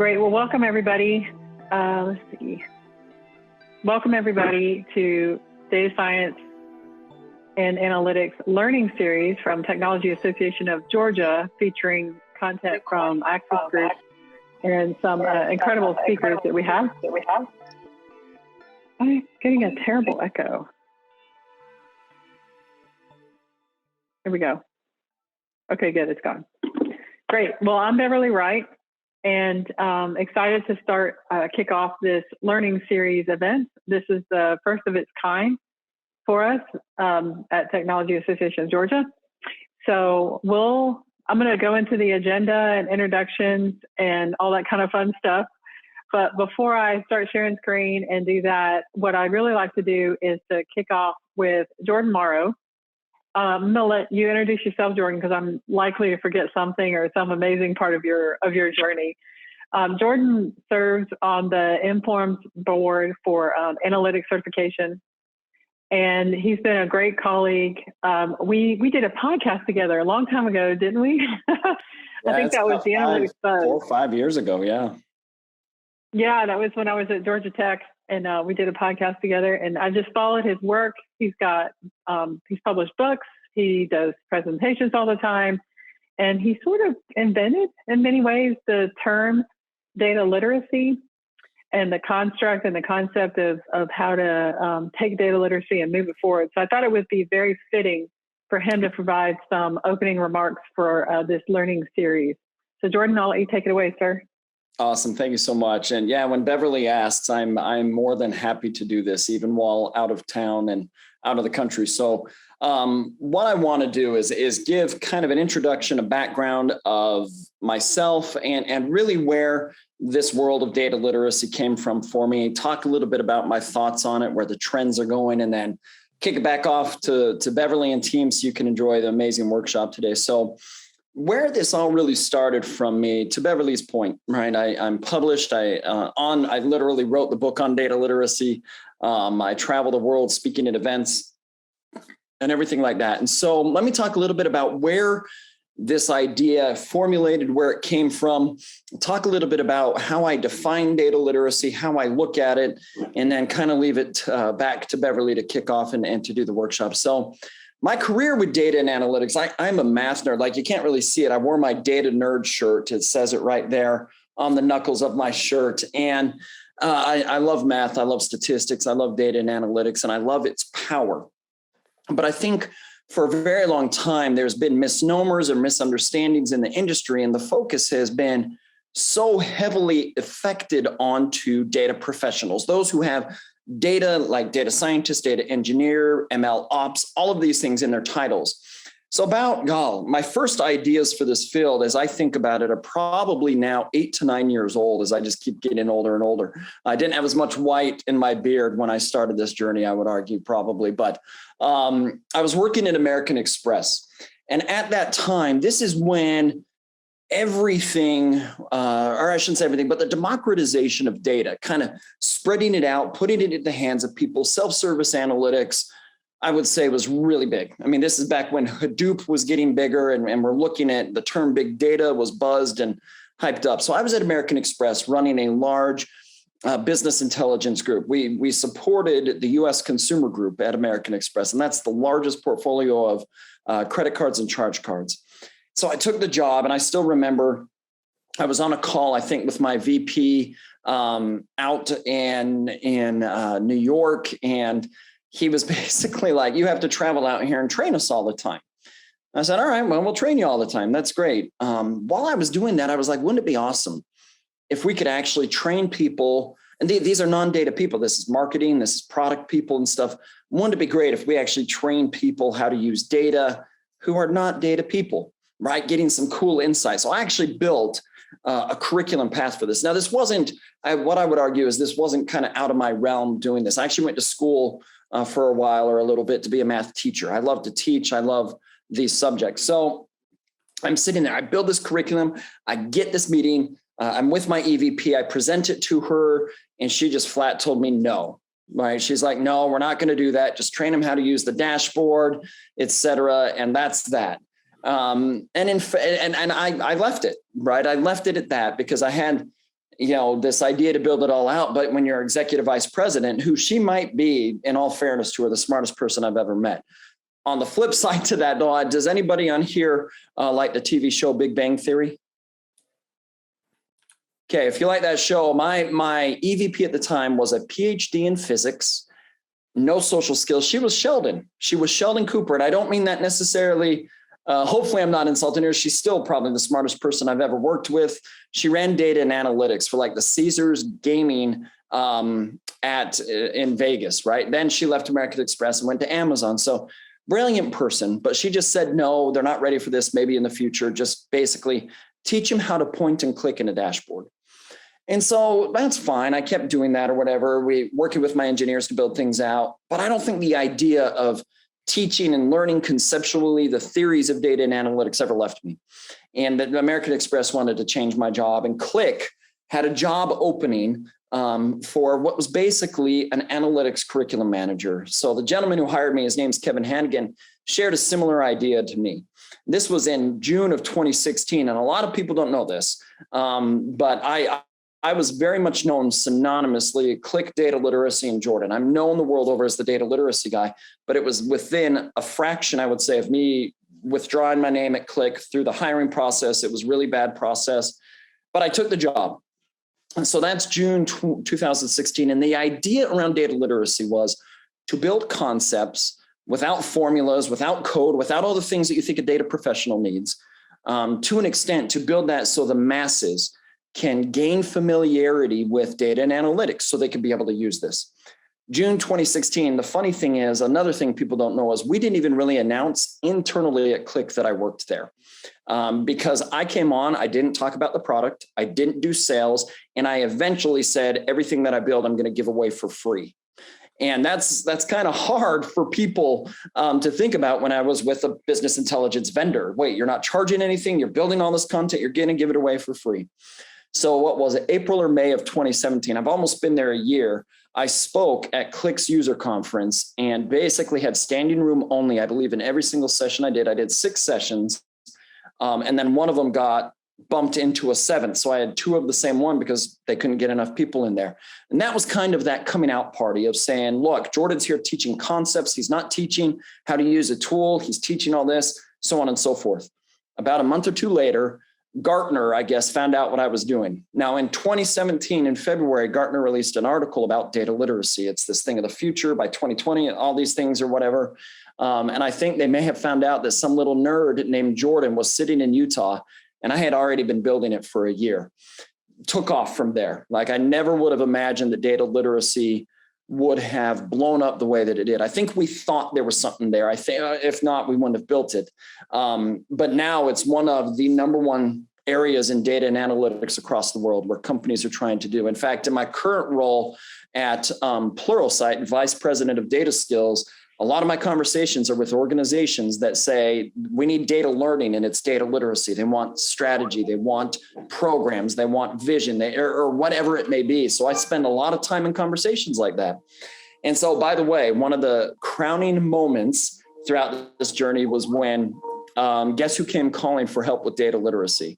Great. Well, welcome everybody. Let's see. Welcome everybody to Data Science and Analytics Learning Series from Technology Association of Georgia, featuring content from Access Group and some incredible speakers that we have. I'm getting a terrible echo. Here we go. Okay, good. It's gone. Great. Well, I'm Beverly Wright, and excited to kick off this learning series event. This is the first of its kind for us at Technology Association of Georgia. So I'm going to go into the agenda and introductions and all that kind of fun stuff. But before I start sharing screen and do that, what I'd really like to do is to kick off with Jordan Morrow. I'm going to let you introduce yourself, Jordan, because I'm likely to forget something or some amazing part of your journey. Jordan serves on the Informs board for analytics certification, and he's been a great colleague. We did a podcast together a long time ago, didn't we? I think that was the Analytics Buzz. 4 or 5 years ago, yeah. Yeah, that was when I was at Georgia Tech, and we did a podcast together, and I just followed his work. He's published books, he does presentations all the time, and he sort of invented, in many ways, the term data literacy and the construct and the concept of how to take data literacy and move it forward. So I thought it would be very fitting for him to provide some opening remarks for this learning series. So Jordan, I'll let you take it away, sir. Awesome. Thank you so much. And yeah, when Beverly asks, I'm more than happy to do this, even while out of town and out of the country. So what I want to do is give kind of an introduction, a background of myself and really where this world of data literacy came from for me, talk a little bit about my thoughts on it, where the trends are going, and then kick it back off to Beverly and team so you can enjoy the amazing workshop today. So where this all really started from me, to Beverly's point, right? I'm published. I literally wrote the book on data literacy. I travel the world speaking at events and everything like that. And so let me talk a little bit about where this idea formulated, where it came from, talk a little bit about how I define data literacy, how I look at it, and then kind of leave it back to Beverly to kick off and to do the workshop. So my career with data and analytics, I'm a math nerd. Like, you can't really see it. I wore my data nerd shirt. It says it right there on the knuckles of my shirt. And I love math. I love statistics. I love data and analytics, and I love its power. But I think for a very long time, there's been misnomers or misunderstandings in the industry, and the focus has been so heavily affected onto data professionals, those who have data, like data scientist, data engineer, ML ops, all of these things in their titles. So my first ideas for this field, as I think about it, are probably now 8 to 9 years old, as I just keep getting older and older. I didn't have as much white in my beard when I started this journey, I would argue, probably. But I was working at American Express. And at that time, this is when everything, or I shouldn't say everything, but the democratization of data, kind of spreading it out, putting it in the hands of people, self-service analytics, I would say was really big. I mean, this is back when Hadoop was getting bigger, and we're looking at the term big data was buzzed and hyped up. So I was at American Express running a large business intelligence group. We supported the U.S. consumer group at American Express, and that's the largest portfolio of credit cards and charge cards. So I took the job, and I still remember I was on a call, I think, with my VP out in New York, and he was basically like, "You have to travel out here and train us all the time." I said, "All right, well, we'll train you all the time. That's great." While I was doing that, I was like, wouldn't it be awesome if we could actually train people? And these are non-data people. This is marketing, this is product people and stuff. Wouldn't it be great if we actually train people how to use data who are not data people, right? Getting some cool insights. So I actually built a curriculum path for this. Now, this wasn't, what I would argue is this wasn't kind of out of my realm doing this. I actually went to school for a while or a little bit to be a math teacher. I love to teach. I love these subjects. So I'm sitting there, I build this curriculum, I get this meeting, I'm with my EVP, I present it to her, and she just flat told me no, right? She's like, "No, we're not going to do that. Just train them how to use the dashboard, et cetera." And that's that. And I left it, right? I left it at that because I had this idea to build it all out. But when you're executive vice president, who she might be, in all fairness to her, the smartest person I've ever met. On the flip side to that, though, does anybody on here like the TV show Big Bang Theory? Okay, if you like that show, my EVP at the time was a PhD in physics, no social skills. She was Sheldon. She was Sheldon Cooper. And I don't mean that necessarily, hopefully I'm not insulting her. She's still probably the smartest person I've ever worked with. She ran data and analytics for like the Caesars Gaming in Vegas, right? Then she left American Express and went to Amazon. So brilliant person, but she just said, no, they're not ready for this. Maybe in the future, just basically teach them how to point and click in a dashboard. And so that's fine. I kept doing that or whatever. We working with my engineers to build things out. But I don't think the idea of teaching and learning conceptually the theories of data and analytics ever left me. And the American Express wanted to change my job, and Click had a job opening for what was basically an analytics curriculum manager. So the gentleman who hired me, his name's Kevin Hannigan, shared a similar idea to me. This was in June of 2016, and a lot of people don't know this, but I was very much known synonymously, Click data literacy in Jordan. I'm known the world over as the data literacy guy, but it was within a fraction, I would say, of me withdrawing my name at Click through the hiring process. It was a really bad process, but I took the job. And so that's June 2016. And the idea around data literacy was to build concepts without formulas, without code, without all the things that you think a data professional needs, to an extent to build that so the masses can gain familiarity with data and analytics so they can be able to use this. June 2016, the funny thing is, another thing people don't know is we didn't even really announce internally at Click that I worked there. Because I came on, I didn't talk about the product, I didn't do sales, and I eventually said, everything that I build, I'm going to give away for free. And that's kind of hard for people to think about when I was with a business intelligence vendor. Wait, you're not charging anything, you're building all this content, you're going to give it away for free. So what was it, April or May of 2017? I've almost been there a year. I spoke at Click's user conference and basically had standing room only, I believe, in every single session I did 6 sessions. And then one of them got bumped into a 7th. So I had 2 of the same one because they couldn't get enough people in there. And that was kind of that coming out party of saying, look, Jordan's here teaching concepts. He's not teaching how to use a tool. He's teaching all this, so on and so forth. About a month or 2 later, Gartner, I guess, found out what I was doing. Now, in 2017, in February, Gartner released an article about data literacy. It's this thing of the future by 2020, all these things or whatever. And I think they may have found out that some little nerd named Jordan was sitting in Utah, and I had already been building it for a year. Took off from there. Like, I never would have imagined that data literacy would have blown up the way that it did. I think we thought there was something there. I think if not, we wouldn't have built it. But now it's one of the number one areas in data and analytics across the world where companies are trying to do. In fact, in my current role at Pluralsight, Vice President of Data Skills, a lot of my conversations are with organizations that say we need data learning and it's data literacy. They want strategy, they want programs, they want vision, or whatever it may be. So I spend a lot of time in conversations like that. And so, by the way, one of the crowning moments throughout this journey was when, guess who came calling for help with data literacy?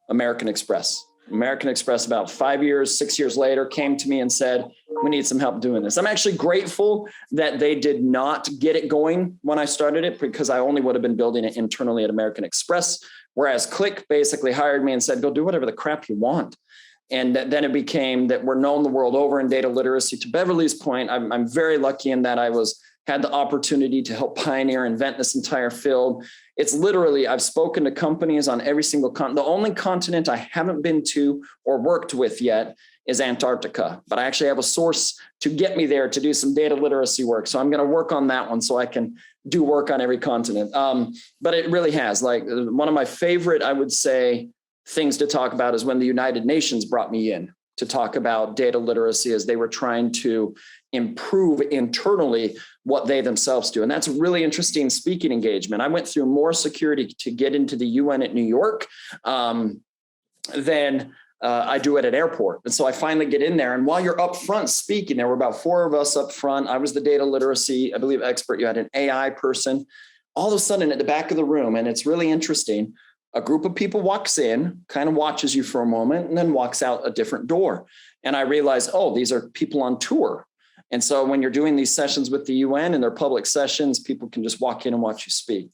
American Express. American Express, about 5 years, 6 years later, came to me and said, we need some help doing this. I'm actually grateful that they did not get it going when I started it, because I only would have been building it internally at American Express, whereas Click basically hired me and said, go do whatever the crap you want. And then it became that we're known the world over in data literacy. To Beverly's point, I'm very lucky in that I had the opportunity to help pioneer, invent this entire field. It's literally, I've spoken to companies on every single continent. The only continent I haven't been to or worked with yet is Antarctica, but I actually have a source to get me there to do some data literacy work. So I'm going to work on that one so I can do work on every continent. But it really has, like, one of my favorite, I would say, things to talk about is when the United Nations brought me in to talk about data literacy as they were trying to improve internally what they themselves do. And that's a really interesting speaking engagement. I went through more security to get into the UN at New York than I do at an airport. And so I finally get in there. And while you're up front speaking, there were about 4 of us up front. I was the data literacy, I believe, expert. You had an AI person. All of a sudden at the back of the room, and it's really interesting, A group of people walks in, kind of watches you for a moment, and then walks out a different door. And I realized, oh, these are people on tour. And so when you're doing these sessions with the UN and they're public sessions, people can just walk in and watch you speak.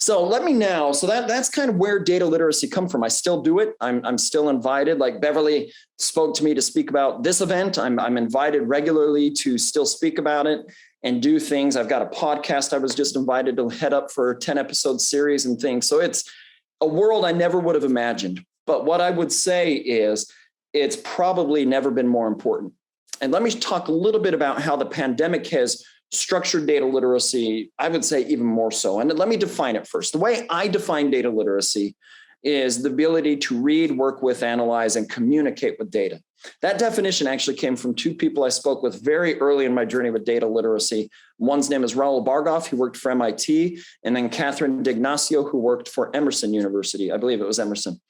So let me now, so that's kind of where data literacy come from. I still do it. I'm still invited. Like Beverly spoke to me to speak about this event. I'm invited regularly to still speak about it and do things. I've got a podcast I was just invited to head up for a 10-episode series and things. So it's a world I never would have imagined. But what I would say is it's probably never been more important. And let me talk a little bit about how the pandemic has structured data literacy, I would say even more so. And let me define it first. The way I define data literacy is the ability to read, work with, analyze, and communicate with data. That definition actually came from two people I spoke with very early in my journey with data literacy. One's name is Raul Bargoff, who worked for MIT, and then Catherine D'Ignacio, who worked for Emerson University. I believe it was Emerson.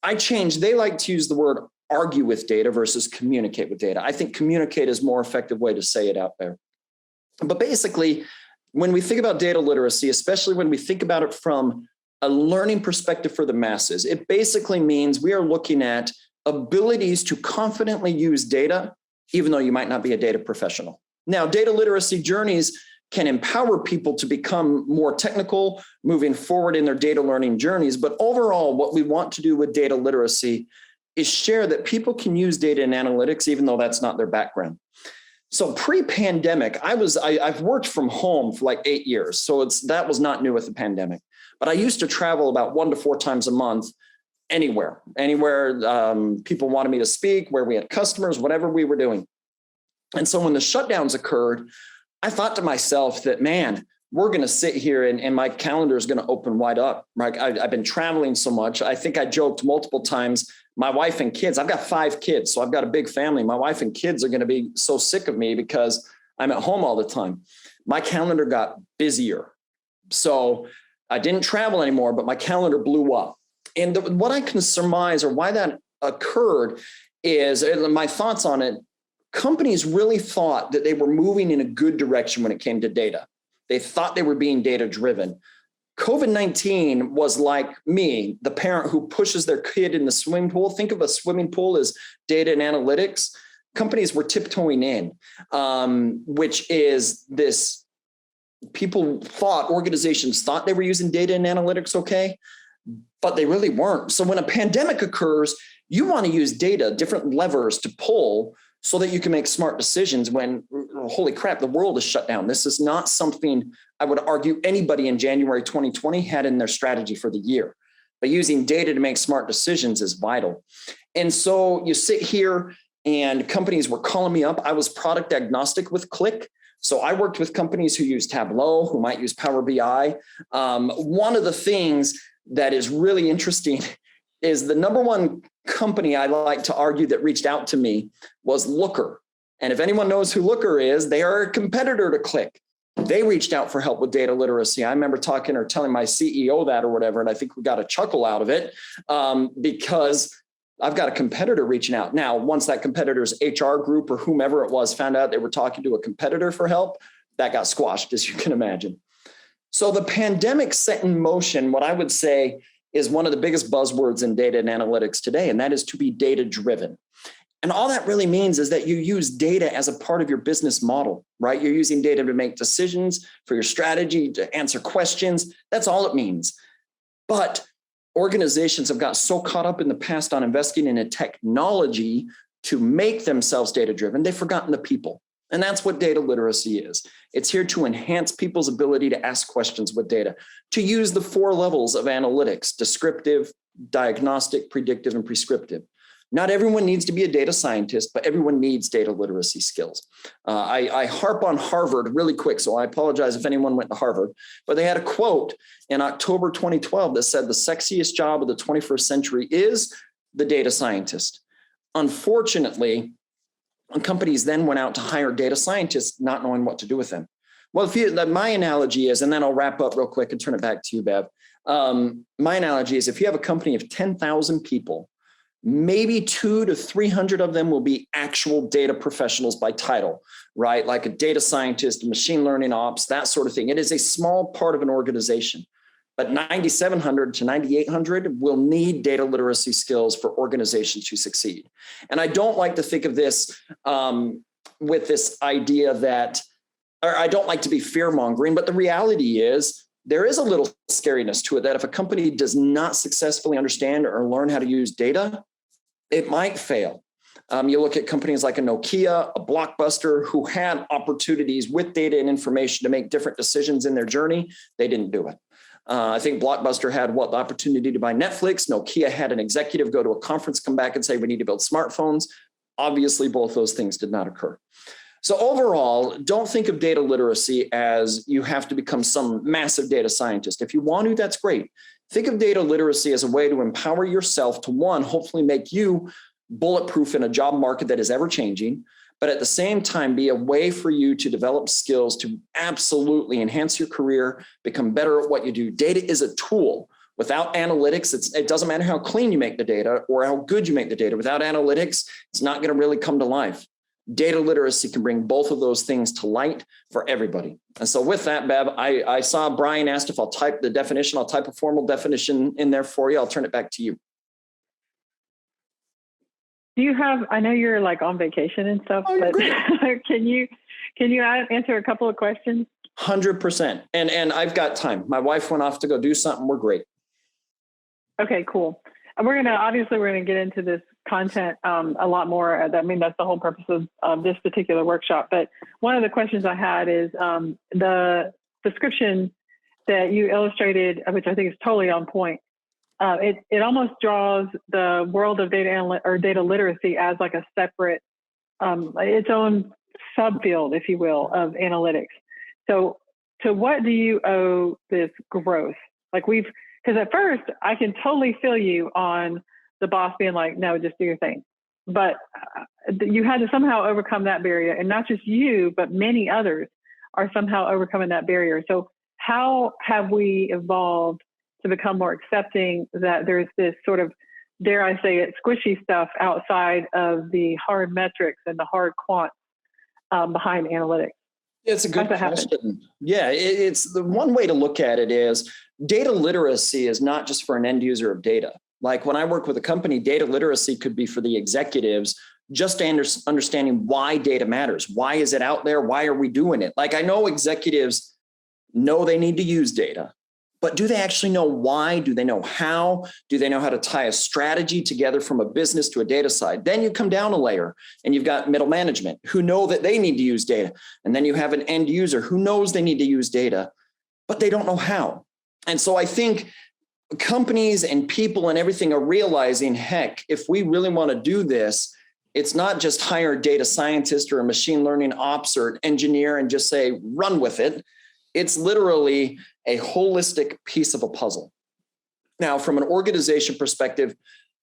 They like to use the word argue with data versus communicate with data. I think communicate is a more effective way to say it out there. But basically, when we think about data literacy, especially when we think about it from a learning perspective for the masses, it basically means we are looking at abilities to confidently use data, even though you might not be a data professional. Now, data literacy journeys can empower people to become more technical, moving forward in their data learning journeys. But overall, what we want to do with data literacy is share that people can use data and analytics, even though that's not their background. So pre-pandemic, I've worked from home for like 8 years. So that was not new with the pandemic. But I used to travel about 1 to 4 times a month anywhere people wanted me to speak, where we had customers, whatever we were doing. And so when the shutdowns occurred, I thought to myself that, man, we're going to sit here and my calendar is going to open wide up. Right? I've been traveling so much. I think I joked multiple times, my wife and kids, I've got 5 kids, so I've got a big family. My wife and kids are going to be so sick of me because I'm at home all the time. My calendar got busier. So I didn't travel anymore, but my calendar blew up. And what I can surmise, or why that occurred, is my thoughts on it. Companies really thought that they were moving in a good direction when it came to data. They thought they were being data driven. COVID-19 was like me, the parent who pushes their kid in the swimming pool. Think of a swimming pool as data and analytics. Companies were tiptoeing in, which is this. Organizations thought they were using data and analytics okay, but they really weren't. So when a pandemic occurs, you want to use data, different levers to pull so that you can make smart decisions when, holy crap, the world is shut down. This is not something I would argue anybody in January 2020 had in their strategy for the year. But using data to make smart decisions is vital. And so you sit here and companies were calling me up. I was product agnostic with Click. So I worked with companies who use Tableau, who might use Power BI. One of the things that is really interesting is the number one company I like to argue that reached out to me was Looker. And if anyone knows who Looker is, they are a competitor to Click. They reached out for help with data literacy. I remember talking or telling my CEO that or whatever, and I think we got a chuckle out of it because I've got a competitor reaching out. Now, once that competitor's HR group or whomever it was found out they were talking to a competitor for help, that got squashed, as you can imagine. So the pandemic set in motion what I would say is one of the biggest buzzwords in data and analytics today, and that is to be data-driven. And all that really means is that you use data as a part of your business model, right? You're using data to make decisions for your strategy, to answer questions. That's all it means. But organizations have got so caught up in the past on investing in a technology to make themselves data-driven, they've forgotten the people. And that's what data literacy is. It's here to enhance people's ability to ask questions with data, to use the 4 levels of analytics: descriptive, diagnostic, predictive, and prescriptive. Not everyone needs to be a data scientist, but everyone needs data literacy skills. I harp on Harvard really quick, so I apologize if anyone went to Harvard, but they had a quote in October 2012 that said the sexiest job of the 21st century is the data scientist. Unfortunately, companies then went out to hire data scientists, not knowing what to do with them. Well, my analogy is, and then I'll wrap up real quick and turn it back to you, Bev. My analogy is if you have a company of 10,000 people, maybe 200 to 300 of them will be actual data professionals by title, right? Like a data scientist, machine learning ops, that sort of thing. It is a small part of an organization. but 9,700 to 9,800 will need data literacy skills for organizations to succeed. And I don't like to think of this with this idea that, or I don't like to be fear-mongering, but the reality is there is a little scariness to it that if a company does not successfully understand or learn how to use data, it might fail. You look at companies like a Nokia, a Blockbuster, who had opportunities with data and information to make different decisions in their journey. They didn't do it. I think Blockbuster had the opportunity to buy Netflix. Nokia had an executive go to a conference, come back and say, we need to build smartphones. Obviously, both those things did not occur. So overall, don't think of data literacy as you have to become some massive data scientist. If you want to, that's great. Think of data literacy as a way to empower yourself to, one, hopefully make you bulletproof in a job market that is ever changing, but at the same time, be a way for you to develop skills to absolutely enhance your career, become better at what you do. Data is a tool. Without analytics, it doesn't matter how clean you make the data or how good you make the data. Without analytics, it's not going to really come to life. Data literacy can bring both of those things to light for everybody. And so with that, Bev, I saw Brian asked if I'll type the definition. I'll type a formal definition in there for you. I'll turn it back to you. Do you have, I know you're like on vacation and stuff, but can you answer a couple of questions? 100%. And I've got time. My wife went off to go do something. We're great. Okay, cool. And we're going to get into this content a lot more. I mean, that's the whole purpose of this particular workshop. But one of the questions I had is the description that you illustrated, which I think is totally on point. It almost draws the world of data literacy as like a separate, its own subfield, if you will, of analytics. So to what do you owe this growth? Because at first I can totally feel you on the boss being like, no, just do your thing. But you had to somehow overcome that barrier, and not just you, but many others are somehow overcoming that barrier. So how have we evolved to become more accepting that there's this sort of, dare I say it, squishy stuff outside of the hard metrics and the hard quant behind analytics? It's a good question. Yeah, it's the one way to look at it is data literacy is not just for an end user of data. Like when I work with a company, data literacy could be for the executives, just understanding why data matters. Why is it out there? Why are we doing it? Like I know executives know they need to use data, but do they actually know why? Do they know how? Do they know how to tie a strategy together from a business to a data side? Then you come down a layer and you've got middle management who know that they need to use data. And then you have an end user who knows they need to use data, but they don't know how. And so I think companies and people and everything are realizing, heck, if we really want to do this, it's not just hire a data scientist or a machine learning ops or an engineer and just say, run with it. It's literally a holistic piece of a puzzle. Now, from an organization perspective,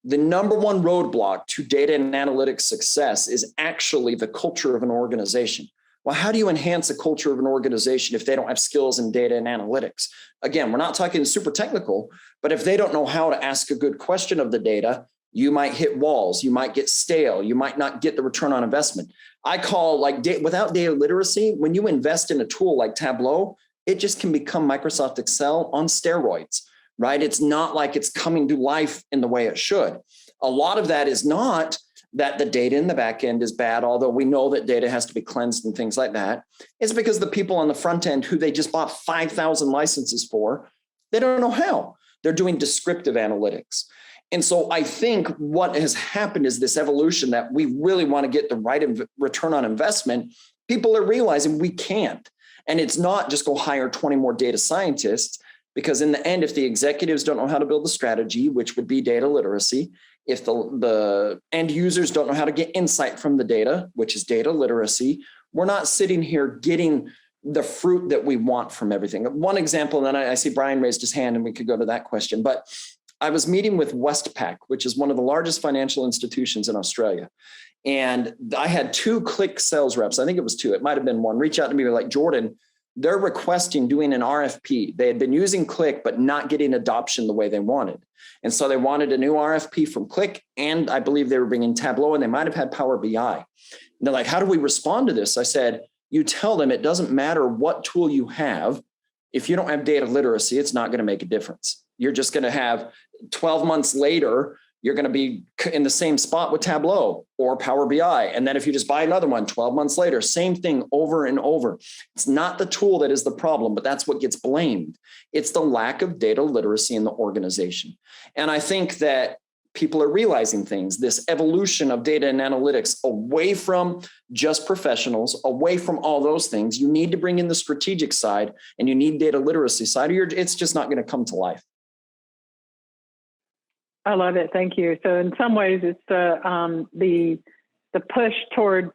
the number one roadblock to data and analytics success is actually the culture of an organization. Well, how do you enhance the culture of an organization if they don't have skills in data and analytics? Again, we're not talking super technical, but if they don't know how to ask a good question of the data, you might hit walls, you might get stale, you might not get the return on investment. I call without data literacy, when you invest in a tool like Tableau, it just can become Microsoft Excel on steroids, right? It's not like it's coming to life in the way it should. A lot of that is not that the data in the back end is bad, although we know that data has to be cleansed and things like that. It's because the people on the front end who they just bought 5,000 licenses for, they don't know how. They're doing descriptive analytics. And so I think what has happened is this evolution that we really want to get the right return on investment. People are realizing we can't. And it's not just go hire 20 more data scientists, because in the end, if the executives don't know how to build the strategy, which would be data literacy, if the end users don't know how to get insight from the data, which is data literacy, we're not sitting here getting the fruit that we want from everything. One example, and then I see Brian raised his hand and we could go to that question, but I was meeting with Westpac, which is one of the largest financial institutions in Australia. And I had 2 Click sales reps. I think it was 2. It might've been 1. Reach out to me like, Jordan, they're requesting doing an RFP. They had been using Click, but not getting adoption the way they wanted. And so they wanted a new RFP from Click. And I believe they were bringing Tableau and they might've had Power BI. And they're like, how do we respond to this? I said, you tell them it doesn't matter what tool you have. If you don't have data literacy, it's not going to make a difference. You're just going to have 12 months later, you're going to be in the same spot with Tableau or Power BI. And then if you just buy another one 12 months later, same thing over and over. It's not the tool that is the problem, but that's what gets blamed. It's the lack of data literacy in the organization. And I think that people are realizing things, this evolution of data and analytics away from just professionals, away from all those things. You need to bring in the strategic side and you need data literacy side, or it's just not going to come to life. I love it. Thank you. So in some ways, it's the push toward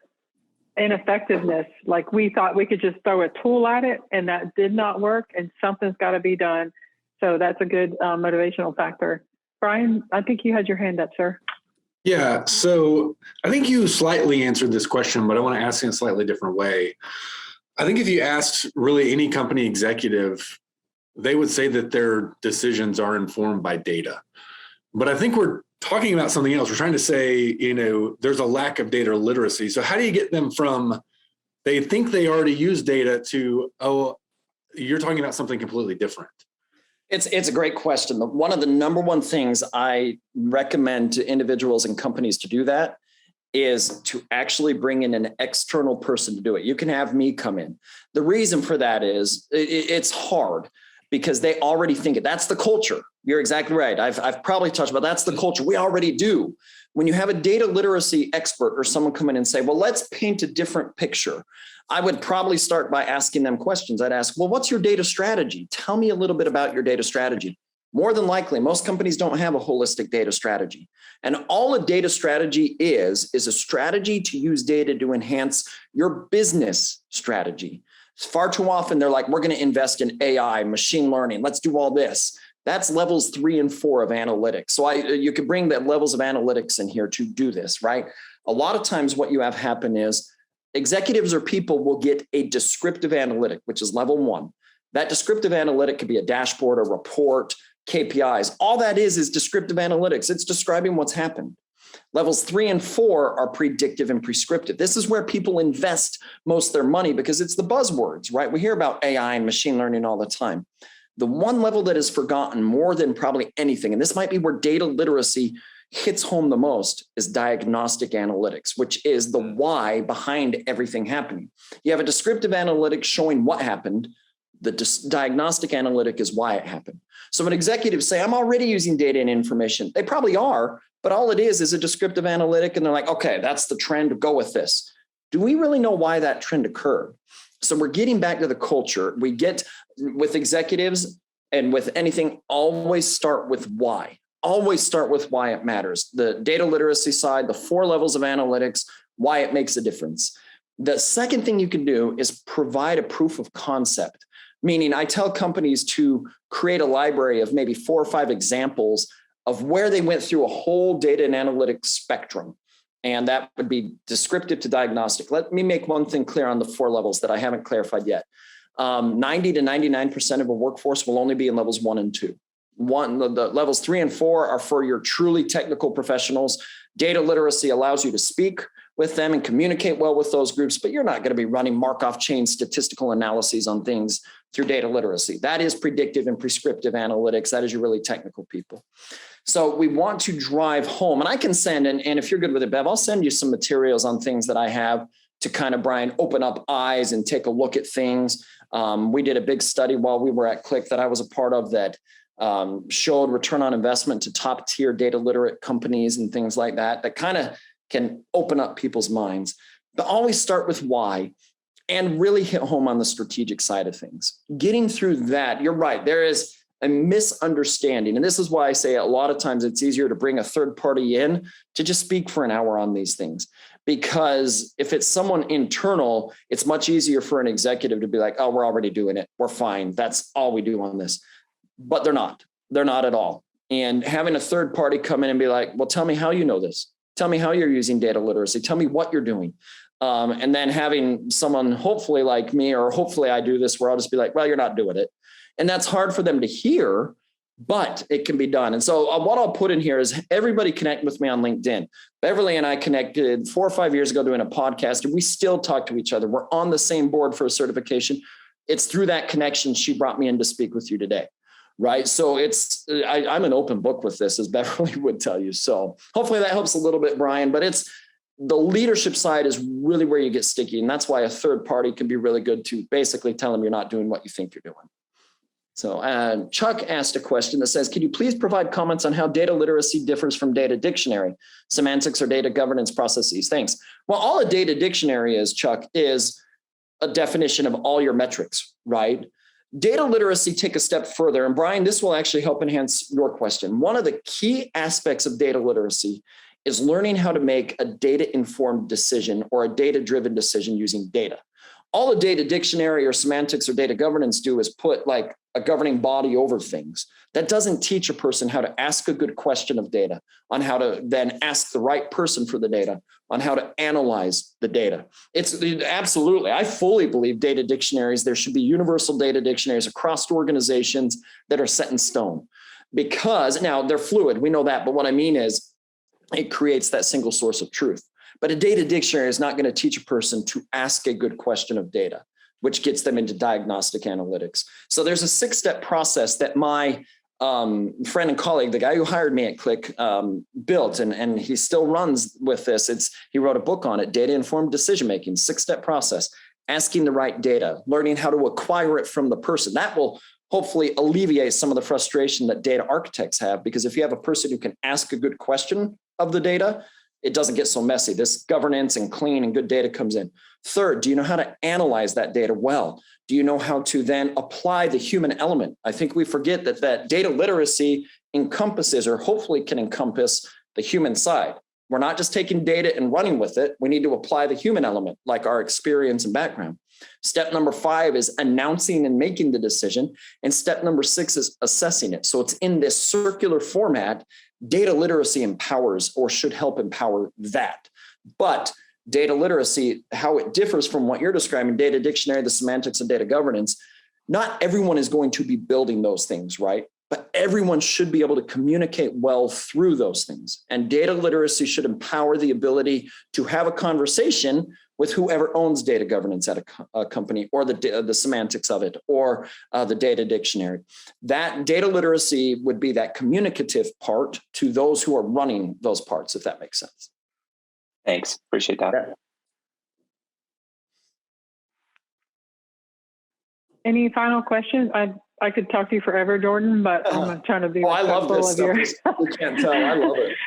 ineffectiveness. Like we thought we could just throw a tool at it, and that did not work, and something's got to be done. So that's a good motivational factor. Brian, I think you had your hand up, sir. Yeah. So I think you slightly answered this question, but I want to ask in a slightly different way. I think if you asked really any company executive, they would say that their decisions are informed by data. But I think we're talking about something else. We're trying to say, there's a lack of data literacy. So how do you get them from they think they already use data to, oh, you're talking about something completely different? It's a great question. One of the number one things I recommend to individuals and companies to do that is to actually bring in an external person to do it. You can have me come in. The reason for that is it's hard because they already think it. That's the culture. You're exactly right. I've probably touched about that's the culture. We already do. When you have a data literacy expert or someone come in and say, well, let's paint a different picture, I would probably start by asking them questions. I'd ask, well, what's your data strategy? Tell me a little bit about your data strategy. More than likely, most companies don't have a holistic data strategy. And all a data strategy is a strategy to use data to enhance your business strategy. Far too often, they're like, we're going to invest in AI, machine learning. Let's do all this. That's levels 3 and 4 of analytics. So you could bring the levels of analytics in here to do this, right? A lot of times what you have happen is executives or people will get a descriptive analytic, which is level 1. That descriptive analytic could be a dashboard, a report, KPIs. All that is descriptive analytics. It's describing what's happened. Levels 3 and 4 are predictive and prescriptive. This is where people invest most of their money because it's the buzzwords, right? We hear about AI and machine learning all the time. The one level that is forgotten more than probably anything, and this might be where data literacy hits home the most, is diagnostic analytics, which is the why behind everything happening. You have a descriptive analytic showing what happened. The diagnostic analytic is why it happened. So when executives say, I'm already using data and information, they probably are, but all it is a descriptive analytic. And they're like, okay, that's the trend, go with this. Do we really know why that trend occurred? So we're getting back to the culture. We get with executives and with anything, always start with why. Always start with why it matters. The data literacy side, the 4 levels of analytics, why it makes a difference. The second thing you can do is provide a proof of concept, meaning I tell companies to create a library of maybe 4 or 5 examples of where they went through a whole data and analytics spectrum. And that would be descriptive to diagnostic. Let me make one thing clear on the 4 levels that I haven't clarified yet. 90 to 99% of a workforce will only be in levels 1 and 2. The levels 3 and 4 are for your truly technical professionals. Data literacy allows you to speak with them and communicate well with those groups, but you're not going to be running Markov chain statistical analyses on things through data literacy. That is predictive and prescriptive analytics. That is your really technical people. So we want to drive home, and I can send, and if you're good with it, Bev, I'll send you some materials on things that I have to kind of, Brian, open up eyes and take a look at things. We did a big study while we were at Click that I was a part of that showed return on investment to top tier data literate companies and things like that, that kind of can open up people's minds. But always start with why and really hit home on the strategic side of things. Getting through that, you're right, there is a misunderstanding. And this is why I say a lot of times it's easier to bring a third party in to just speak for an hour on these things. Because if it's someone internal, it's much easier for an executive to be like, oh, we're already doing it. We're fine. That's all we do on this. But they're not. They're not at all. And having a third party come in and be like, well, tell me how you know this. Tell me how you're using data literacy. Tell me what you're doing. And then having someone hopefully like me, or hopefully I do this where I'll just be like, well, you're not doing it. And that's hard for them to hear, but it can be done. And so what I'll put in here is everybody connect with me on LinkedIn. Beverly and I connected 4 or 5 years ago doing a podcast, and we still talk to each other. We're on the same board for a certification. It's through that connection she brought me in to speak with you today. Right. So I'm an open book with this, as Beverly would tell you. So hopefully that helps a little bit, Brian, but it's the leadership side is really where you get sticky. And that's why a third party can be really good to basically tell them you're not doing what you think you're doing. So Chuck asked a question that says, can you please provide comments on how data literacy differs from data dictionary, semantics, or data governance processes? Thanks. Well, all a data dictionary is, Chuck, is a definition of all your metrics, right? Data literacy, take a step further. And Brian, this will actually help enhance your question. One of the key aspects of data literacy is learning how to make a data-informed decision or a data-driven decision using data. All a data dictionary or semantics or data governance do is put like a governing body over things. That doesn't teach a person how to ask a good question of data, on how to then ask the right person for the data, on how to analyze the data. It's absolutely, I fully believe data dictionaries, there should be universal data dictionaries across organizations that are set in stone, because now they're fluid. We know that. But what I mean is it creates that single source of truth. But a data dictionary is not going to teach a person to ask a good question of data, which gets them into diagnostic analytics. So there's a 6-step process that my friend and colleague, the guy who hired me at Click, built, and he still runs with this. He wrote a book on it, Data-Informed Decision-Making, 6-step process, asking the right data, learning how to acquire it from the person. That will hopefully alleviate some of the frustration that data architects have, because if you have a person who can ask a good question of the data, it doesn't get so messy. This governance and clean and good data comes in. Third, do you know how to analyze that data well? Do you know how to then apply the human element? I think we forget that data literacy encompasses, or hopefully can encompass, the human side. We're not just taking data and running with it. We need to apply the human element, like our experience and background. Step number 5 is announcing and making the decision. And step number 6 is assessing it. So it's in this circular format. Data literacy empowers, or should help empower, that. But data literacy, how it differs from what you're describing, data dictionary, the semantics, and data governance, not everyone is going to be building those things, right? But everyone should be able to communicate well through those things. And data literacy should empower the ability to have a conversation with whoever owns data governance at a company, or the semantics of it, or the data dictionary. That data literacy would be that communicative part to those who are running those parts, if that makes sense. Thanks. Appreciate that. Yeah. Any final questions? I could talk to you forever, Jordan, but I'm trying to be I love this stuff. You can't tell. I love it.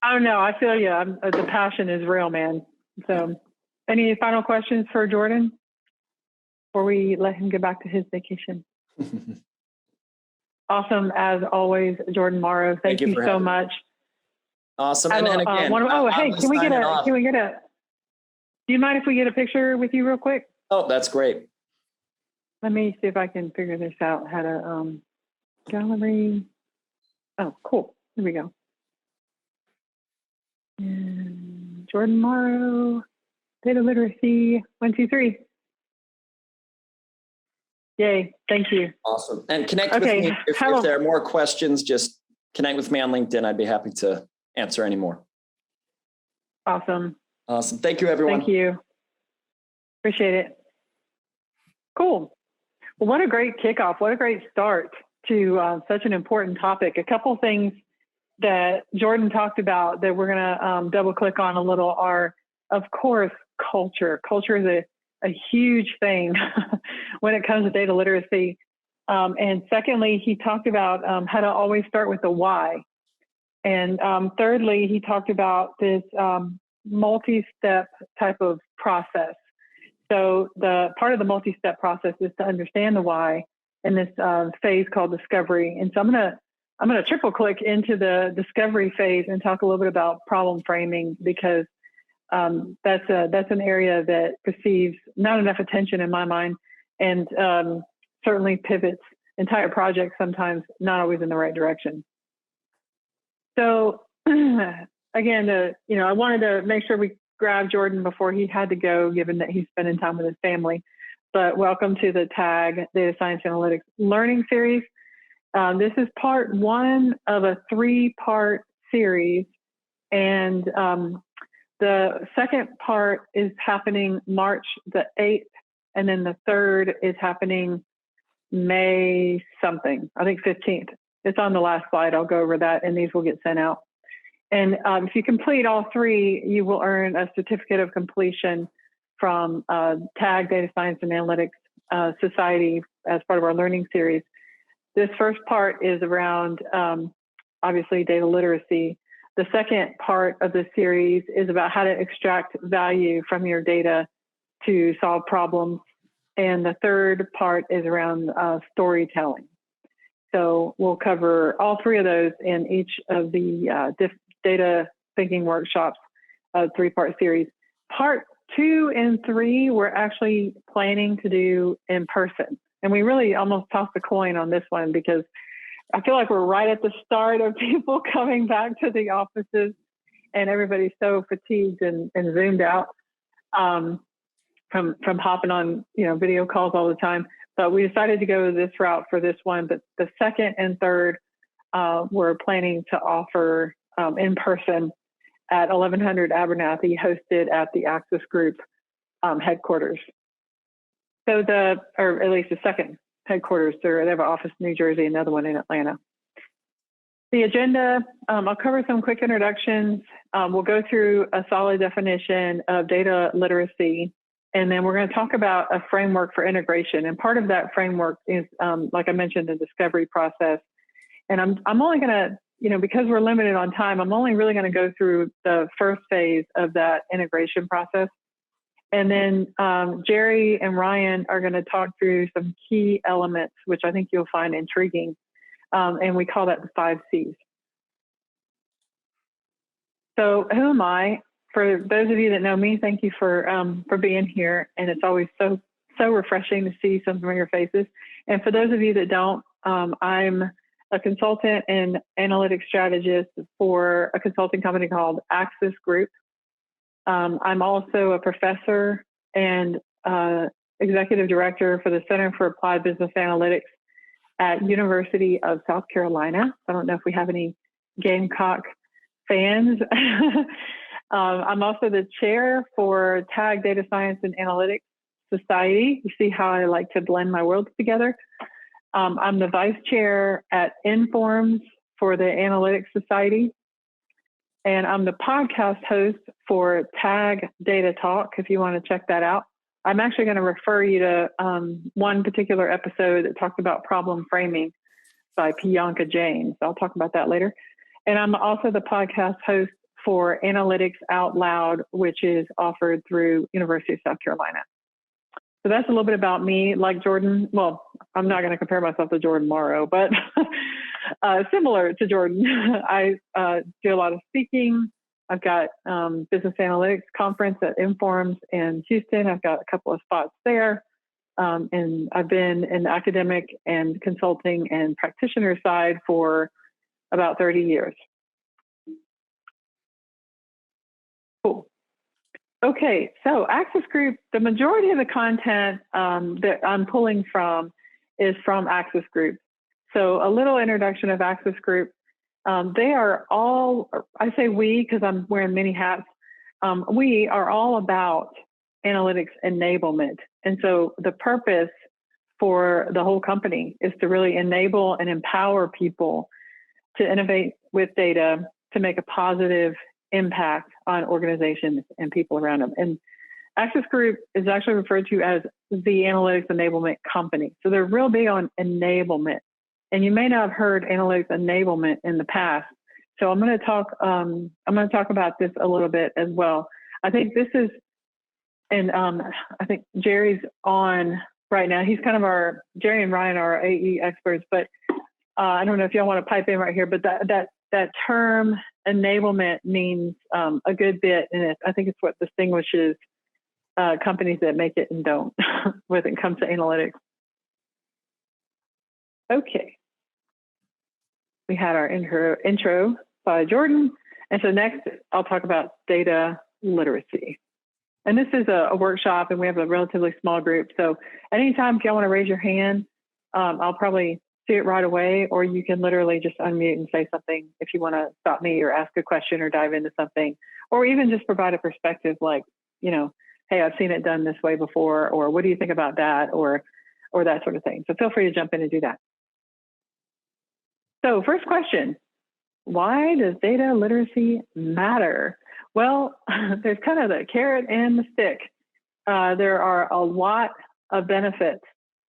Oh, no, I feel you. The passion is real, man. So any final questions for Jordan before we let him get back to his vacation? Awesome. As always, Jordan Morrow, thank you so much. Awesome. And again, hey, can we get a, do you mind if we get a picture with you real quick? Oh, that's great. Let me see if I can figure this out, how to, gallery. Oh, cool. Here we go. And Jordan Morrow, data literacy, 1, 2, 3. Yay, thank you. Awesome. And connect with me if there are more questions, just connect with me on LinkedIn. I'd be happy to answer any more. Awesome. Awesome. Thank you, everyone. Thank you. Appreciate it. Cool. Well, what a great kickoff. What a great start to such an important topic. A couple things that Jordan talked about that we're going to double click on a little are, of course, culture. Culture is a huge thing when it comes to data literacy. And secondly, he talked about how to always start with the why. And thirdly, he talked about this multi-step type of process. So the part of the multi-step process is to understand the why in this phase called discovery. And so I'm gonna triple click into the discovery phase and talk a little bit about problem framing, because that's an area that receives not enough attention in my mind, and certainly pivots entire projects sometimes not always in the right direction. So again, I wanted to make sure we grab Jordan before he had to go, given that he's spending time with his family. But welcome to the TAG Data Science Analytics Learning Series. This is part 1 of a 3-part series, and the second part is happening March the 8th And then the third is happening May something, I think 15th. It's on the last slide. I'll go over that, and these will get sent out. And if you complete all three, you will earn a certificate of completion from TAG, Data Science and Analytics Society, as part of our learning series. This first part is around, obviously, data literacy. The second part of the series is about how to extract value from your data to solve problems. And the third part is around storytelling. So we'll cover all three of those in each of the data thinking workshops, three-part series. Part 2 and 3, we're actually planning to do in person. And we really almost tossed a coin on this one because I feel like we're right at the start of people coming back to the offices, and everybody's so fatigued and zoomed out from hopping on, video calls all the time. But we decided to go this route for this one. But the second and third, we're planning to offer in person at 1100 Abernathy, hosted at the Axis Group headquarters. So or at least the second headquarters, they have an office in New Jersey, another one in Atlanta. The agenda, I'll cover some quick introductions. We'll go through a solid definition of data literacy, and then we're going to talk about a framework for integration. And part of that framework is, like I mentioned, the discovery process. And I'm only going to, because we're limited on time, I'm only really going to go through the first phase of that integration process. And then Jerry and Ryan are going to talk through some key elements, which I think you'll find intriguing. And we call that the 5 C's. So who am I? For those of you that know me, thank you for being here. And it's always so refreshing to see some familiar faces. And for those of you that don't, I'm a consultant and analytics strategist for a consulting company called Axis Group. I'm also a professor and executive director for the Center for Applied Business Analytics at University of South Carolina. I don't know if we have any Gamecock fans. I'm also the chair for TAG, Data Science and Analytics Society. You see how I like to blend my worlds together. I'm the vice chair at Informs for the Analytics Society. And I'm the podcast host for TAG Data Talk, if you want to check that out. I'm actually going to refer you to one particular episode that talked about problem framing by Priyanka Jain. So I'll talk about that later. And I'm also the podcast host for Analytics Out Loud, which is offered through University of South Carolina. So that's a little bit about me. Like Jordan, well, I'm not going to compare myself to Jordan Morrow, but similar to Jordan, I do a lot of speaking. I've got Business Analytics Conference at Informs in Houston. I've got a couple of spots there. And I've been in the academic and consulting and practitioner side for about 30 years. Cool. Okay, so Axis Group, the majority of the content that I'm pulling from is from Axis Group. So a little introduction of Axis Group. They are all, I say we because I'm wearing many hats, we are all about analytics enablement. And so the purpose for the whole company is to really enable and empower people to innovate with data to make a positive impact on organizations and people around them. And Axis Group is actually referred to as the Analytics Enablement Company. So they're real big on enablement. And you may not have heard analytics enablement in the past. So I'm going to talk about this a little bit as well. I think this is, and I think Jerry's on right now. He's kind of Jerry and Ryan are our AE experts, but I don't know if y'all want to pipe in right here, but that term enablement means a good bit, and I think it's what distinguishes companies that make it and don't when it comes to analytics. Okay, we had our intro by Jordan, and so next I'll talk about data literacy. And this is a workshop, and we have a relatively small group. So anytime if y'all want to raise your hand, I'll probably see it right away, or you can literally just unmute and say something if you want to stop me or ask a question or dive into something, or even just provide a perspective like, hey, I've seen it done this way before, or what do you think about that, or that sort of thing. So feel free to jump in and do that. So first question, why does data literacy matter? Well, there's kind of the carrot and the stick. There are a lot of benefits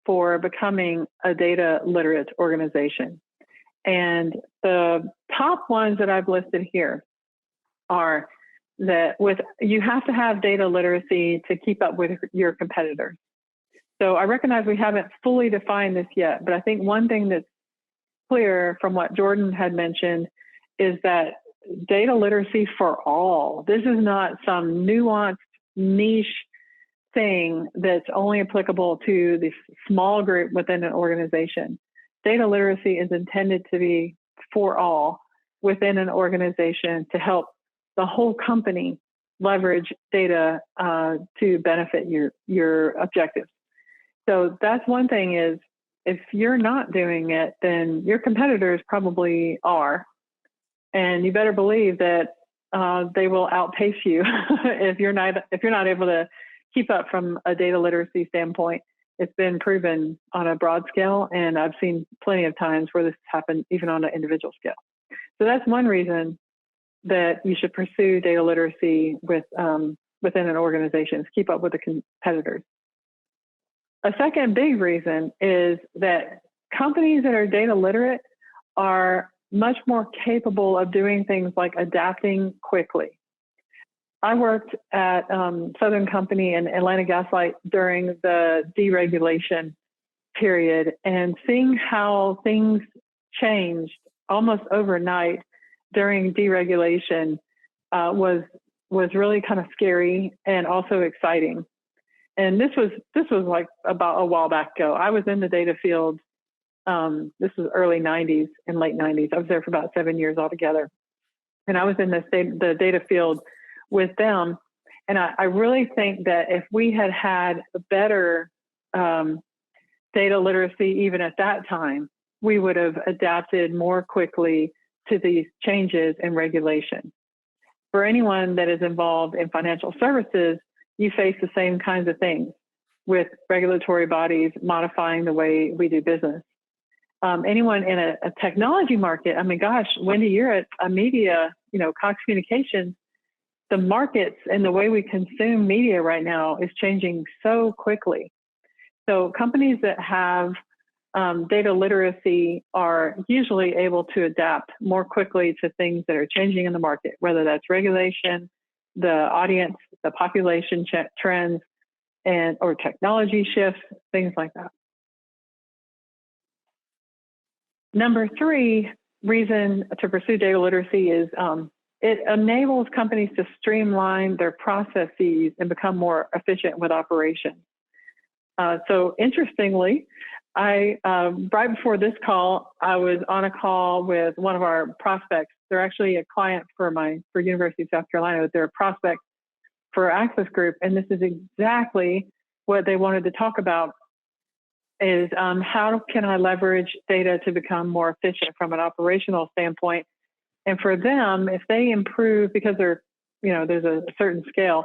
for becoming a data literate organization. And the top ones that I've listed here are that you have to have data literacy to keep up with your competitors. So I recognize we haven't fully defined this yet, but I think one thing that's clear from what Jordan had mentioned is that data literacy for all. This is not some nuanced niche thing that's only applicable to the small group within an organization. Data literacy is intended to be for all within an organization to help the whole company leverage data to benefit your objectives. So that's one thing is, if you're not doing it, then your competitors probably are. And you better believe that they will outpace you if you're not able to keep up from a data literacy standpoint. It's been proven on a broad scale, and I've seen plenty of times where this has happened even on an individual scale. So that's one reason that you should pursue data literacy within an organization, is keep up with the competitors. A second big reason is that companies that are data literate are much more capable of doing things like adapting quickly. I worked at Southern Company and Atlanta Gaslight during the deregulation period, and seeing how things changed almost overnight during deregulation was really kind of scary and also exciting. And this was like about a while back ago. I was in the data field. This was early 90s and late 90s. I was there for about 7 years altogether. And I was in the data field with them. And I really think that if we had had a better data literacy even at that time, we would have adapted more quickly to these changes in regulation. For anyone that is involved in financial services, you face the same kinds of things with regulatory bodies modifying the way we do business. Anyone in a technology market, I mean, gosh, Wendy, you're at a media, Cox Communications, the markets and the way we consume media right now is changing so quickly. So companies that have data literacy are usually able to adapt more quickly to things that are changing in the market, whether that's regulation, the audience, the population trends, or technology shifts, things like that. Number 3 reason to pursue data literacy is it enables companies to streamline their processes and become more efficient with operations. So interestingly, right before this call, I was on a call with one of our prospects. They're actually a client for University of South Carolina. They're a prospect for Access Group, and this is exactly what they wanted to talk about. Is how can I leverage data to become more efficient from an operational standpoint? And for them, if they improve, because there's a certain scale,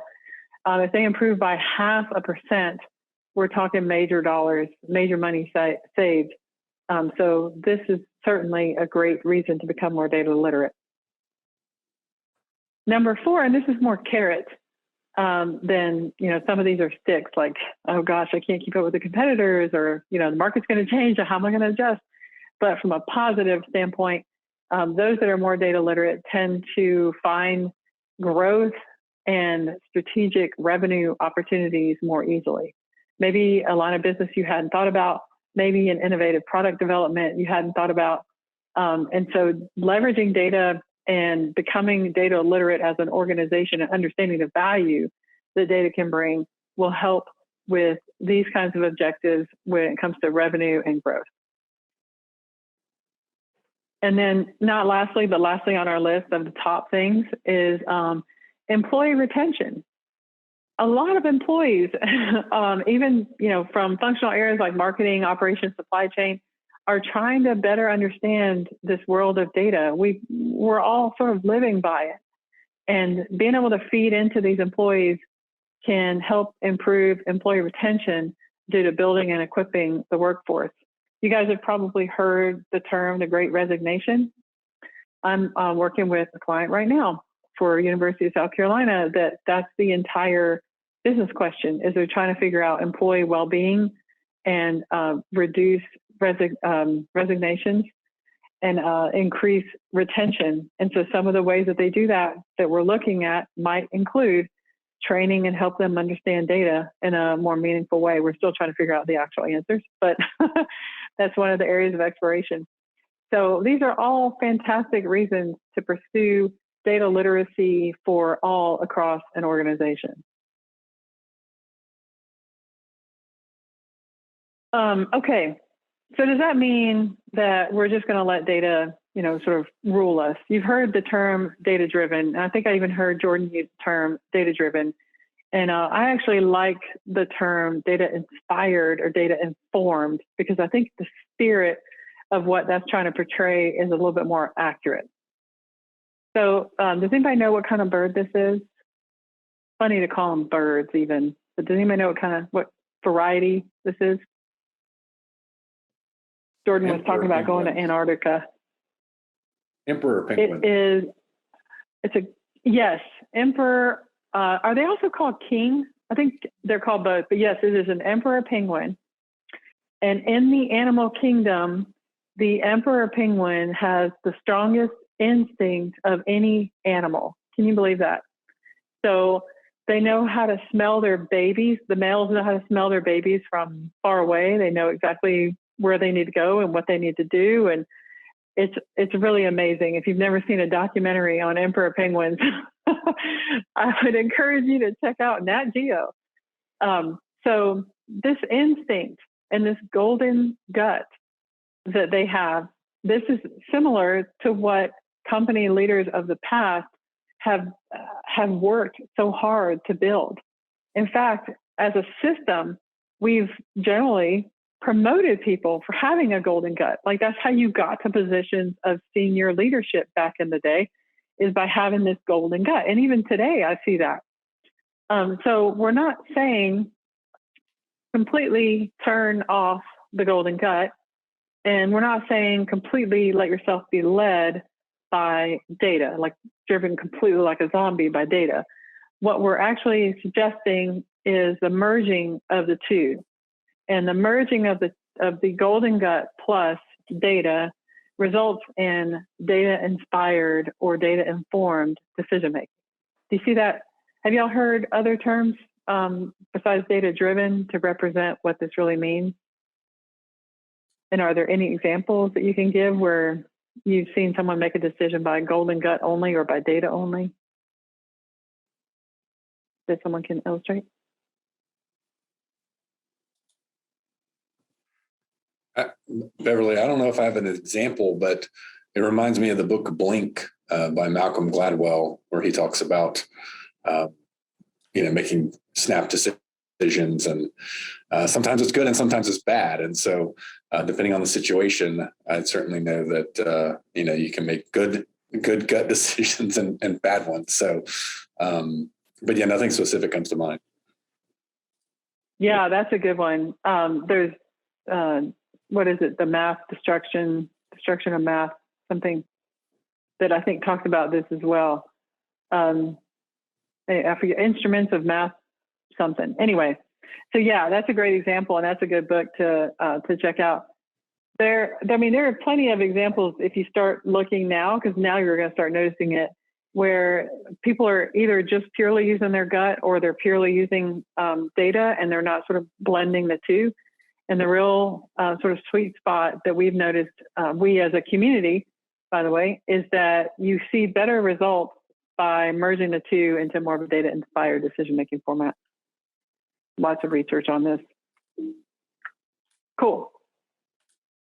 if they improve by 0.5%, we're talking major dollars, major money saved. So this is certainly a great reason to become more data literate. Number 4, and this is more carrot than, some of these are sticks, like, oh gosh, I can't keep up with the competitors, or, the market's going to change, how am I going to adjust? But from a positive standpoint, those that are more data literate tend to find growth and strategic revenue opportunities more easily. Maybe a line of business you hadn't thought about, maybe an innovative product development you hadn't thought about. And so leveraging data and becoming data literate as an organization and understanding the value that data can bring will help with these kinds of objectives when it comes to revenue and growth. And then not lastly, but lastly on our list of the top things is employee retention. A lot of employees, even from functional areas like marketing, operations, supply chain, are trying to better understand this world of data. We're all sort of living by it. And being able to feed into these employees can help improve employee retention due to building and equipping the workforce. You guys have probably heard the term, the Great Resignation. I'm working with a client right now for University of South Carolina that's the entire business question, is they're trying to figure out employee well-being and reduce resignations and increase retention. And so some of the ways that they do that we're looking at might include training and help them understand data in a more meaningful way. We're still trying to figure out the actual answers, but that's one of the areas of exploration. So these are all fantastic reasons to pursue data literacy for all across an organization. Okay, so does that mean that we're just going to let data, sort of rule us? You've heard the term data-driven, and I think I even heard Jordan use the term data-driven. And I actually like the term data-inspired or data-informed, because I think the spirit of what that's trying to portray is a little bit more accurate. So does anybody know what kind of bird this is? Funny to call them birds even, but does anybody know what variety this is? Jordan was talking about going to Antarctica. Emperor penguin. Yes, emperor. Are they also called king? I think they're called both, but yes, it is an emperor penguin. And in the animal kingdom, the emperor penguin has the strongest instinct of any animal. Can you believe that? So they know how to smell their babies. The males know how to smell their babies from far away. They know exactly where they need to go and what they need to do. And it's really amazing. If you've never seen a documentary on emperor penguins, I would encourage you to check out Nat Geo. So this instinct and this golden gut that they have, this is similar to what company leaders of the past have worked so hard to build. In fact, as a system, we've generally promoted people for having a golden gut. Like, that's how you got to positions of senior leadership back in the day, is by having this golden gut. And even today, I see that. So we're not saying completely turn off the golden gut, and we're not saying completely let yourself be led by data, like driven completely like a zombie by data. What we're actually suggesting is the merging of the two. And the merging of the golden gut plus data results in data-inspired or data-informed decision-making. Do you see that? Have y'all heard other terms besides data-driven to represent what this really means? And are there any examples that you can give where you've seen someone make a decision by golden gut only or by data only that someone can illustrate? Beverly, I don't know if I have an example, but it reminds me of the book Blink by Malcolm Gladwell, where he talks about, making snap decisions, and sometimes it's good and sometimes it's bad. And so depending on the situation, I certainly know that, you can make good gut decisions and bad ones. So, but yeah, nothing specific comes to mind. Yeah, that's a good one. There's, what is it? The math destruction of math, something that I think talks about this as well. I forget, instruments of math, something. Anyway, so yeah, that's a great example, and that's a good book to check out. There are plenty of examples if you start looking now, because now you're going to start noticing it, where people are either just purely using their gut or they're purely using data, and they're not sort of blending the two. And the real sort of sweet spot that we've noticed, we as a community, by the way, is that you see better results by merging the two into more of a data-inspired decision-making format. Lots of research on this. Cool.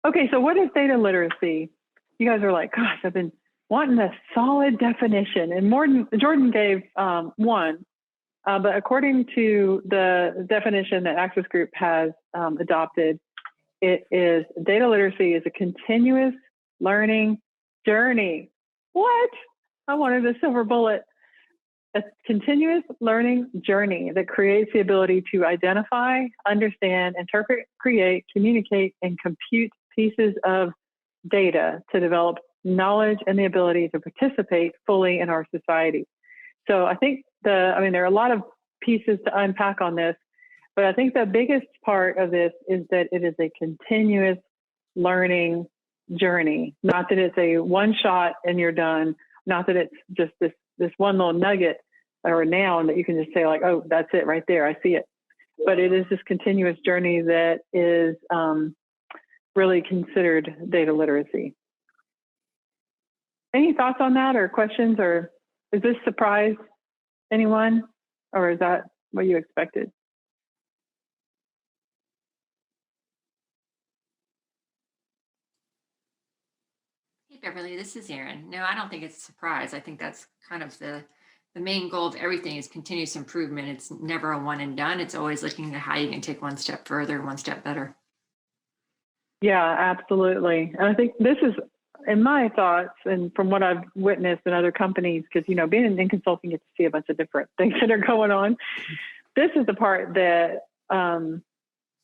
Okay, so what is data literacy? You guys are like, gosh, I've been wanting a solid definition. And Jordan gave one. But according to the definition that Access Group has adopted, it is data literacy is a continuous learning journey. What? I wanted a silver bullet. a continuous learning journey that creates the ability to identify, understand, interpret, create, communicate, and compute pieces of data to develop knowledge and the ability to participate fully in our society. So I think there are a lot of pieces to unpack on this, but I think the biggest part of this is that it is a continuous learning journey, not that it's a one shot and you're done, not that it's just this one little nugget or a noun that you can just say like, oh, that's it right there, I see it. But it is this continuous journey that is really considered data literacy. Any thoughts on that or questions, or does this surprise anyone, or is that what you expected? Hey, Beverly, this is Erin. No, I don't think it's a surprise. I think that's kind of the main goal of everything is continuous improvement. It's never a one and done. It's always looking at how you can take one step further, one step better. Yeah, absolutely. And I think this is, in my thoughts, and from what I've witnessed in other companies, because, you know, being in consulting, you get to see a bunch of different things that are going on. This is the part that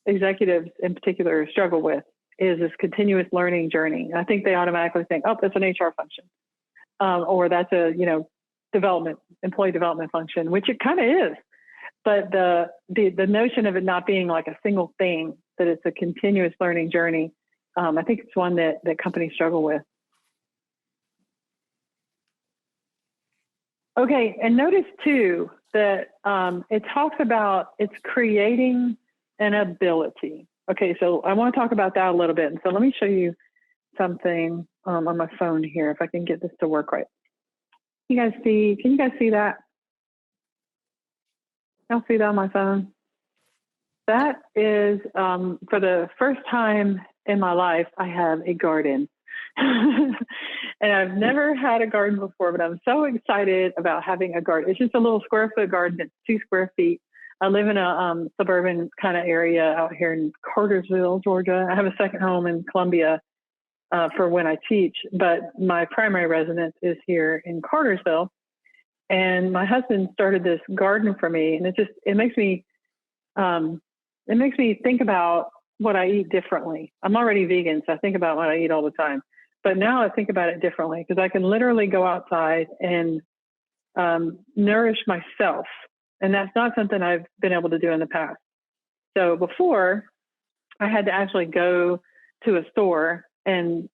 executives in particular struggle with, is this continuous learning journey. And I think they automatically think, oh, that's an HR function, or that's a, employee development function, which it kind of is. But the notion of it not being like a single thing, that it's a continuous learning journey, I think it's one that companies struggle with. Okay, and notice too that it talks about it's creating an ability. Okay, so I want to talk about that a little bit. And so let me show you something on my phone here, if I can get this to work right. Can you guys see that? Y'all see that on my phone? That is, for the first time in my life, I have a garden. And I've never had a garden before, but I'm so excited about having a garden. It's just a little square foot garden. It's 2 square feet. I live in a suburban kind of area out here in Cartersville, Georgia. I have a second home in Columbia for when I teach, but my primary residence is here in Cartersville. And my husband started this garden for me, and it makes me think about what I eat differently. I'm already vegan, so I think about what I eat all the time. But now I think about it differently, because I can literally go outside and nourish myself. And that's not something I've been able to do in the past. So before, I had to actually go to a store and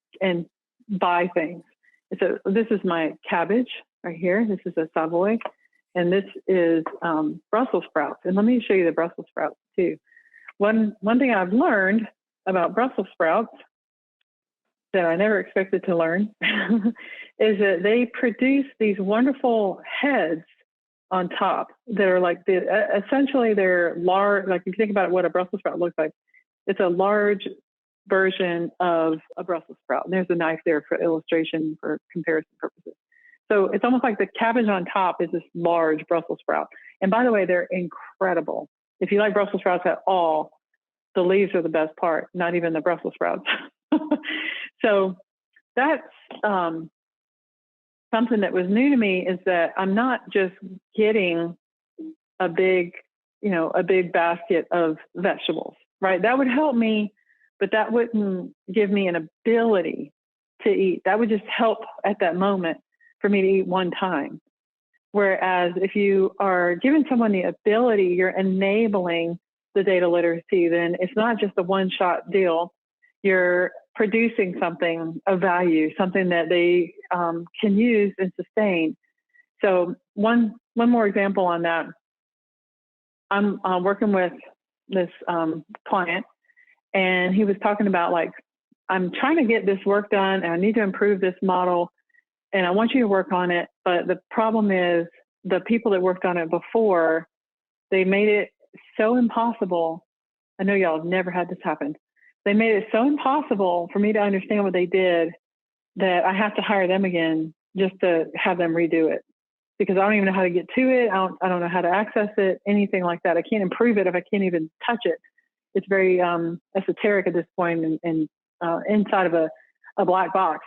buy things. So this is my cabbage right here. This is a Savoy. And this is Brussels sprouts. And let me show you the Brussels sprouts too. One thing I've learned about Brussels sprouts that I never expected to learn is that they produce these wonderful heads on top that are like essentially they're large. Like if you think about what a Brussels sprout looks like, it's a large version of a Brussels sprout. And there's a knife there for illustration for comparison purposes. So it's almost like the cabbage on top is this large Brussels sprout. And by the way, they're incredible. If you like Brussels sprouts at all, the leaves are the best part, not even the Brussels sprouts. So that's something that was new to me, is that I'm not just getting a big basket of vegetables, right? That would help me, but that wouldn't give me an ability to eat. That would just help at that moment for me to eat one time. Whereas if you are giving someone the ability, you're enabling the data literacy, then it's not just a one-shot deal. You're producing something of value, something that they can use and sustain. So one more example on that. I'm working with this client, and he was talking about, like, I'm trying to get this work done and I need to improve this model, and I want you to work on it. But the problem is the people that worked on it before, they made it so impossible. I know y'all have never had this happen. They made it so impossible for me to understand what they did that I have to hire them again just to have them redo it, because I don't even know how to get to it. I don't know how to access it, anything like that. I can't improve it if I can't even touch it. It's very esoteric at this point and inside of a black box.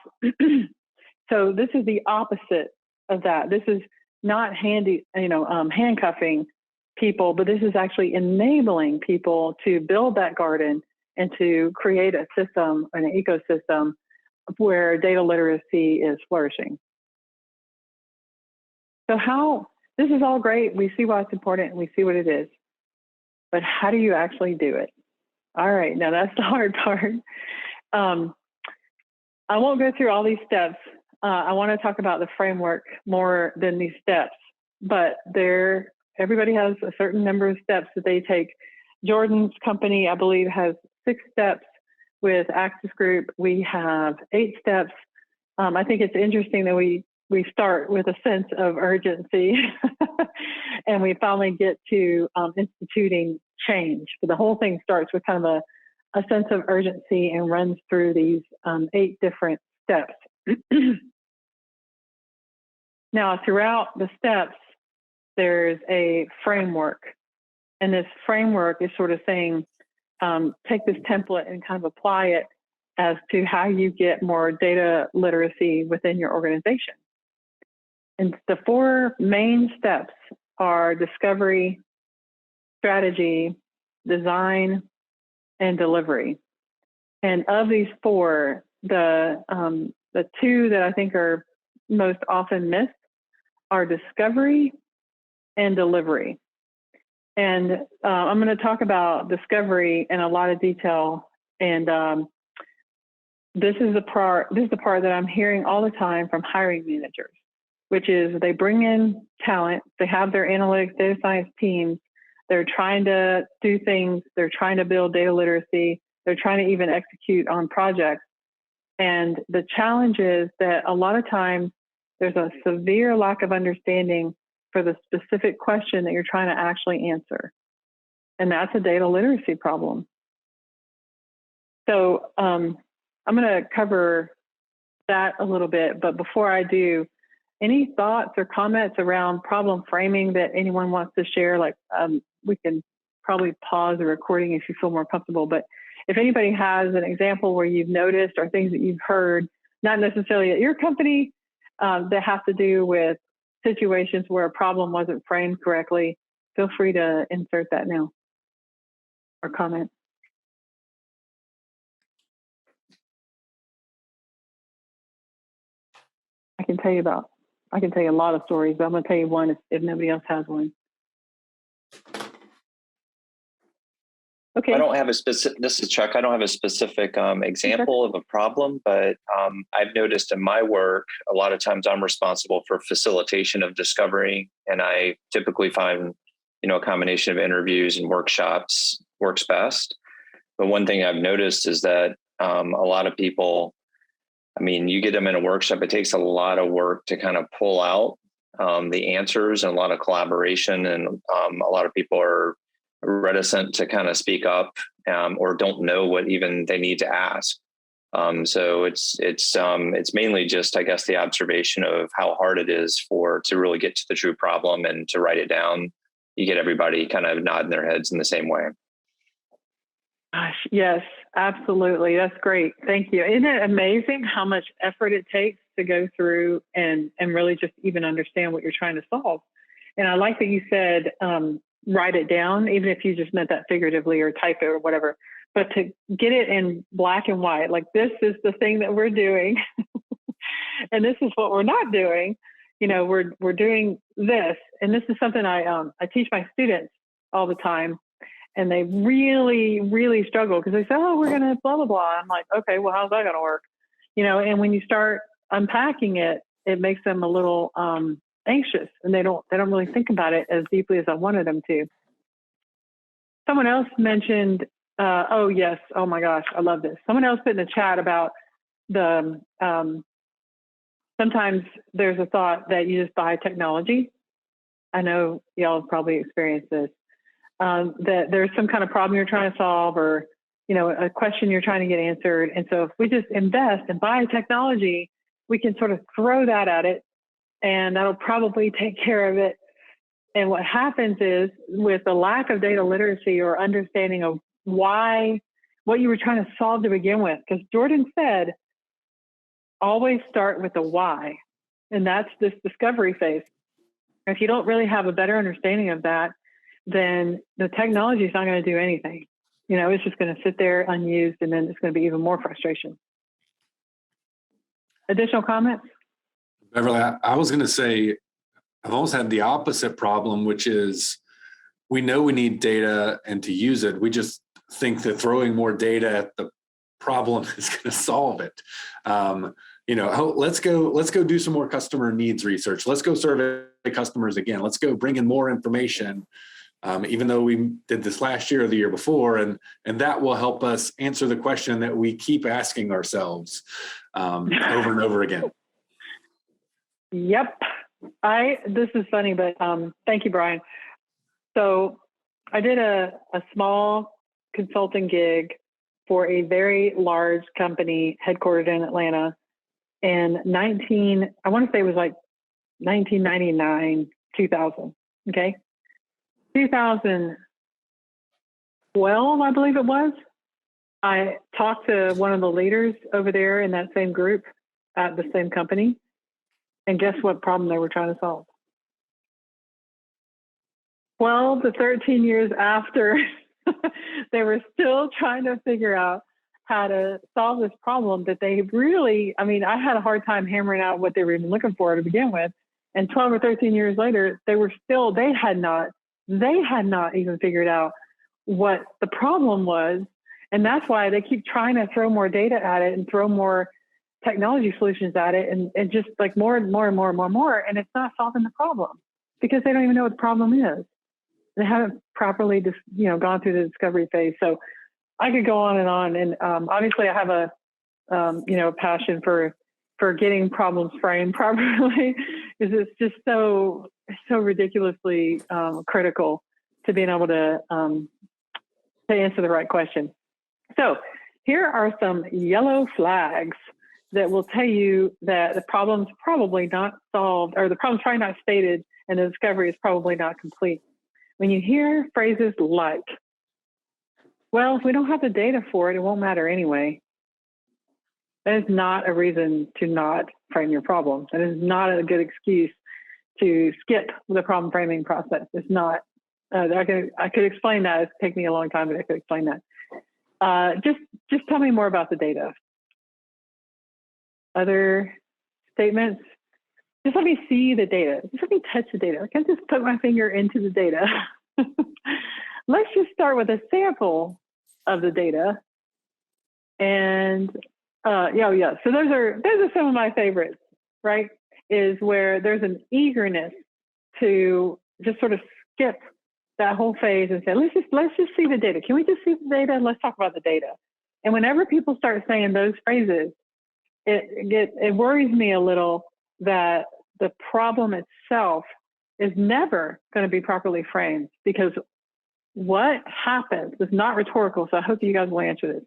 So this is the opposite of that. This is not handcuffing people, but this is actually enabling people to build that garden and to create a system, an ecosystem where data literacy is flourishing. So this is all great. We see why it's important and we see what it is, but how do you actually do it? All right, now that's the hard part. I won't go through all these steps. I want to talk about the framework more than these steps, but everybody has a certain number of steps that they take. Jordan's company, I believe, has 6 steps. With Axis Group, we have 8 steps. I think it's interesting that we start with a sense of urgency and we finally get to instituting change. But the whole thing starts with kind of a sense of urgency and runs through these 8 different steps. Now, throughout the steps, there's a framework. And this framework is sort of saying, take this template and kind of apply it as to how you get more data literacy within your organization. And the 4 main steps are discovery, strategy, design, and delivery. And of these 4, the 2 that I think are most often missed are discovery and delivery. And I'm going to talk about discovery in a lot of detail. And this is the part that I'm hearing all the time from hiring managers, which is they bring in talent, they have their analytics, data science teams, they're trying to do things, they're trying to build data literacy, they're trying to even execute on projects. And the challenge is that a lot of times there's a severe lack of understanding for the specific question that you're trying to actually answer. And that's a data literacy problem. So I'm going to cover that a little bit, but before I do, any thoughts or comments around problem framing that anyone wants to share? Like we can probably pause the recording if you feel more comfortable, but if anybody has an example where you've noticed or things that you've heard, not necessarily at your company, that have to do with situations where a problem wasn't framed correctly, feel free to insert that now or comment. I can tell you a lot of stories, but I'm going to tell you one if nobody else has one. Okay. I don't have a specific, this is Chuck, I don't have a specific example of a problem, but I've noticed in my work, a lot of times I'm responsible for facilitation of discovery. And I typically find, a combination of interviews and workshops works best. But one thing I've noticed is that a lot of people, you get them in a workshop, it takes a lot of work to kind of pull out the answers and a lot of collaboration. And a lot of people are reticent to kind of speak up or don't know what even they need to ask. So it's mainly just, I guess, the observation of how hard it is to really get to the true problem and to write it down. You get everybody kind of nodding their heads in the same way. Gosh, yes, absolutely. That's great. Thank you. Isn't it amazing how much effort it takes to go through and really just even understand what you're trying to solve? And I like that you said, write it down, even if you just meant that figuratively or type it or whatever, but to get it in black and white, like this is the thing that we're doing and this is what we're not doing. We're doing this. And this is something I teach my students all the time. And they really, really struggle because they say, oh, we're going to blah, blah, blah. I'm like, okay, well, how's that going to work? And when you start unpacking it, it makes them a little anxious, and they don't really think about it as deeply as I wanted them to. Someone else mentioned, oh yes, oh my gosh, I love this. Someone else put in the chat about the, sometimes there's a thought that you just buy technology. I know y'all have probably experienced this, that there's some kind of problem you're trying to solve or, a question you're trying to get answered. And so if we just invest and buy technology, we can sort of throw that at it and that'll probably take care of it. And what happens is with the lack of data literacy or understanding of what you were trying to solve to begin with, because Jordan said, always start with the why. And that's this discovery phase. If you don't really have a better understanding of that, then the technology is not going to do anything. You know, it's just going to sit there unused, and then it's going to be even more frustration. Additional comments? Beverly, I was going to say, I've almost had the opposite problem, which is we know we need data and to use it. We just think that throwing more data at the problem is going to solve it. You know, let's go do some more customer needs research. Let's go survey customers again. Let's go bring in more information, even though we did this last year or the year before, and that will help us answer the question that we keep asking ourselves over and over again. Yep. This is funny, but thank you, Brian. So I did a small consulting gig for a very large company headquartered in Atlanta in I want to say it was like 1999, 2000. Okay. 2012, I believe it was. I talked to one of the leaders over there in that same group at the same company. And guess what problem they were trying to solve? 12 to 13 years after, they were still trying to figure out how to solve this problem that they really, I mean, I had a hard time hammering out what they were even looking for to begin with. And 12 or 13 years later, they had not even figured out what the problem was. And that's why they keep trying to throw more data at it and throw more technology solutions at it, and just like more and more and more and more and more. And it's not solving the problem because they don't even know what the problem is. They haven't properly gone through the discovery phase. So I could go on. And obviously I have a passion for getting problems framed properly, because it's just so ridiculously critical to being able to answer the right question. So here are some yellow flags that will tell you that the problem's probably not solved, or the problem's probably not stated, and the discovery is probably not complete. When you hear phrases like, well, if we don't have the data for it, it won't matter anyway, that is not a reason to not frame your problem. That is not a good excuse to skip the problem framing process. It's not. I could explain that. It'd take me a long time, but I could explain that. Just tell me more about the data. Other statements? Just let me see the data. Just let me touch the data. I can't just put my finger into the data. Let's just start with a sample of the data. And yeah. So those are some of my favorites, right? Is where there's an eagerness to just sort of skip that whole phase and say, let's just see the data. Can we just see the data? Let's talk about the data. And whenever people start saying those phrases, it worries me a little that the problem itself is never going to be properly framed, because what happens is not rhetorical. So I hope you guys will answer this.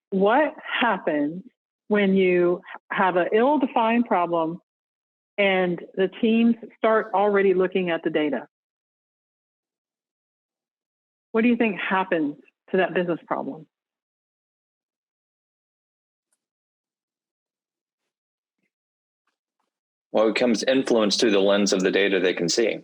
What happens when you have an ill-defined problem and the teams start already looking at the data? What do you think happens to that business problem? Well, it becomes influenced through the lens of the data they can see.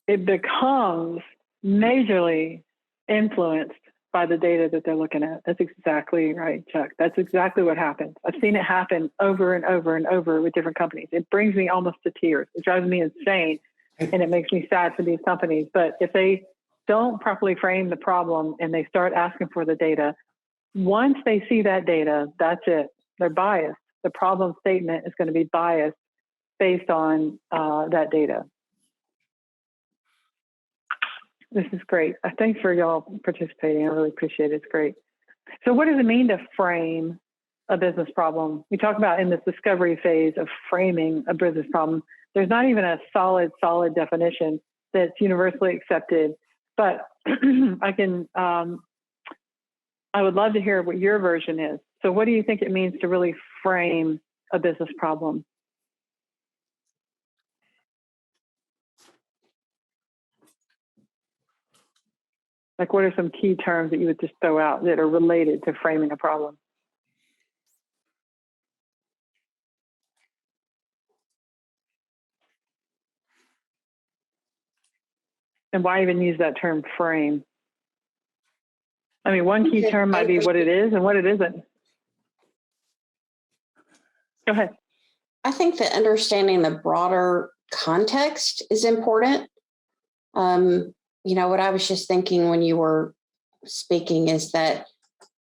It becomes majorly influenced by the data that they're looking at. That's exactly right, Chuck. That's exactly what happens. I've seen it happen over and over and over with different companies. It brings me almost to tears. It drives me insane, and it makes me sad for these companies. But if they don't properly frame the problem and they start asking for the data, once they see that data, that's it. They're biased. The problem statement is going to be biased based on that data. This is great. Thanks for y'all participating. I really appreciate it. It's great. So what does it mean to frame a business problem? We talk about in this discovery phase of framing a business problem. There's not even a solid definition that's universally accepted, but I would love to hear what your version is. So what do you think it means to really frame a business problem? Like, what are some key terms that you would just throw out that are related to framing a problem? And why even use that term frame? I mean, one key term might be what it is and what it isn't. Go ahead. I think that understanding the broader context is important. What I was just thinking when you were speaking is that,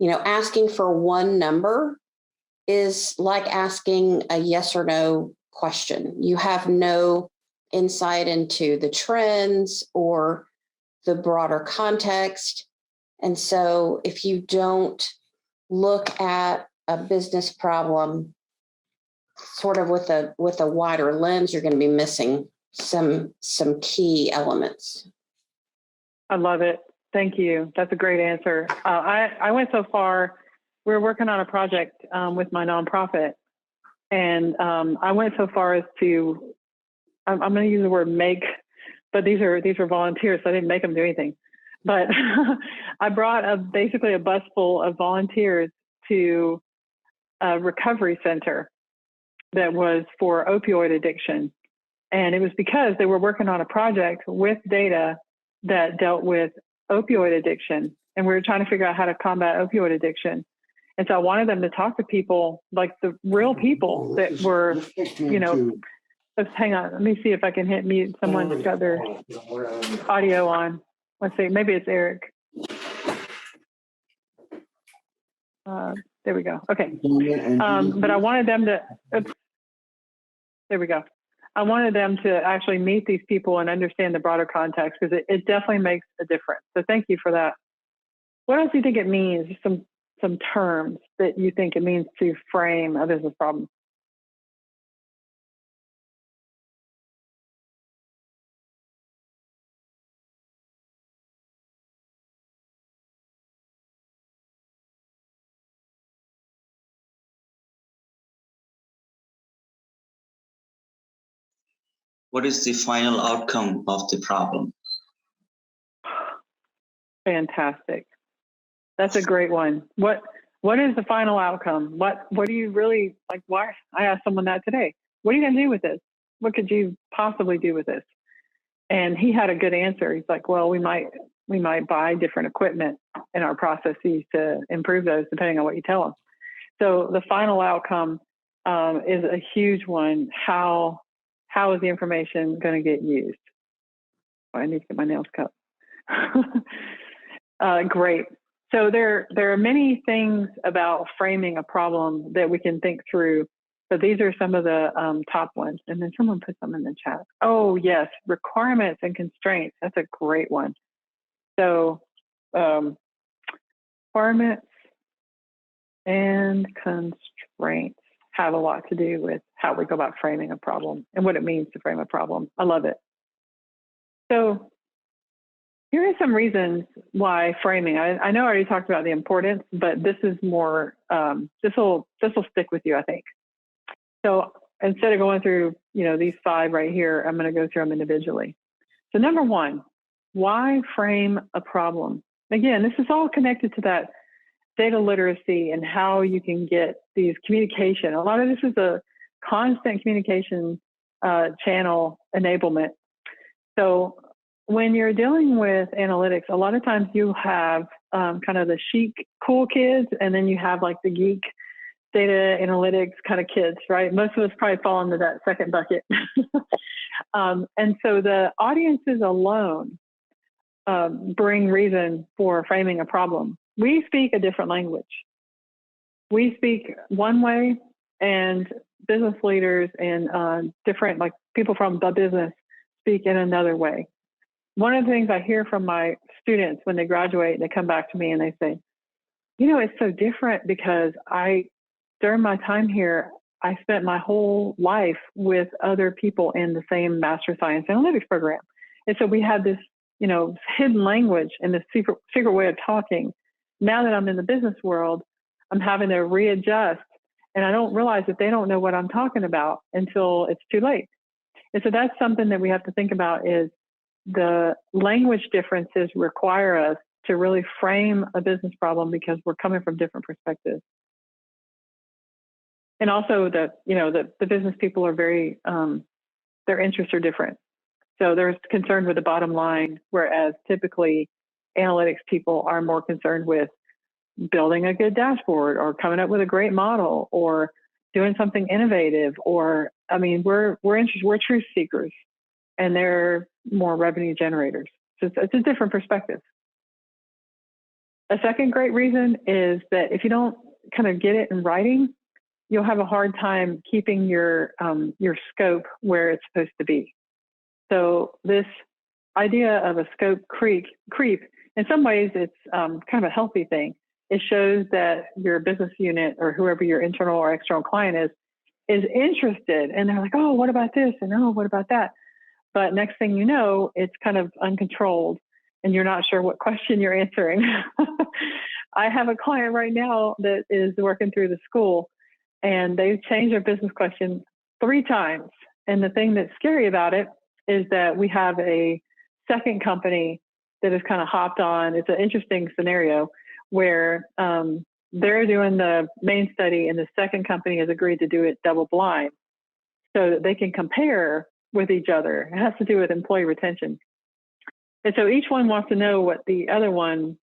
asking for one number is like asking a yes or no question. You have no insight into the trends or the broader context. And so if you don't look at a business problem sort of with a wider lens, you're going to be missing some key elements. I love it. Thank you. That's a great answer. I went so far. We're working on a project with my nonprofit, and I went so far as to, I'm going to use the word make, but these are volunteers, so I didn't make them do anything. But I brought basically a bus full of volunteers to a recovery center that was for opioid addiction. And it was because they were working on a project with data that dealt with opioid addiction. And we were trying to figure out how to combat opioid addiction. And so I wanted them to talk to people, like the real people that were, let's hang on. Let me see if I can hit mute. Someone's got their audio on. Let's see, maybe it's Eric. There we go. Okay. But I wanted them to, there we go. I wanted them to actually meet these people and understand the broader context, because it definitely makes a difference. So thank you for that. What else do you think it means? Some terms that you think it means to frame a business problem? What is the final outcome of the problem? Fantastic. That's a great one. What is the final outcome? What do you really like? Why? I asked someone that today. What are you going to do with this? What could you possibly do with this? And he had a good answer. He's like, well, we might buy different equipment in our processes to improve those, depending on what you tell them. So the final outcome is a huge one. How is the information going to get used? Oh, I need to get my nails cut. Great. So there are many things about framing a problem that we can think through, but these are some of the top ones. And then someone put some in the chat. Oh, yes, requirements and constraints. That's a great one. So requirements and constraints have a lot to do with how we go about framing a problem and what it means to frame a problem. I love it. So here are some reasons why framing. I know I already talked about the importance, but this is more, this will stick with you, I think. So instead of going through, these 5 right here, I'm going to go through them individually. So number 1, why frame a problem? Again, this is all connected to that data literacy and how you can get these communication. A lot of this is a constant communication channel enablement. So when you're dealing with analytics, a lot of times you have kind of the chic, cool kids, and then you have like the geek data analytics kind of kids, right? Most of us probably fall into that second bucket. And so the audiences alone bring reason for framing a problem. We speak a different language. We speak one way, and business leaders and different, like people from the business, speak in another way. One of the things I hear from my students when they graduate, they come back to me and they say, it's so different because during my time here, I spent my whole life with other people in the same Master Science Analytics program. And so we had this, hidden language and this secret way of talking. Now that I'm in the business world, I'm having to readjust, and I don't realize that they don't know what I'm talking about until it's too late. And so that's something that we have to think about, is the language differences require us to really frame a business problem because we're coming from different perspectives. And also the business people are very, their interests are different. So they're concerned with the bottom line, whereas typically analytics people are more concerned with building a good dashboard or coming up with a great model or doing something innovative. Or, I mean, we're truth seekers, and they're more revenue generators. So it's a different perspective. A second great reason is that if you don't kind of get it in writing, you'll have a hard time keeping your scope where it's supposed to be. So this idea of a scope creep, in some ways, it's kind of a healthy thing. It shows that your business unit or whoever your internal or external client is interested, and they're like, oh, what about this? And oh, what about that? But next thing you know, it's kind of uncontrolled, and you're not sure what question you're answering. I have a client right now that is working through the school, and they've changed their business question 3 times. And the thing that's scary about it is that we have a second company that has kind of hopped on. It's an interesting scenario where they're doing the main study, and the second company has agreed to do it double blind so that they can compare with each other. It has to do with employee retention. And so each one wants to know what the other one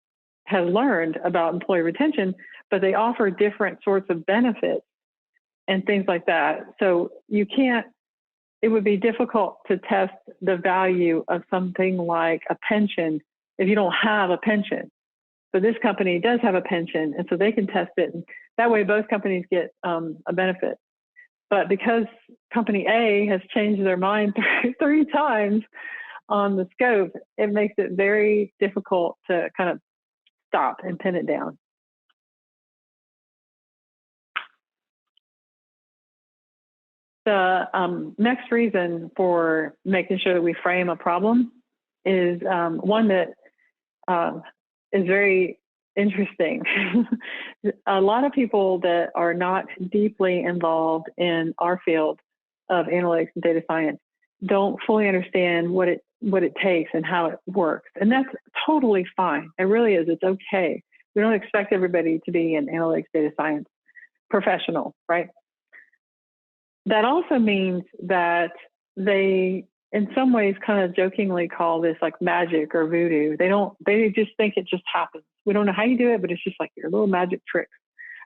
has learned about employee retention, but they offer different sorts of benefits and things like that. So it would be difficult to test the value of something like a pension if you don't have a pension. So this company does have a pension, and so they can test it. And that way both companies get a benefit. But because company A has changed their mind 3 times on the scope, it makes it very difficult to kind of stop and pin it down. The next reason for making sure that we frame a problem is one that is very interesting. A lot of people that are not deeply involved in our field of analytics and data science don't fully understand what it takes and how it works. And that's totally fine. It really is. It's okay. We don't expect everybody to be an analytics data science professional, right? That also means that they, in some ways, kind of jokingly call this like magic or voodoo. They just think it just happens. We don't know how you do it, but it's just like your little magic tricks.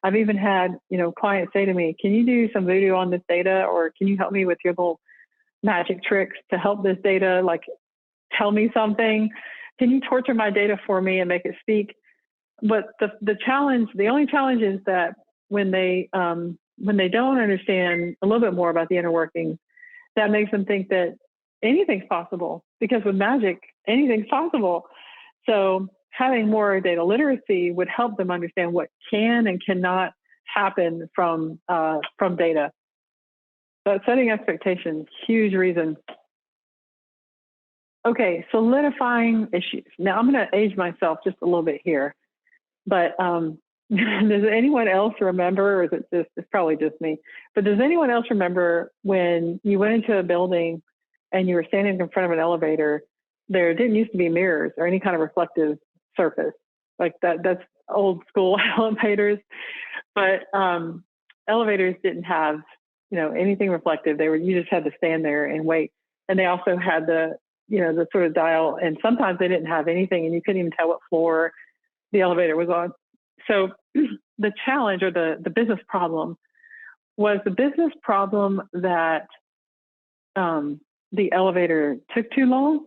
I've even had, clients say to me, can you do some voodoo on this data? Or can you help me with your little magic tricks to help this data, like tell me something? Can you torture my data for me and make it speak? But the only challenge is that when they don't understand a little bit more about the inner workings, that makes them think that anything's possible, because with magic, anything's possible. So having more data literacy would help them understand what can and cannot happen from data. But setting expectations, huge reason. Okay, solidifying issues. Now I'm going to age myself just a little bit here, but does anyone else remember, or is it's probably just me, but does anyone else remember when you went into a building and you were standing in front of an elevator, there didn't used to be mirrors or any kind of reflective surface like that? That's old school elevators, but elevators didn't have, anything reflective. You just had to stand there and wait. And they also had the sort of dial, and sometimes they didn't have anything and you couldn't even tell what floor the elevator was on. So the challenge, or the business problem, was the business problem that the elevator took too long,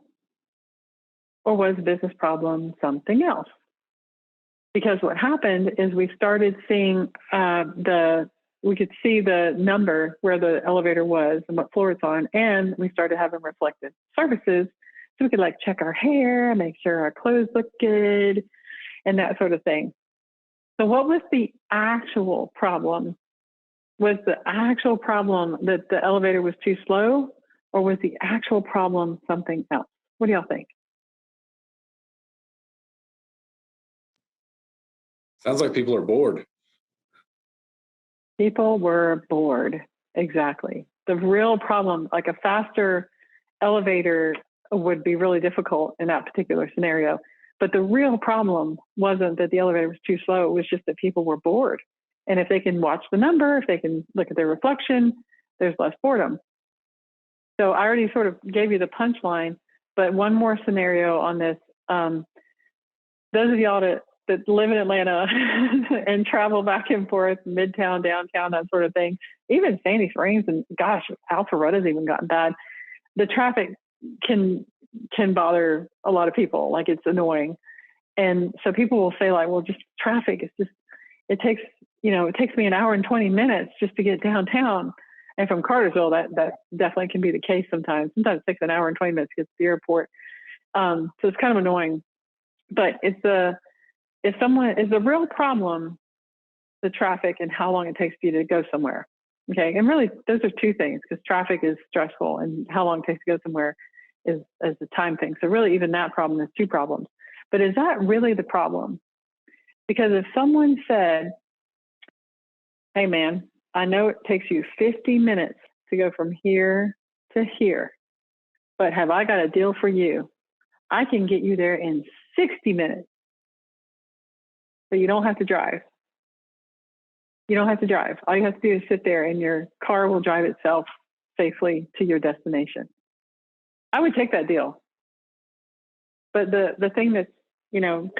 or was the business problem something else? Because what happened is we started seeing we could see the number where the elevator was and what floor it's on, and we started having reflective surfaces, so we could like check our hair, make sure our clothes look good, and that sort of thing. So what was the actual problem? Was the actual problem that the elevator was too slow, or was the actual problem something else? What do y'all think? Sounds like people are bored. People were bored. Exactly. The real problem, like a faster elevator would be really difficult in that particular scenario. But the real problem wasn't that the elevator was too slow. It was just that people were bored. And if they can watch the number, if they can look at their reflection, there's less boredom. So I already sort of gave you the punchline, but one more scenario on this. Those of y'all that live in Atlanta and travel back and forth, midtown, downtown, that sort of thing, even Sandy Springs and gosh, Alpharetta's even gotten bad. The traffic can bother a lot of people. Like, it's annoying. And so people will say, like, well, just traffic. It's just, it takes me an hour and 20 minutes just to get downtown. And from Cartersville, that definitely can be the case sometimes. Sometimes it takes an hour and 20 minutes to get to the airport. So it's kind of annoying. But it's the real problem, the traffic and how long it takes for you to go somewhere. Okay. And really, those are two things, because traffic is stressful and how long it takes to go somewhere is a time thing. So really, even that problem is two problems. But is that really the problem? Because if someone said, hey man, I know it takes you 50 minutes to go from here to here, but have I got a deal for you? I can get you there in 60 minutes. So you don't have to drive. You don't have to drive. All you have to do is sit there and your car will drive itself safely to your destination. I would take that deal. But the thing that's,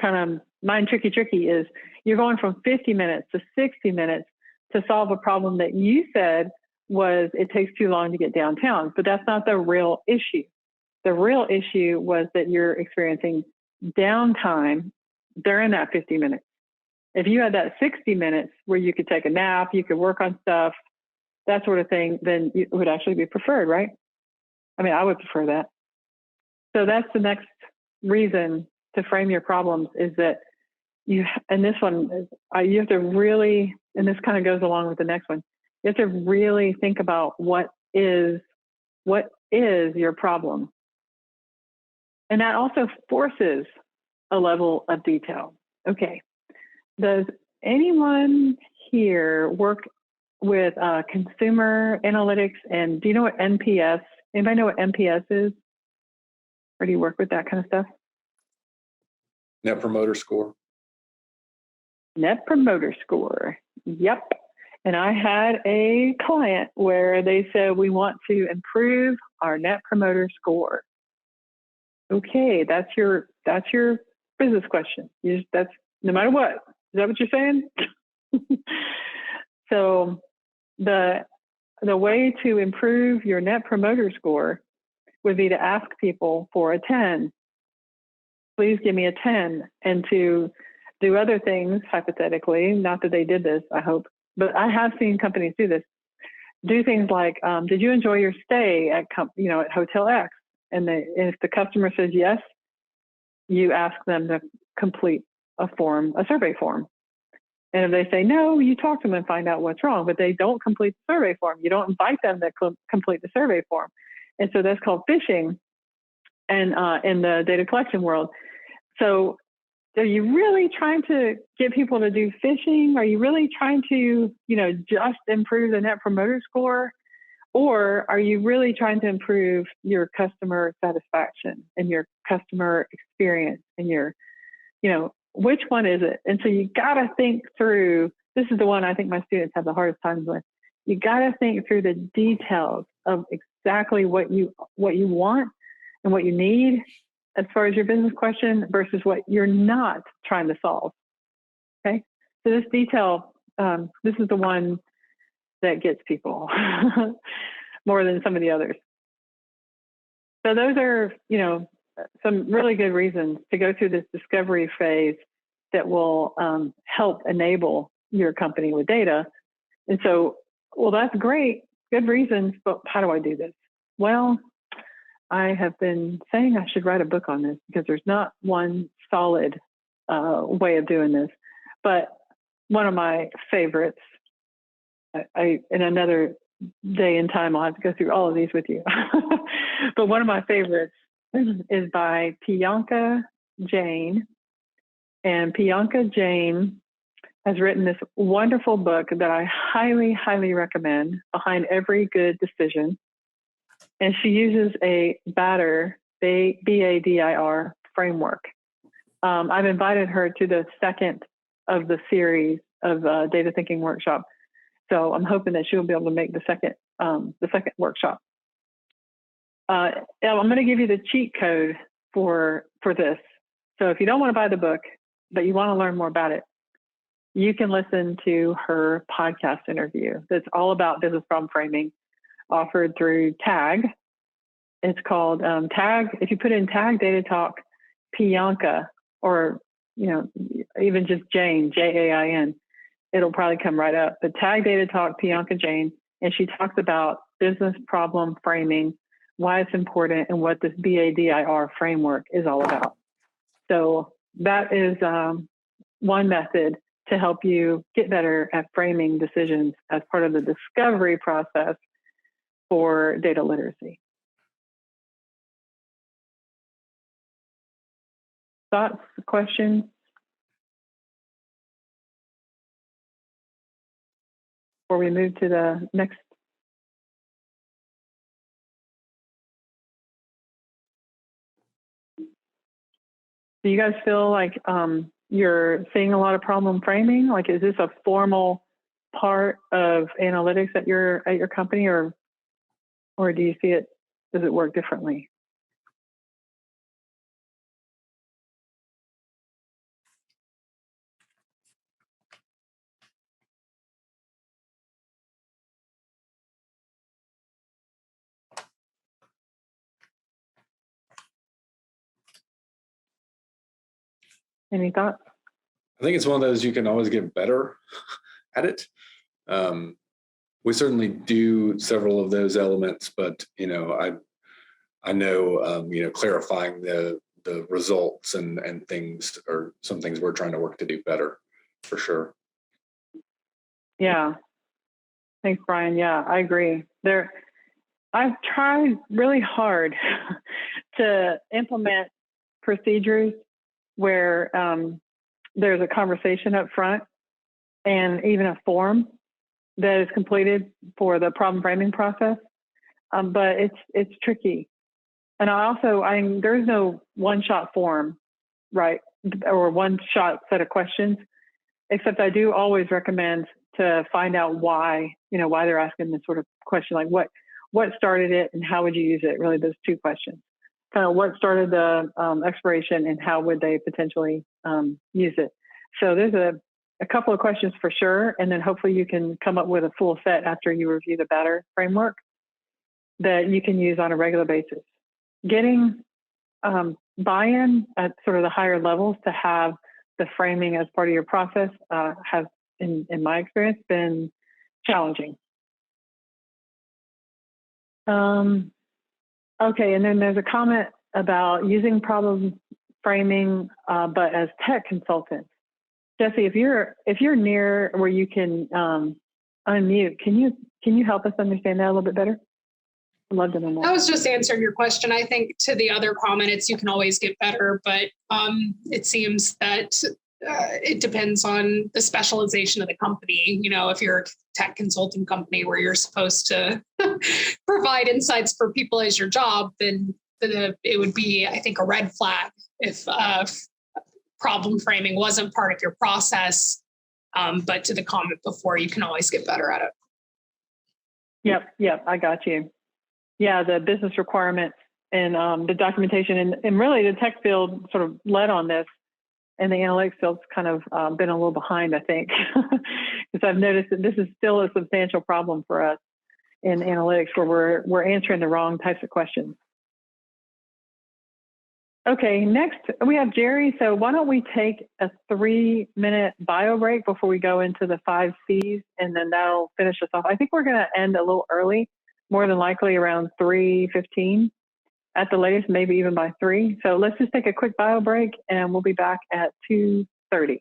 kind of mind tricky is you're going from 50 minutes to 60 minutes to solve a problem that you said was it takes too long to get downtown. But that's not the real issue. The real issue was that you're experiencing downtime during that 50 minutes. If you had that 60 minutes where you could take a nap, you could work on stuff, that sort of thing, then it would actually be preferred, right? I mean, I would prefer that. So that's the next reason to frame your problems, is that and this one, you have to really, and this kind of goes along with the next one, you have to really think about what is your problem. And that also forces a level of detail. Okay. Does anyone here work with consumer analytics? And do you know what NPS? Anybody know what NPS is? Or do you work with that kind of stuff? Net Promoter Score. Net Promoter Score. Yep. And I had a client where they said, we want to improve our Net Promoter Score. Okay, that's your business question. That's no matter what. Is that what you're saying? So the way to improve your Net Promoter Score would be to ask people for a 10. Please give me a 10. And to do other things, hypothetically, not that they did this, I hope, but I have seen companies do this. Do things like, did you enjoy your stay at Hotel X? And if the customer says yes, you ask them to complete a survey form. And if they say no, you talk to them and find out what's wrong, but they don't complete the survey form. You don't invite them to complete the survey form. And so that's called phishing and in the data collection world. So are you really trying to get people to do phishing? Are you really trying to, just improve the Net Promoter Score? Or are you really trying to improve your customer satisfaction and your customer experience and your, which one is it? And so you got to think through, this is the one I think my students have the hardest time with. You got to think through the details of exactly what you want and what you need as far as your business question versus what you're not trying to solve. Okay. So this detail, this is the one that gets people more than some of the others. So those are, some really good reasons to go through this discovery phase that will help enable your company with data. And so, well, that's great, good reasons, but how do I do this? Well, I have been saying I should write a book on this because there's not one solid way of doing this. But one of my favorites, in another day and time, I'll have to go through all of these with you. But one of my favorites is by Priyanka Jain. And Priyanka Jain has written this wonderful book that I highly, highly recommend, Behind Every Good Decision. And she uses a BADIR, B-A-D-I-R framework. I've invited her to the second of the series of data thinking workshop. So I'm hoping that she'll be able to make the second workshop. I'm going to give you the cheat code for this. So if you don't want to buy the book, but you want to learn more about it, you can listen to her podcast interview that's all about business problem framing, offered through TAG. It's called TAG. If you put in TAG Data Talk Pianka, or even just Jane, Jain, it'll probably come right up. But TAG Data Talk Pianka Jane, and she talks about business problem framing, why it's important, and what this BADIR framework is all about. So that is one method to help you get better at framing decisions as part of the discovery process for data literacy. Thoughts, questions? Before we move to the next. Do you guys feel like you're seeing a lot of problem framing? Like, is this a formal part of analytics at your company, or do you see it? Does it work differently? Any thoughts? I think it's one of those you can always get better at it. We certainly do several of those elements, but I know clarifying the results and things are some things we're trying to work to do better, for sure. Yeah. Thanks, Brian. Yeah, I agree. I've tried really hard to implement procedures where there's a conversation up front and even a form that is completed for the problem framing process, but it's tricky. And there's no one-shot form, right, or one-shot set of questions, except I do always recommend to find out why they're asking this sort of question, like what started it and how would you use it? Really, those two questions. Kind of what started the exploration and how would they potentially use it? So there's a couple of questions for sure, and then hopefully you can come up with a full set after you review the BADR framework that you can use on a regular basis. Getting buy-in at sort of the higher levels to have the framing as part of your process has, in my experience, been challenging. Okay, and then there's a comment about using problem framing, but as tech consultants. Jesse, if you're near where you can unmute, can you help us understand that a little bit better? I'd love to know more. I was just answering your question. I think to the other comment, it's you can always get better, but it seems that it depends on the specialization of the company. If you're a tech consulting company where you're supposed to provide insights for people as your job, then it would be, I think, a red flag if problem framing wasn't part of your process. But to the comment before, you can always get better at it. Yep, I got you. Yeah, the business requirements and the documentation and really the tech field sort of led on this. And the analytics field's kind of been a little behind, I think, because I've noticed that this is still a substantial problem for us in analytics where we're answering the wrong types of questions. Okay, next we have Jerry. So why don't we take a 3-minute bio break before we go into the 5 C's, and then that'll finish us off. I think we're going to end a little early, more than likely around 3:15. At the latest, maybe even by 3. So let's just take a quick bio break and we'll be back at 2:30.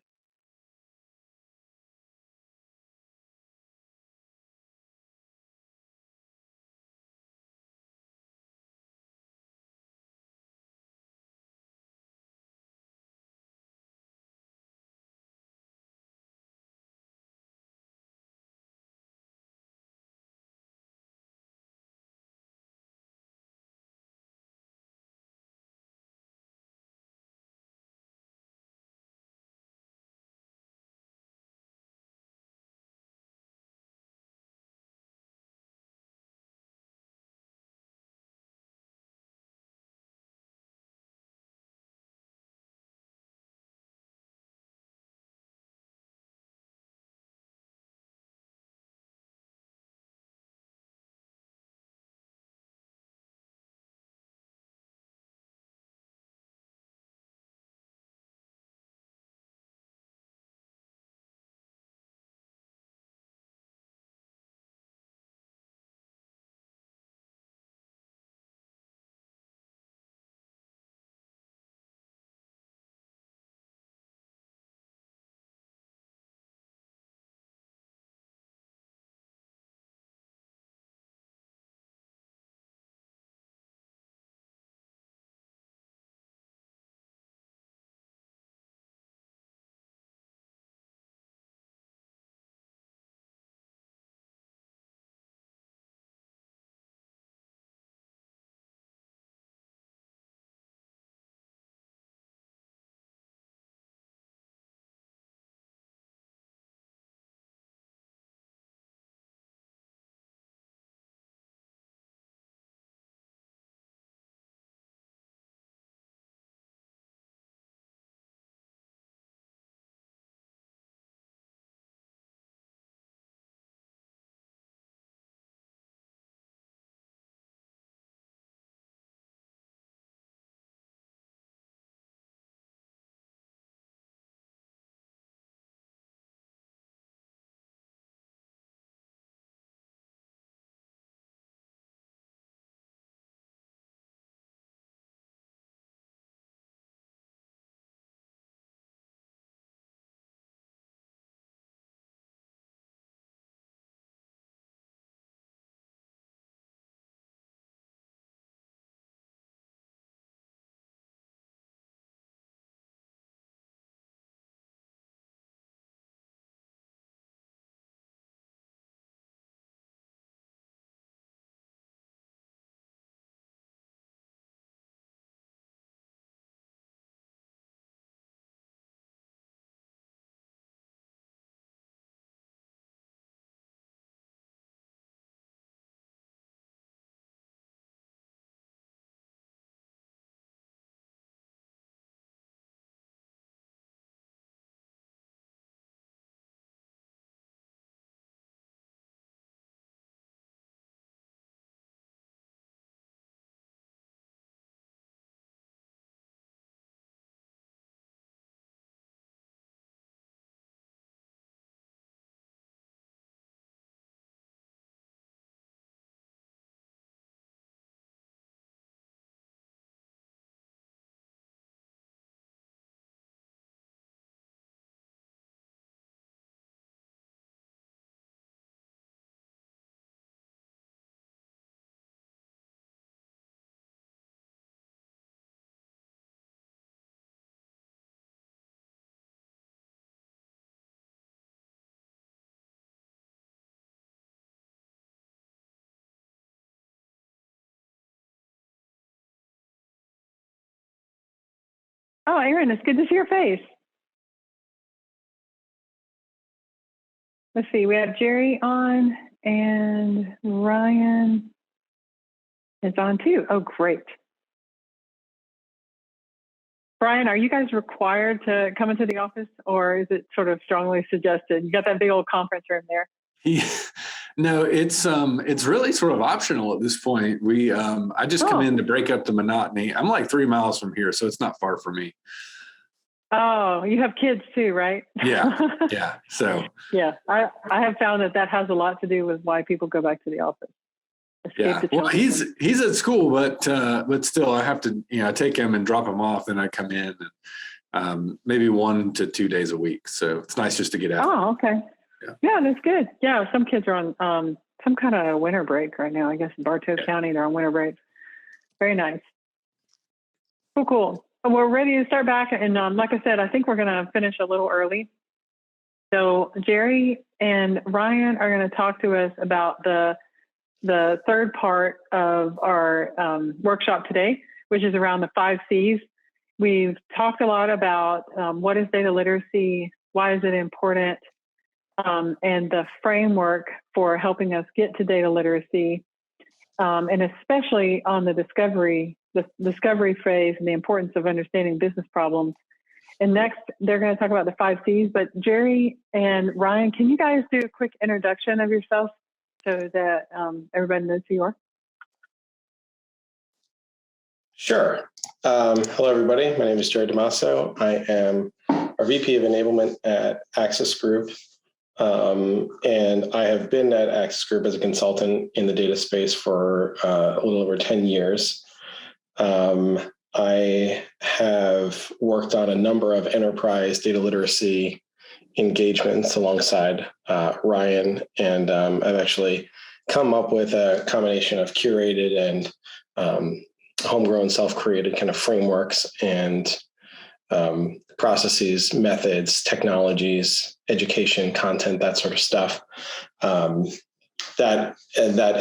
Oh, Aaron, it's good to see your face. Let's see, we have Jerry on and Ryan is on too. Oh, great. Brian, are you guys required to come into the office, or is it sort of strongly suggested? You got that big old conference room there. No, it's really sort of optional at this point. I just come in to break up the monotony. I'm like 3 miles from here, so it's not far from me. Oh, you have kids too, right? Yeah. So yeah, I have found that has a lot to do with why people go back to the office. Well, he's at school, but still, I have to take him and drop him off, and I come in and maybe 1 to 2 days a week. So it's nice just to get out. Oh, okay. Yeah, that's good. Yeah, some kids are on some kind of winter break right now. I guess in Bartow County, they're on winter break. Very nice. Cool. We're ready to start back. And like I said, I think we're going to finish a little early. So Jerry and Ryan are going to talk to us about the third part of our workshop today, which is around the 5 C's. We've talked a lot about what is data literacy, why is it important, and the framework for helping us get to data literacy, and especially on the discovery phase and the importance of understanding business problems. And next, they're going to talk about the 5 C's. But Jerry and Ryan, can you guys do a quick introduction of yourself so that everybody knows who you are? Sure. Hello, everybody. My name is Jerry DeMasso. I am our VP of Enablement at Axis Group. And I have been at Axis Group as a consultant in the data space for a little over 10 years. I have worked on a number of enterprise data literacy engagements alongside Ryan, and I've actually come up with a combination of curated and homegrown, self-created kind of frameworks and processes, methods, technologies, education, content, that sort of stuff that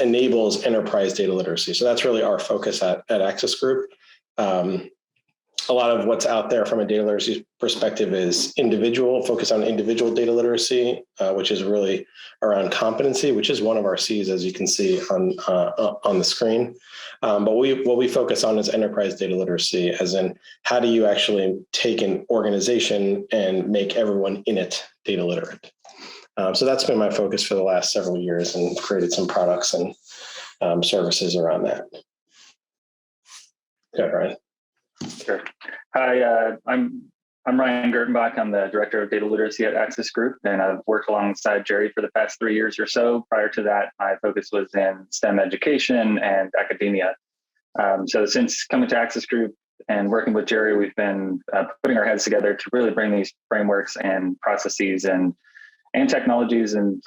enables enterprise data literacy. So that's really our focus at Axis Group. A lot of what's out there from a data literacy perspective is focus on individual data literacy, which is really around competency, which is one of our C's, as you can see on the screen. But what we focus on is enterprise data literacy, as in how do you actually take an organization and make everyone in it data literate? So that's been my focus for the last several years, and created some products and services around that. Okay, Ryan. Sure. Hi, I'm Ryan Gertenbach. I'm the Director of Data Literacy at Axis Group, and I've worked alongside Jerry for the past 3 years or so. Prior to that, my focus was in STEM education and academia. So since coming to Axis Group and working with Jerry, we've been putting our heads together to really bring these frameworks and processes and technologies and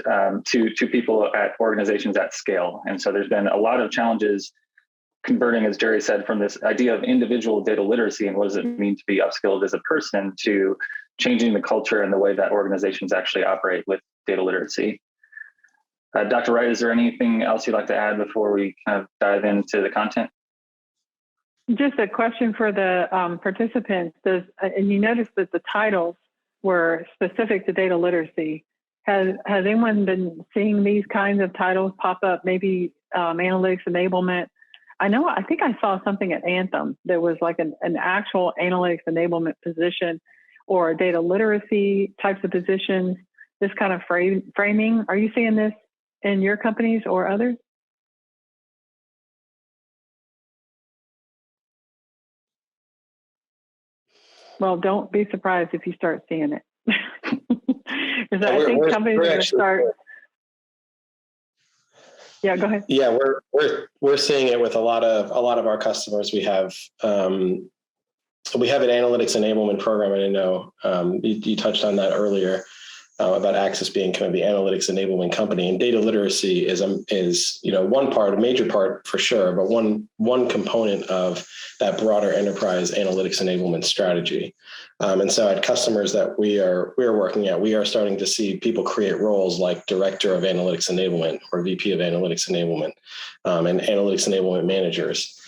to people at organizations at scale. And so there's been a lot of challenges converting, as Jerry said, from this idea of individual data literacy and what does it mean to be upskilled as a person to changing the culture and the way that organizations actually operate with data literacy. Dr. Wright, is there anything else you'd like to add before we kind of dive into the content? Just a question for the participants. And you noticed that the titles were specific to data literacy. Has anyone been seeing these kinds of titles pop up? Maybe analytics enablement. I think I saw something at Anthem that was like an actual analytics enablement position or data literacy types of positions, this kind of framing. Are you seeing this in your companies or others? Well, don't be surprised if you start seeing it. Because I think companies are going to start. Yeah, go ahead. Yeah, we're seeing it with a lot of our customers. We have an analytics enablement program, and I know you touched on that earlier. about Access being kind of the analytics enablement company, and data literacy is one part, a major part for sure, but one component of that broader enterprise analytics enablement strategy. And so at customers that we are working at, we are starting to see people create roles like Director of Analytics Enablement or VP of Analytics Enablement, and Analytics Enablement Managers,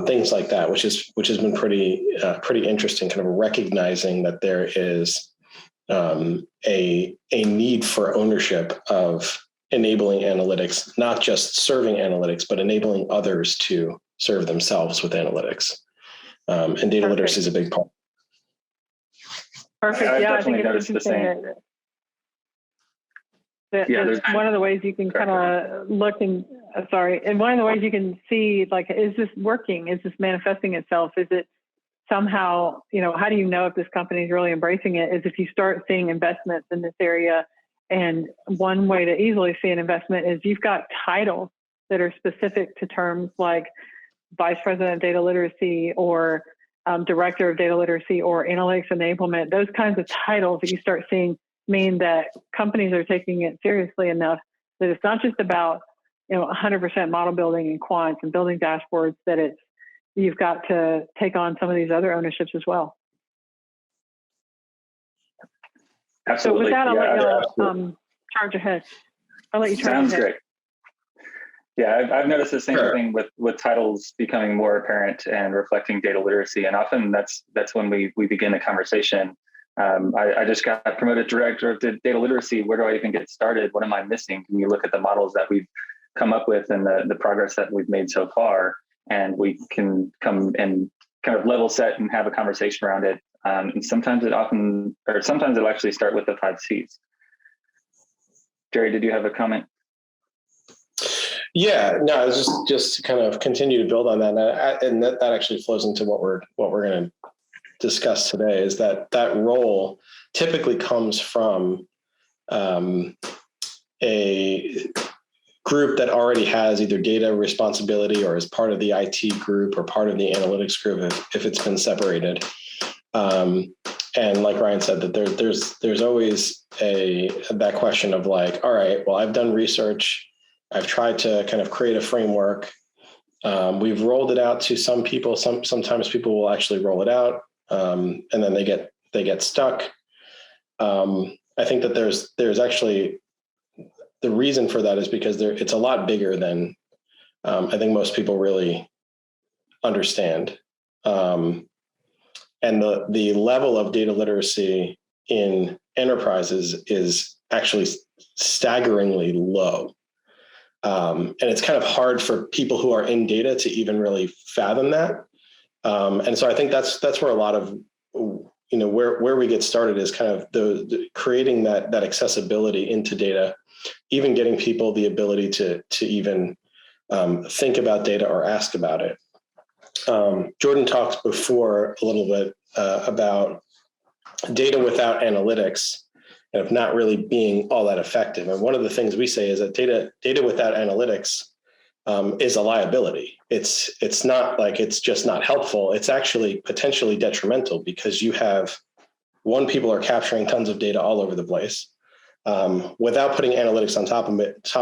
things like that, which has been pretty interesting, kind of recognizing that there is a need for ownership of enabling analytics, not just serving analytics, but enabling others to serve themselves with analytics. And data literacy is a big part. Perfect. Yeah, I think it's interesting that one of the ways you can kind of look and and one of the ways you can see, like, is this working? Is this manifesting itself? Is it somehow, how do you know if this company is really embracing it? Is if you start seeing investments in this area. And one way to easily see an investment is you've got titles that are specific to terms like Vice President of Data Literacy or Director of Data Literacy or Analytics Enablement. Those kinds of titles that you start seeing mean that companies are taking it seriously enough that it's not just about 100% model building and quants and building dashboards, that you've got to take on some of these other ownerships as well. Absolutely. So with that, I'll let y'all charge ahead. I'll let you charge Sounds ahead. great. Yeah, I've noticed the same thing with titles becoming more apparent and reflecting data literacy, and often that's when we begin a conversation. I just got promoted Director of Data Literacy. Where do I even get started? What am I missing? Can you look at the models that we've come up with and the progress that we've made so far? And we can come and kind of level set and have a conversation around it. And sometimes it'll actually start with the 5 C's. Jerry, did you have a comment? Yeah, no, I was just to kind of continue to build on that, and that actually flows into what we're going to discuss today. Is that role typically comes from a group that already has either data responsibility or is part of the IT group or part of the analytics group if it's been separated. And like Ryan said, that there's always that question of like, all right, well, I've done research. I've tried to kind of create a framework. We've rolled it out to some people. Sometimes people will actually roll it out, and then they get stuck. I think that there's actually the reason for that is because it's a lot bigger than I think most people really understand. And the level of data literacy in enterprises is actually staggeringly low. And it's kind of hard for people who are in data to even really fathom that. And so I think that's where a lot of, where we get started is kind of the creating that accessibility into data, even getting people the ability to even think about data or ask about it. Jordan talked before a little bit about data without analytics and of not really being all that effective. And one of the things we say is that data without analytics is a liability. It's not like it's just not helpful. It's actually potentially detrimental because people are capturing tons of data all over the place. Without putting analytics on top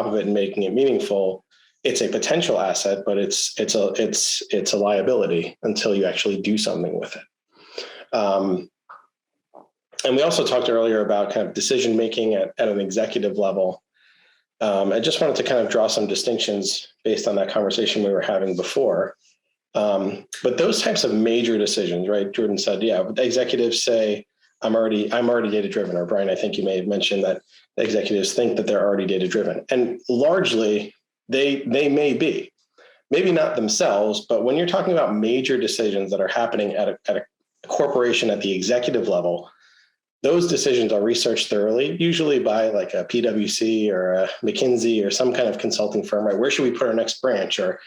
of it and making it meaningful, it's a potential asset, but it's a liability until you actually do something with it. And we also talked earlier about kind of decision making at an executive level. I just wanted to kind of draw some distinctions based on that conversation we were having before. But those types of major decisions, right? Jordan said, yeah, executives say, I'm already data driven. Or Brian, I think you may have mentioned that executives think that they're already data driven, and largely they may be, maybe not themselves, but when you're talking about major decisions that are happening at a corporation at the executive level, those decisions are researched thoroughly, usually by like a PwC or a McKinsey or some kind of consulting firm, right? Where should we put our next branch, or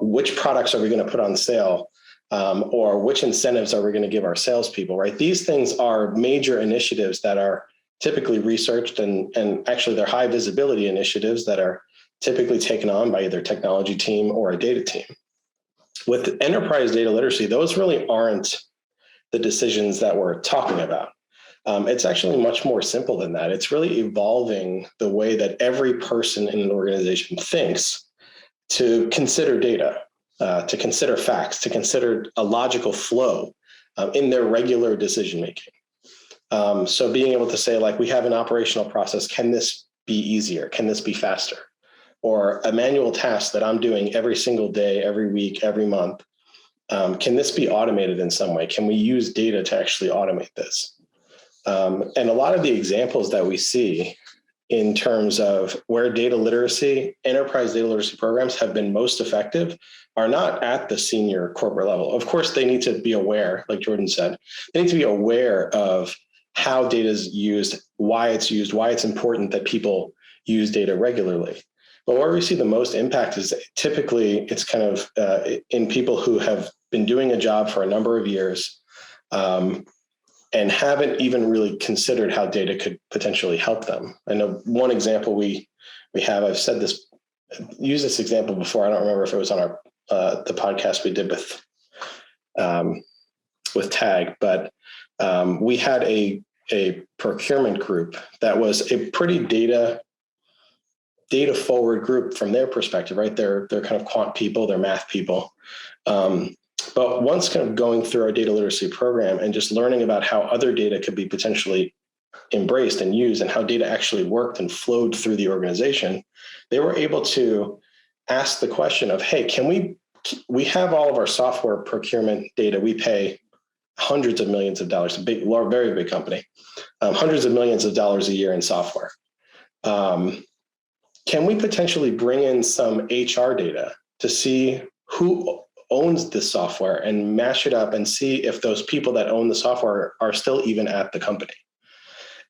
which products are we going to put on sale, or which incentives are we going to give our salespeople, right? These things are major initiatives that are typically researched, and actually they're high visibility initiatives that are typically taken on by either a technology team or a data team. With enterprise data literacy, those really aren't the decisions that we're talking about. It's actually much more simple than that. It's really evolving the way that every person in an organization thinks to consider data, to consider facts, to consider a logical flow in their regular decision-making. So being able to say, like, we have an operational process, can this be easier? Can this be faster? Or a manual task that I'm doing every single day, every week, every month, can this be automated in some way? Can we use data to actually automate this? And a lot of the examples that we see in terms of where data literacy, enterprise data literacy programs have been most effective are not at the senior corporate level. Of course, they need to be aware, like Jordan said, they need to be aware of how data is used, why it's important that people use data regularly. But where we see the most impact is typically it's kind of in people who have been doing a job for a number of years and haven't even really considered how data could potentially help them. I know one example we have, I've said this, used this example before. I don't remember if it was on our the podcast we did with TAG, but we had a procurement group that was a pretty data forward group from their perspective, right? They're kind of quant people, they're math people. But once kind of going through our data literacy program and just learning about how other data could be potentially embraced and used and how data actually worked and flowed through the organization, they were able to ask the question of, hey, can we have all of our software procurement data, we pay hundreds of millions of dollars, a big, very big company, hundreds of millions of dollars a year in software. Can we potentially bring in some HR data to see who owns this software and mash it up and see if those people that own the software are still even at the company?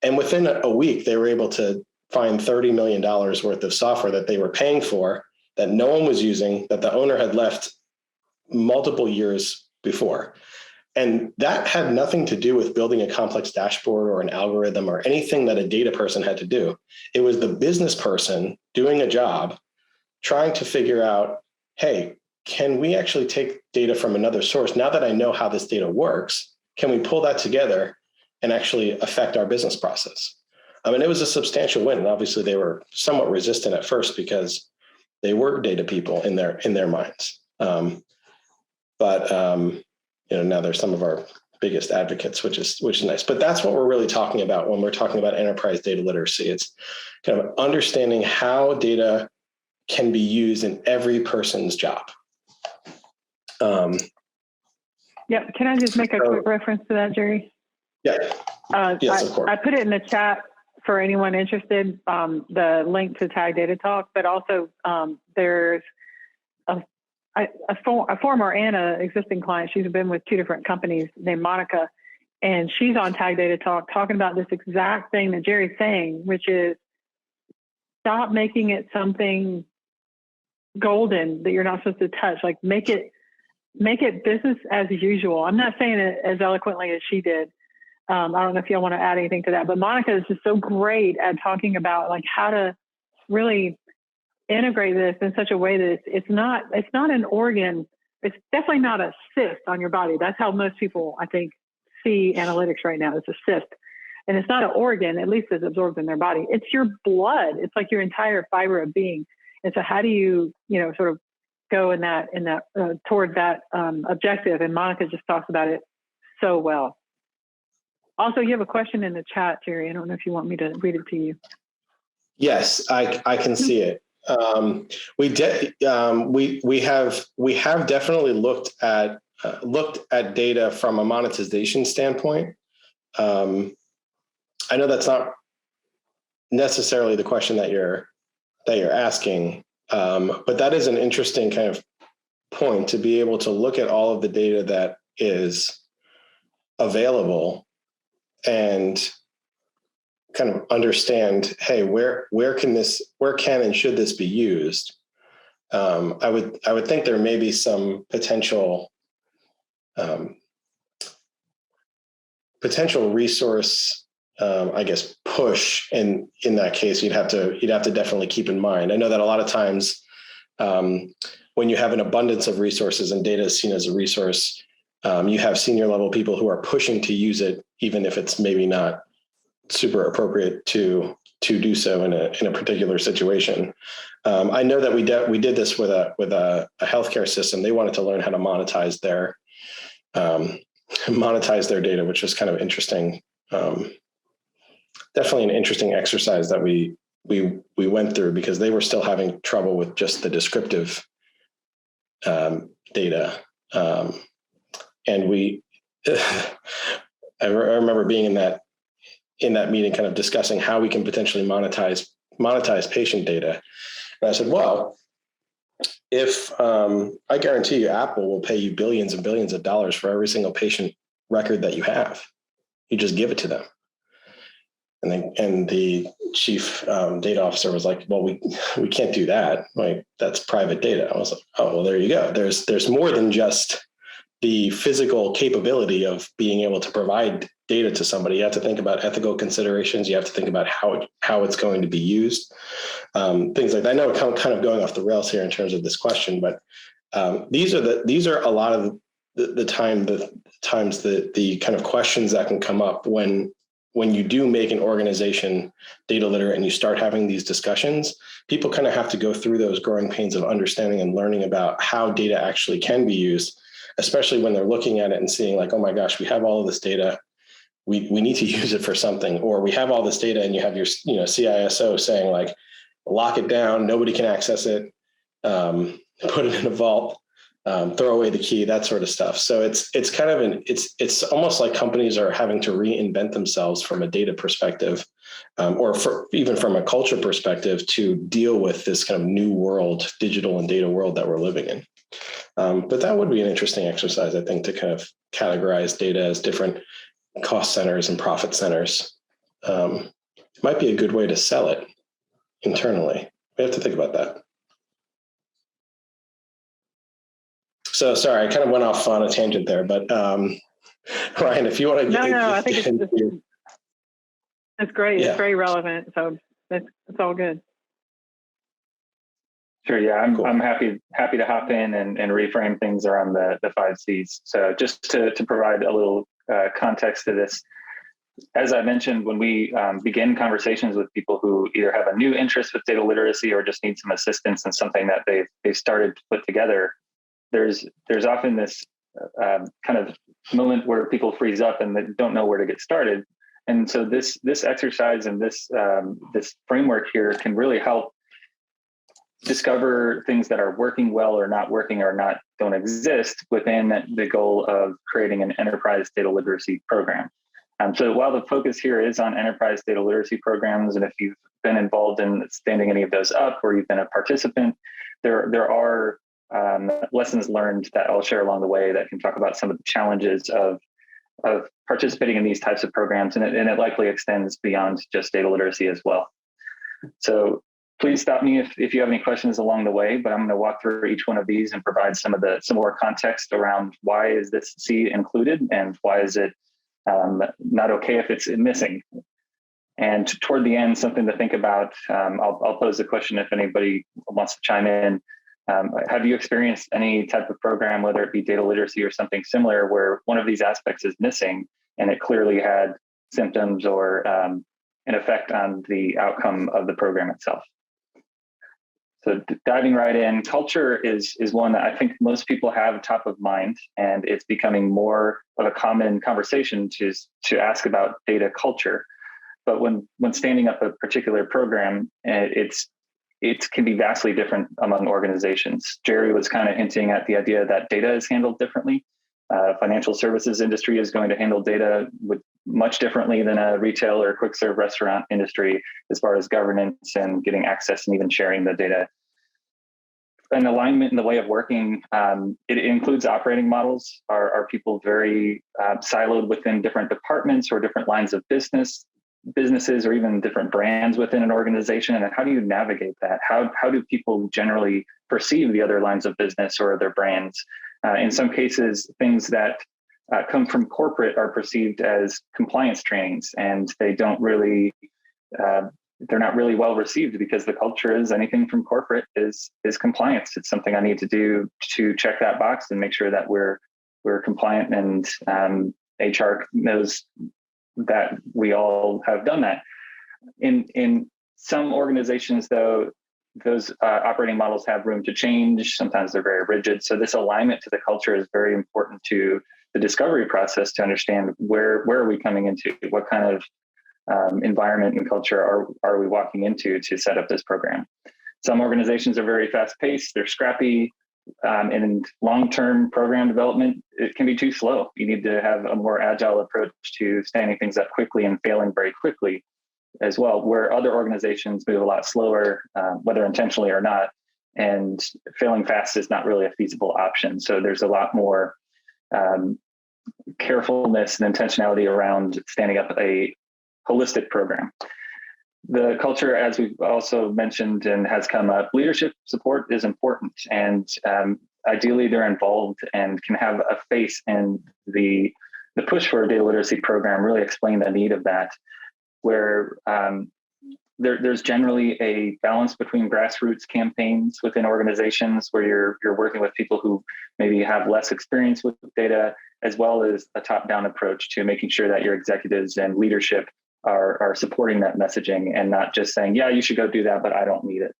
And within a week, they were able to find $30 million worth of software that they were paying for that no one was using, that the owner had left multiple years before. And that had nothing to do with building a complex dashboard or an algorithm or anything that a data person had to do. It was the business person doing a job, trying to figure out, hey, can we actually take data from another source? Now that I know how this data works, can we pull that together and actually affect our business process? I mean, it was a substantial win. And obviously they were somewhat resistant at first because they were data people in their minds. Now they're some of our biggest advocates, which is nice. But that's what we're really talking about when we're talking about enterprise data literacy. It's kind of understanding how data can be used in every person's job. Yeah, can I just make a quick reference to that, Jerry? Yeah. Yes, of course. I put it in the chat for anyone interested, the link to Tag Data Talk, but also there's a former and an existing client. She's been with 2 different companies named Monica, and she's on Tag Data Talk talking about this exact thing that Jerry's saying, which is stop making it something golden that you're not supposed to touch. Like make it business as usual. I'm not saying it as eloquently as she did. I don't know if y'all want to add anything to that, but Monica is just so great at talking about like how to really integrate this in such a way that it's not an organ. It's definitely not a cyst on your body. That's how most people, I think, see analytics right now. It's a cyst, and it's not an organ, at least it's absorbed in their body. It's your blood. It's like your entire fiber of being. And so how do you, sort of go toward that objective? And Monica just talks about it so well. Also, you have a question in the chat, Jerry. I don't know if you want me to read it to you. Yes, I can see it. We have definitely looked at data from a monetization standpoint. I know that's not necessarily the question that you're asking, but that is an interesting kind of point to be able to look at all of the data that is available and kind of understand, hey, where can and should this be used? I would think there may be some potential resource, I guess, push in that case. You'd have to definitely keep in mind. I know that a lot of times when you have an abundance of resources and data is seen as a resource, you have senior level people who are pushing to use it even if it's maybe not super appropriate to do so in a particular situation. I know that we did this with a healthcare system. They wanted to learn how to monetize their data, which was kind of interesting. Definitely an interesting exercise that we went through, because they were still having trouble with just the descriptive data. And I remember being in that meeting, kind of discussing how we can potentially monetize patient data. And I said, well, if I guarantee you, Apple will pay you billions and billions of dollars for every single patient record that you have. You just give it to them. And the chief data officer was like, well, we can't do that. Like, that's private data. I was like, oh, well, there you go. There's more than just the physical capability of being able to provide data to somebody. You have to think about ethical considerations. You have to think about how it's going to be used. Things like that. I know I'm kind of going off the rails here in terms of this question, but these are a lot of the times the kind of questions that can come up when you do make an organization data literate and you start having these discussions. People kind of have to go through those growing pains of understanding and learning about how data actually can be used, especially when they're looking at it and seeing like, oh my gosh, we have all of this data. We need to use it for something. Or we have all this data and you have your CISO saying like, lock it down, nobody can access it, put it in a vault, throw away the key, that sort of stuff. So it's kind of it's almost like companies are having to reinvent themselves from a data perspective, or even from a culture perspective, to deal with this kind of new world, digital and data world that we're living in. But that would be an interesting exercise, I think, to kind of categorize data as different cost centers and profit centers. It might be a good way to sell it internally. We have to think about that. So sorry, I kind of went off on a tangent there, but Ryan, if you want to get I think it's great. Yeah. It's very relevant. So it's all good. Sure. Yeah, Cool. I'm happy to hop in and reframe things around the 5 C's. So just to provide a little context to this, as I mentioned, when we begin conversations with people who either have a new interest with data literacy or just need some assistance in something that they've started to put together, there's often this kind of moment where people freeze up and they don't know where to get started. And so this exercise and this framework here can really help discover things that are working well or not working or don't exist within the goal of creating an enterprise data literacy program. So while the focus here is on enterprise data literacy programs, and if you've been involved in standing any of those up or you've been a participant, there are lessons learned that I'll share along the way that can talk about some of the challenges of participating in these types of programs, and it likely extends beyond just data literacy as well. So please stop me if you have any questions along the way, but I'm going to walk through each one of these and provide some more context around why is this C included and why is it not okay if it's missing. And toward the end, something to think about. I'll pose the question if anybody wants to chime in. Have you experienced any type of program, whether it be data literacy or something similar, where one of these aspects is missing and it clearly had symptoms or an effect on the outcome of the program itself? So diving right in, culture is one that I think most people have top of mind, and it's becoming more of a common conversation to ask about data culture. But when standing up a particular program, it can be vastly different among organizations. Jerry was kind of hinting at the idea that data is handled differently. Financial services industry is going to handle data much differently than a retail or quick serve restaurant industry as far as governance and getting access and even sharing the data. An alignment in the way of working, it includes operating models. Are people very siloed within different departments or different lines of businesses or even different brands within an organization? And how do you navigate that? How do people generally perceive the other lines of business or their brands? In some cases, things that come from corporate are perceived as compliance trainings, and they're not really well received because the culture is anything from corporate is compliance. It's something I need to do to check that box and make sure that we're compliant, and HR knows that we all have done that. In some organizations, though, those operating models have room to change. Sometimes they're very rigid. So this alignment to the culture is very important to the discovery process to understand where are we coming into, what kind of environment and culture are we walking into to set up this program. Some organizations are very fast paced, they're scrappy, and long-term program development, it can be too slow. You need to have a more agile approach to standing things up quickly and failing very quickly as well, where other organizations move a lot slower, whether intentionally or not, and failing fast is not really a feasible option. So there's a lot more carefulness and intentionality around standing up a holistic program. The culture, as we've also mentioned and has come up, leadership support is important, and ideally they're involved and can have a face in the push for a data literacy program, really explain the need of that, where there's generally a balance between grassroots campaigns within organizations where you're working with people who maybe have less experience with data, as well as a top-down approach to making sure that your executives and leadership are supporting that messaging and not just saying, yeah, you should go do that, but I don't need it.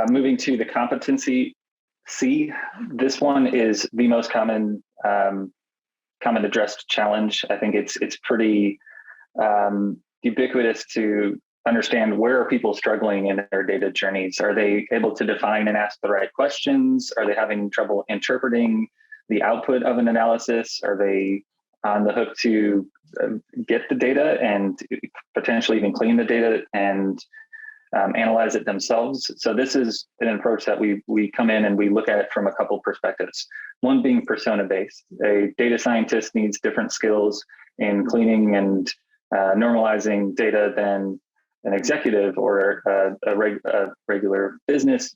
Moving to the competency C, this one is the most common addressed challenge. I think it's pretty ubiquitous to understand where are people struggling in their data journeys. Are they able to define and ask the right questions? Are they having trouble interpreting the output of an analysis? Are they on the hook to get the data and potentially even clean the data and analyze it themselves? So this is an approach that we come in and we look at it from a couple perspectives. One being persona-based. A data scientist needs different skills in cleaning and normalizing data than an executive or a regular business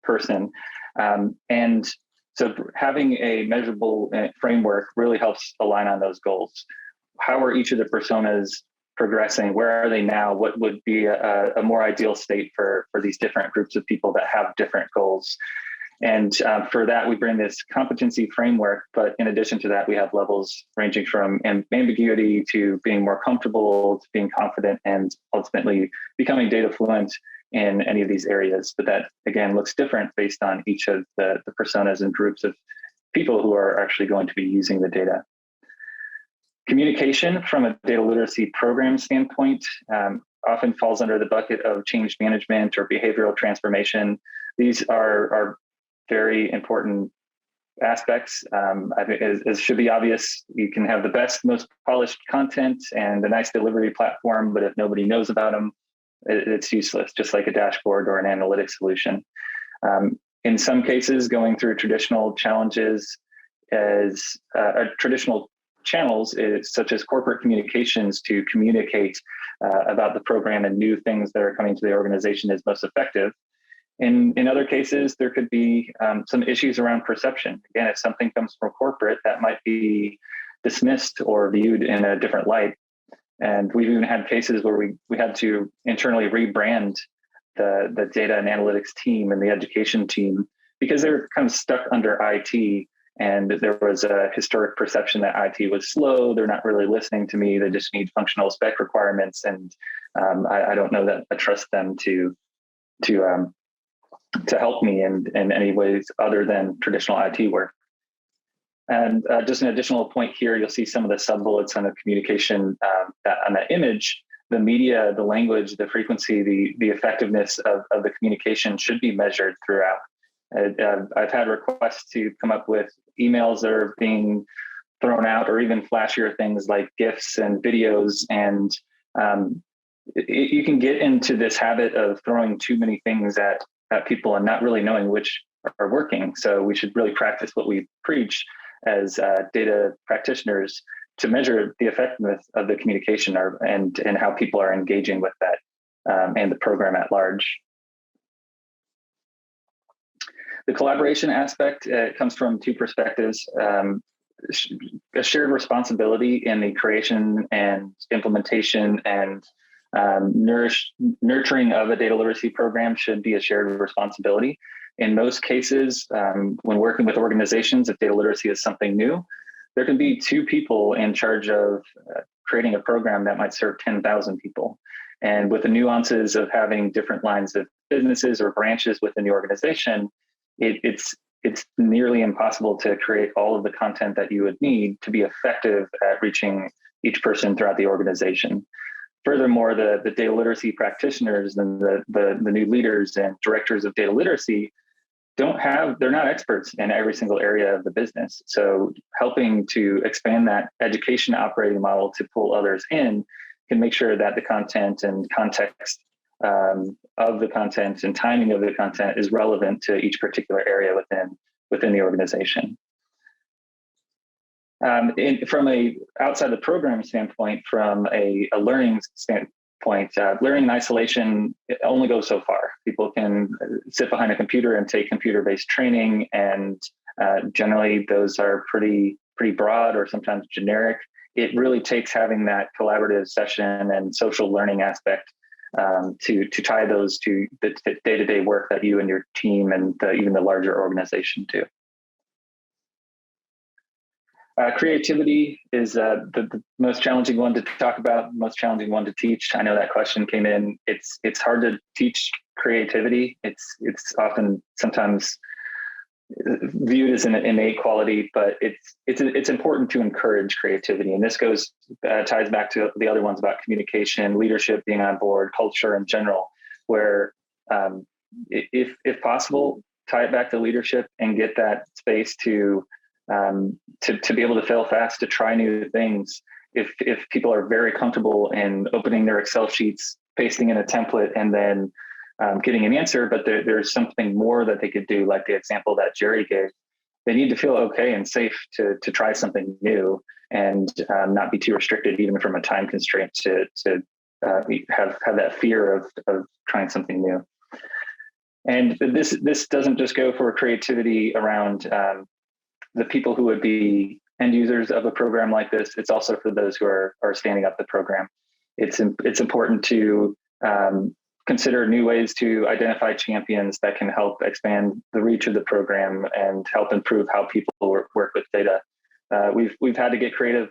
person. And so having a measurable framework really helps align on those goals. How are each of the personas progressing? Where are they now? What would be a more ideal state for these different groups of people that have different goals? And for that, we bring this competency framework. But in addition to that, we have levels ranging from ambiguity to being more comfortable, to being confident, and ultimately becoming data fluent in any of these areas. But that, again, looks different based on each of the personas and groups of people who are actually going to be using the data. Communication from a data literacy program standpoint often falls under the bucket of change management or behavioral transformation. These are very important aspects. I think it should be obvious. You can have the best, most polished content and a nice delivery platform, but if nobody knows about them, it's useless, just like a dashboard or an analytics solution. In some cases, going through traditional challenges as traditional channels such as corporate communications to communicate about the program and new things that are coming to the organization is most effective. In other cases, there could be some issues around perception. Again, if something comes from corporate, that might be dismissed or viewed in a different light. And we've even had cases where we had to internally rebrand the data and analytics team and the education team because they were kind of stuck under IT. And there was a historic perception that IT was slow. They're not really listening to me. They just need functional spec requirements. And I don't know that I trust them to help me in any ways other than traditional IT work. And just an additional point here, you'll see some of the sub-bullets on the communication on that image. The media, the language, the frequency, the effectiveness of the communication should be measured throughout. I've had requests to come up with emails that are being thrown out, or even flashier things like GIFs and videos. And you can get into this habit of throwing too many things at people and not really knowing which are working. So we should really practice what we preach as data practitioners to measure the effectiveness of the communication and how people are engaging with that and the program at large. The collaboration aspect comes from two perspectives. A shared responsibility in the creation and implementation and nurturing of a data literacy program should be a shared responsibility. In most cases, when working with organizations, if data literacy is something new, there can be 2 people in charge of creating a program that might serve 10,000 people. And with the nuances of having different lines of businesses or branches within the organization, it's nearly impossible to create all of the content that you would need to be effective at reaching each person throughout the organization. Furthermore, the data literacy practitioners and the new leaders and directors of data literacy they're not experts in every single area of the business. So helping to expand that education operating model to pull others in can make sure that the content and context of the content and timing of the content is relevant to each particular area within the organization. From a outside the program standpoint, from a learning standpoint, learning in isolation only goes so far. People can sit behind a computer and take computer-based training, and generally those are pretty broad or sometimes generic. It really takes having that collaborative session and social learning aspect to tie those to the day-to-day work that you and your team and even the larger organization do. Creativity is the most challenging one to talk about, most challenging one to teach. I know that question came in. It's hard to teach creativity. It's often sometimes viewed as an innate quality, but it's important to encourage creativity. And this ties back to the other ones about communication, leadership, being on board, culture in general, where if possible, tie it back to leadership and get that space to be able to fail fast, to try new things. If people are very comfortable in opening their Excel sheets, pasting in a template, and then getting an answer, but there's something more that they could do, like the example that Jerry gave, they need to feel okay and safe to try something new and not be too restricted, even from a time constraint, to have that fear of trying something new. And this doesn't just go for creativity around the people who would be end users of a program like this. It's also for those who are standing up the program. It's important to consider new ways to identify champions that can help expand the reach of the program and help improve how people work with data. We've had to get creative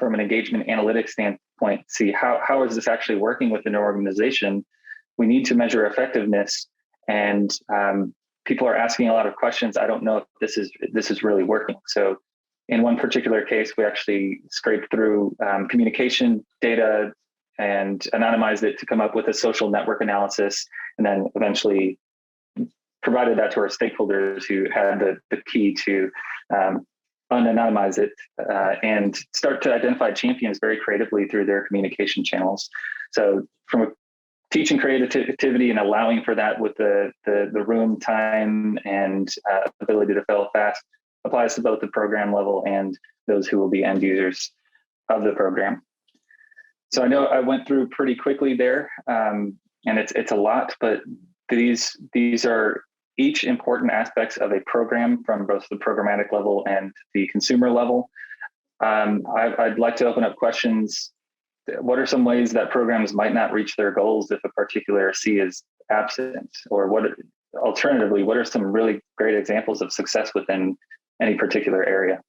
from an engagement analytics standpoint, see how is this actually working within an organization. We need to measure effectiveness, and people are asking a lot of questions. I don't know if this is really working. So in one particular case, we actually scraped through communication data and anonymized it to come up with a social network analysis, and then eventually provided that to our stakeholders who had the key to unanonymize it and start to identify champions very creatively through their communication channels. So from a teaching creativity and allowing for that with the room, time, and ability to fail fast applies to both the program level and those who will be end users of the program. So I know I went through pretty quickly there, and it's a lot, but these are each important aspects of a program from both the programmatic level and the consumer level. I'd like to open up questions. What are some ways that programs might not reach their goals if a particular C is absent? Or alternatively, what are some really great examples of success within any particular area?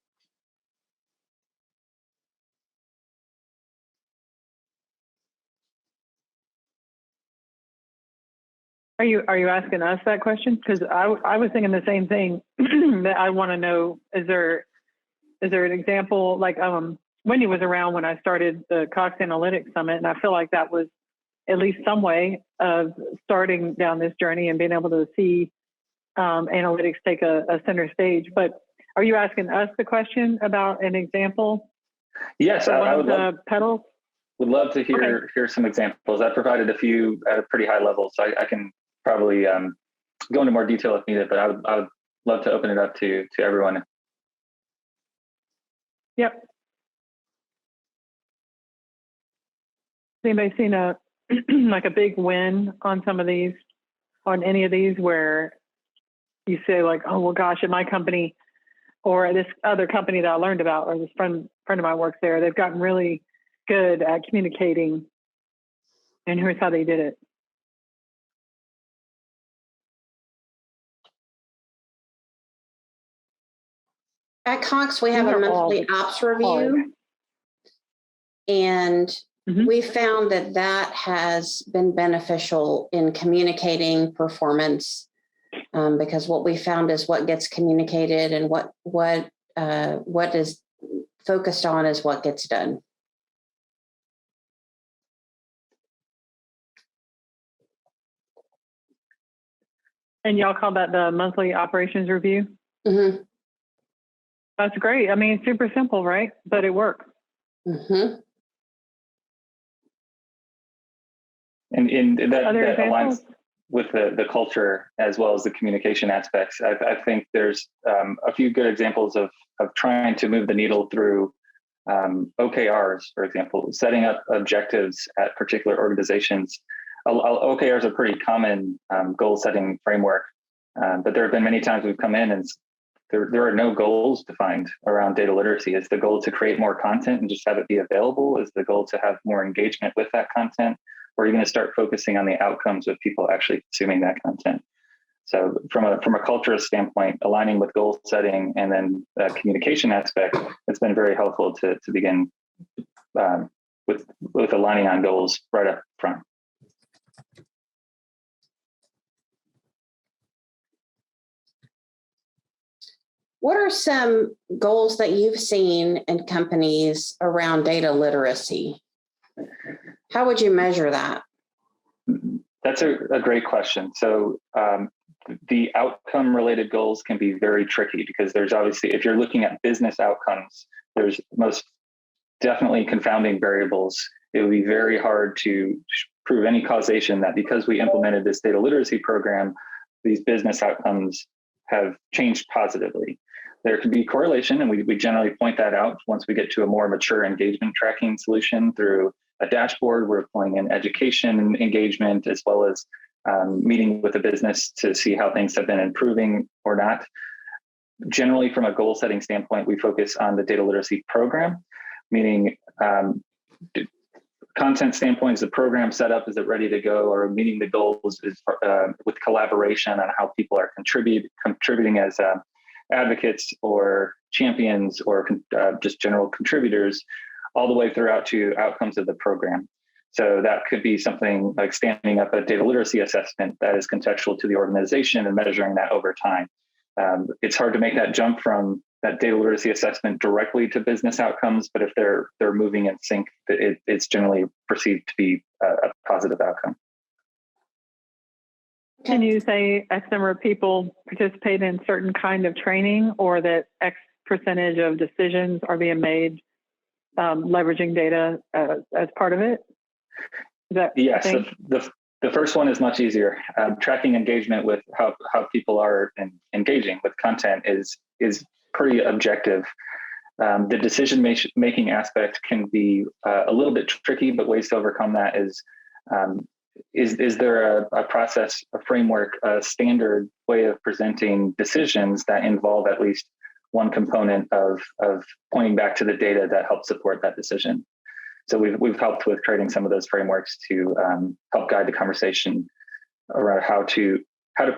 Are you asking us that question? Because I was thinking the same thing. That I want to know, is there an example, like Wendy was around when I started the Cox Analytics Summit, and I feel like that was at least some way of starting down this journey and being able to see analytics take a center stage. But are you asking us the question about an example? Yes, I would love, pedals? Would love to hear some examples. I provided a few at a pretty high level, so I can probably go into more detail if needed, but I would love to open it up to everyone. Yep. Anybody seen a big win on some of these, on any of these, where you say like, oh well, gosh, at my company or this other company that I learned about, or this friend of mine works there, they've gotten really good at communicating, and here's how they did it. At Cox, we have These a are all monthly ops hard. review. And Mhm. we found that that has been beneficial in communicating performance, because what we found is what gets communicated and what is focused on is what gets done. And y'all call that the monthly operations review? Mm-hmm. That's great. I mean, it's super simple, right? But it works. Mm-hmm. And that Other aligns examples? with the culture as well as the communication aspects. I think there's a few good examples of trying to move the needle through OKRs, for example, setting up objectives at particular organizations. OKRs are a pretty common goal setting framework, but there have been many times we've come in and there are no goals defined around data literacy. Is the goal to create more content and just have it be available? Is the goal to have more engagement with that content? Or are you going to start focusing on the outcomes of people actually consuming that content? So from a culture standpoint, aligning with goal setting and then the communication aspect, it's been very helpful to begin with aligning on goals right up front. What are some goals that you've seen in companies around data literacy? How would you measure that? That's a great question. So the outcome related goals can be very tricky because there's obviously, if you're looking at business outcomes, there's most definitely confounding variables. It would be very hard to prove any causation that because we implemented this data literacy program, these business outcomes have changed positively. There can be correlation, and we generally point that out once we get to a more mature engagement tracking solution through a dashboard. We're pulling in education engagement as well as meeting with the business to see how things have been improving or not. Generally, from a goal setting standpoint, we focus on the data literacy program, meaning content standpoint, is the program set up? Is it ready to go? Or meeting the goals is with collaboration on how people are contributing as advocates or champions or just general contributors, all the way throughout to outcomes of the program. So that could be something like standing up a data literacy assessment that is contextual to the organization and measuring that over time. It's hard to make that jump from that data literacy assessment directly to business outcomes, but if they're moving in sync, it's generally perceived to be a positive outcome. Can you say X number of people participate in certain kind of training, or that X percentage of decisions are being made leveraging data as part of it? Is that yes, the first one is much easier. Tracking engagement with how people are engaging with content is pretty objective. The decision-making aspect can be a little bit tricky, but ways to overcome that is there a process, a framework, a standard way of presenting decisions that involve at least one component of pointing back to the data that helps support that decision? So we've helped with creating some of those frameworks to help guide the conversation around how to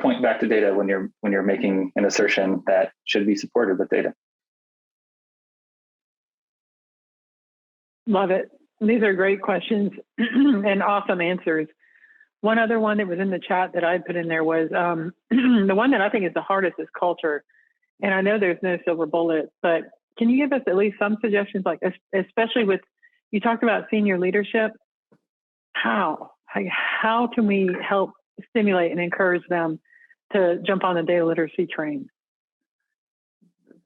point back to data when you're making an assertion that should be supported with data. Love it. These are great questions and awesome answers. One other one that was in the chat that I put in there was the one that I think is the hardest is culture. And I know there's no silver bullet, but can you give us at least some suggestions, like especially with, you talked about senior leadership, how can we help stimulate and encourage them to jump on the data literacy train?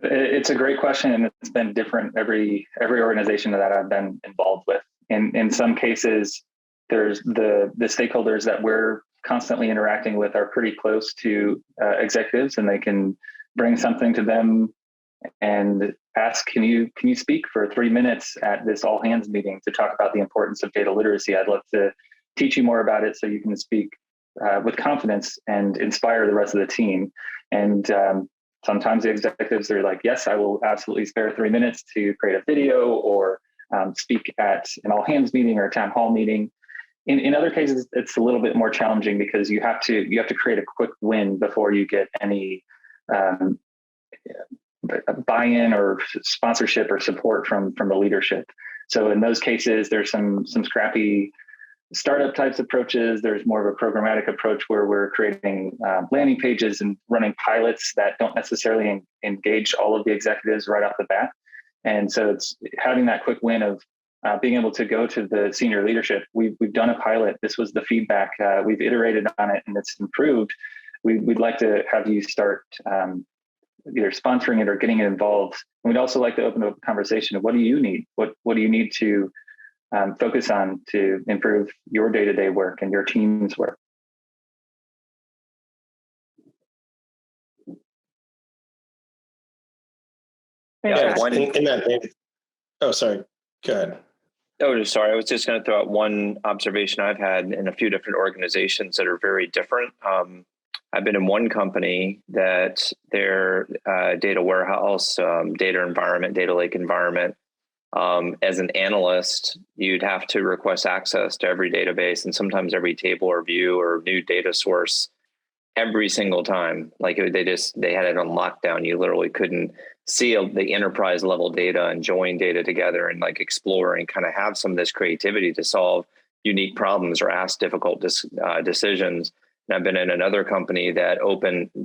It's a great question, and it's been different every organization that I've been involved with. In some cases, there's the stakeholders that we're constantly interacting with are pretty close to executives, and they can bring something to them and ask, can you speak for 3 minutes at this all hands meeting to talk about the importance of data literacy? I'd love to teach you more about it so you can speak with confidence and inspire the rest of the team. And sometimes the executives are like, yes, I will absolutely spare 3 minutes to create a video or speak at an all hands meeting or a town hall meeting. In other cases, it's a little bit more challenging because you have to create a quick win before you get any buy-in or sponsorship or support from the leadership. So in those cases, there's some scrappy startup types approaches. There's more of a programmatic approach where we're creating landing pages and running pilots that don't necessarily engage all of the executives right off the bat. And so it's having that quick win of being able to go to the senior leadership. We've done a pilot. This was the feedback. We've iterated on it and it's improved. We'd like to have you start either sponsoring it or getting it involved. And we'd also like to open up a conversation of what do you need? What do you need to focus on to improve your day-to-day work and your team's work? Yeah, oh, sorry. Go ahead. Oh, sorry. I was just going to throw out one observation I've had in a few different organizations that are very different. I've been in one company that their data warehouse, data environment, data lake environment, as an analyst, you'd have to request access to every database and sometimes every table or view or new data source every single time. Like they had it on lockdown. You literally couldn't see the enterprise level data and join data together and like explore and kind of have some of this creativity to solve unique problems or ask difficult decisions. And I've been in another company that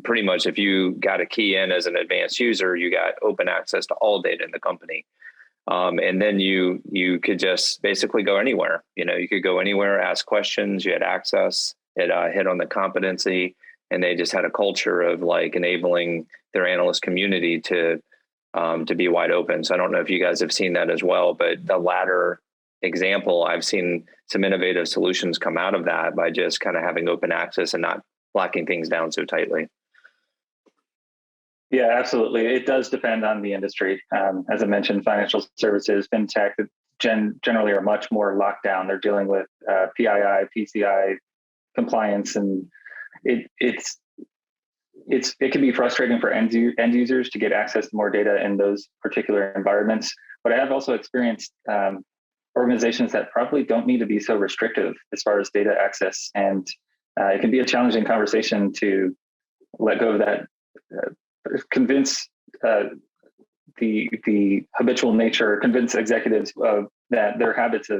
pretty much if you got a key in as an advanced user, you got open access to all data in the company. And then you could just basically go anywhere. You could go anywhere, ask questions, you had access, it hit on the competency, and they just had a culture of like enabling their analyst community to be wide open. So I don't know if you guys have seen that as well, but the latter example, I've seen some innovative solutions come out of that by just kind of having open access and not locking things down so tightly. Yeah, absolutely. It does depend on the industry. As I mentioned, financial services, fintech generally are much more locked down. They're dealing with PII, PCI compliance, and it can be frustrating for end users to get access to more data in those particular environments. But I have also experienced organizations that probably don't need to be so restrictive as far as data access. And it can be a challenging conversation to let go of that, convince the habitual nature, convince executives that their habits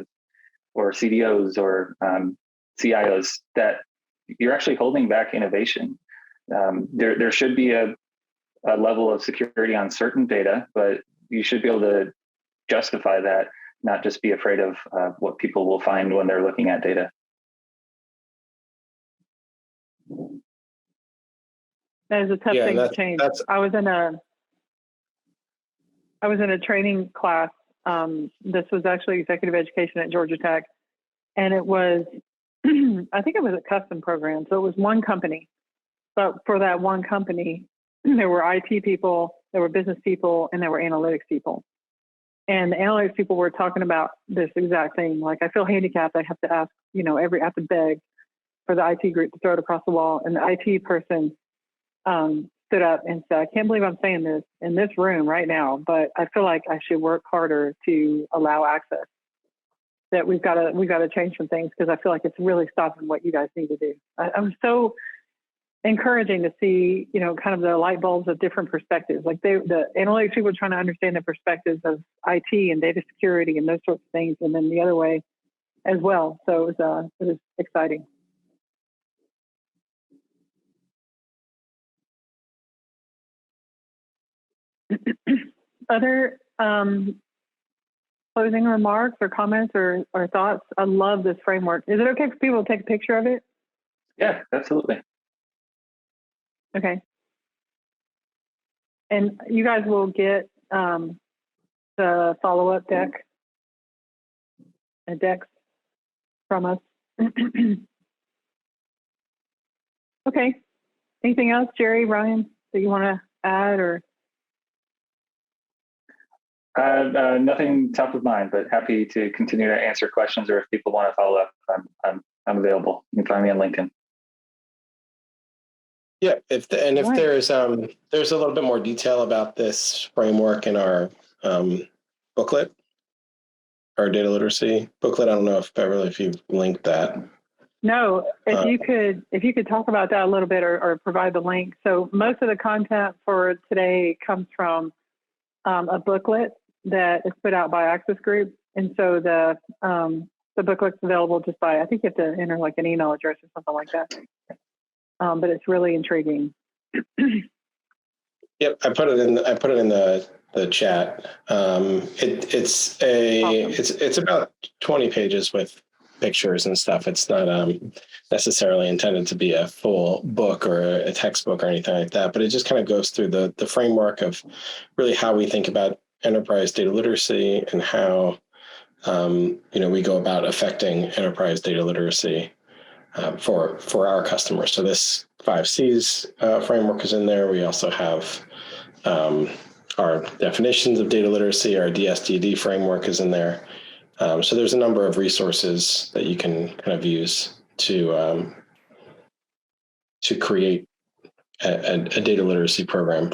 or CDOs or CIOs that you're actually holding back innovation. There should be a level of security on certain data, but you should be able to justify that, not just be afraid of what people will find when they're looking at data. That is a tough thing to change. I was in a training class. This was actually executive education at Georgia Tech, and it was, I think it was a custom program. So it was one company, but for that one company, there were IT people, there were business people, and there were analytics people. And the analytics people were talking about this exact thing. Like, I feel handicapped. I have to ask, I have to beg for the IT group to throw it across the wall. And the IT person stood up and said, I can't believe I'm saying this in this room right now, but I feel like I should work harder to allow access. That we've got to change some things because I feel like it's really stopping what you guys need to do. I'm so encouraging to see, kind of the light bulbs of different perspectives. Like the analytics people are trying to understand the perspectives of IT and data security and those sorts of things, and then the other way as well. So it was exciting. Other closing remarks or comments or thoughts? I love this framework. Is it okay for people to take a picture of it? Yeah, absolutely. Okay. And you guys will get the follow-up decks from us. Okay. Anything else, Jerry, Ryan, that you want to add or? Nothing top of mind, but happy to continue to answer questions, or if people want to follow up, I'm available. You can find me on LinkedIn. Yeah, if there's a little bit more detail about this framework in our booklet, our data literacy booklet. I don't know if Beverly, if you've linked that. No, if you could talk about that a little bit or provide the link. So most of the content for today comes from a booklet that is put out by Access Group. And so the booklet's available just by, I think you have to enter like an email address or something like that. But it's really intriguing. Yep, I put it in the chat. It's about 20 pages with pictures and stuff. It's not necessarily intended to be a full book or a textbook or anything like that, but it just kind of goes through the framework of really how we think about enterprise data literacy and how we go about affecting enterprise data literacy for our customers. So this 5 C's framework is in there. We also have our definitions of data literacy. Our DSDD framework is in there. So there's a number of resources that you can kind of use to create a data literacy program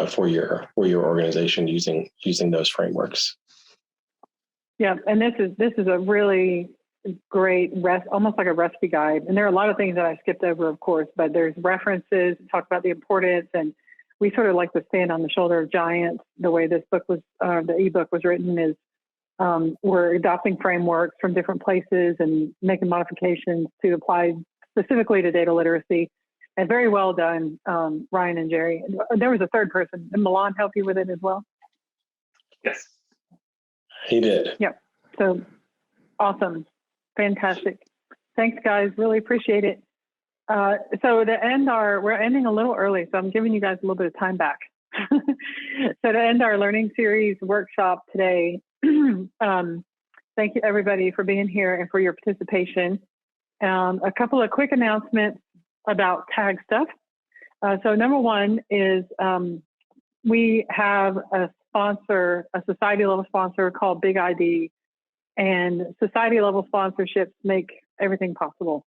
for your organization using those frameworks. Yeah, and this is a really great almost like a recipe guide. And there are a lot of things that I skipped over, of course, but there's references talk about the importance, and we sort of like to stand on the shoulder of giants. The way this book was, the ebook was written is we're adopting frameworks from different places and making modifications to apply specifically to data literacy. And very well done, Ryan and Jerry. There was a third person. Did Milan help you with it as well? Yes. He did. Yep. So awesome. Fantastic. Thanks, guys. Really appreciate it. So to end we're ending a little early, so I'm giving you guys a little bit of time back. So to end our learning series workshop today, thank you everybody for being here and for your participation. A couple of quick announcements about tag stuff. So number one is we have a society level sponsor called Big ID, and society level sponsorships make everything possible.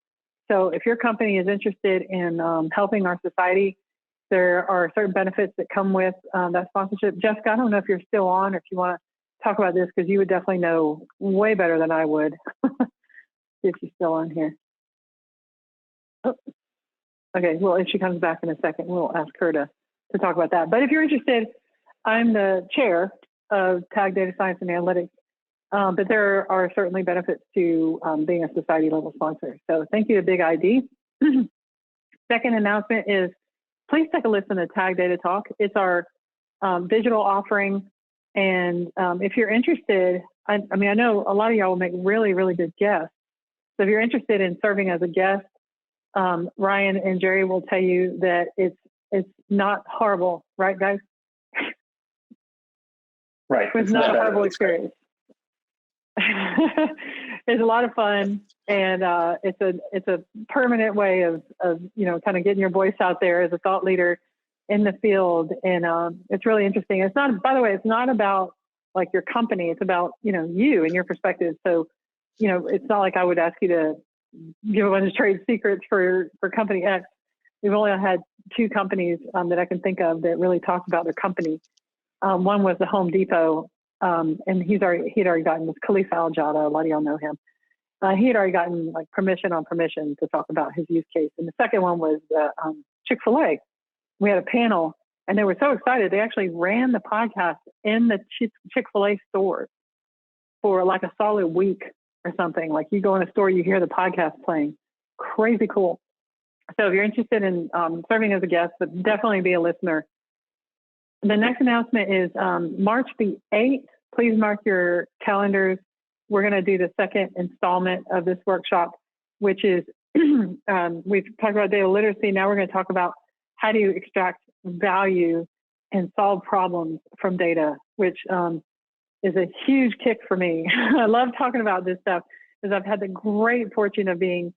So if your company is interested in helping our society, there are certain benefits that come with that sponsorship. Jessica, I don't know if you're still on or if you want to talk about this, because you would definitely know way better than I would if she's still on here. Oh. Okay, well, if she comes back in a second, we'll ask her to talk about that. But if you're interested, I'm the chair of Tag Data Science and Analytics, but there are certainly benefits to being a society level sponsor. So thank you to Big ID. Second announcement is, please take a listen to Tag Data Talk. It's our digital offering. And if you're interested, I know a lot of y'all will make really, really good guests. So if you're interested in serving as a guest, Ryan and Jerry will tell you that it's not horrible, right, guys? Right. It's not a horrible experience. It's a lot of fun, and it's a permanent way of kind of getting your voice out there as a thought leader in the field, and it's really interesting. It's not, by the way, it's not about like your company. It's about you and your perspective. So it's not like I would ask you to give a bunch of trade secrets for company X. We've only had 2 companies that I can think of that really talked about their company. One was the Home Depot, and he'd already gotten this Khalifa Al-Jada. A lot of y'all know him. He had already gotten like permission on permission to talk about his use case. And the second one was Chick-fil-A. We had a panel, and they were so excited. They actually ran the podcast in the Chick-fil-A stores for like a solid week or something. Like you go in a store, you hear the podcast playing. Crazy cool. So if you're interested in serving as a guest, but definitely be a listener. The next announcement is March the 8th. Please mark your calendars. We're going to do the second installment of this workshop, which is we've talked about data literacy. Now we're going to talk about how do you extract value and solve problems from data, which is a huge kick for me. I love talking about this stuff because I've had the great fortune of being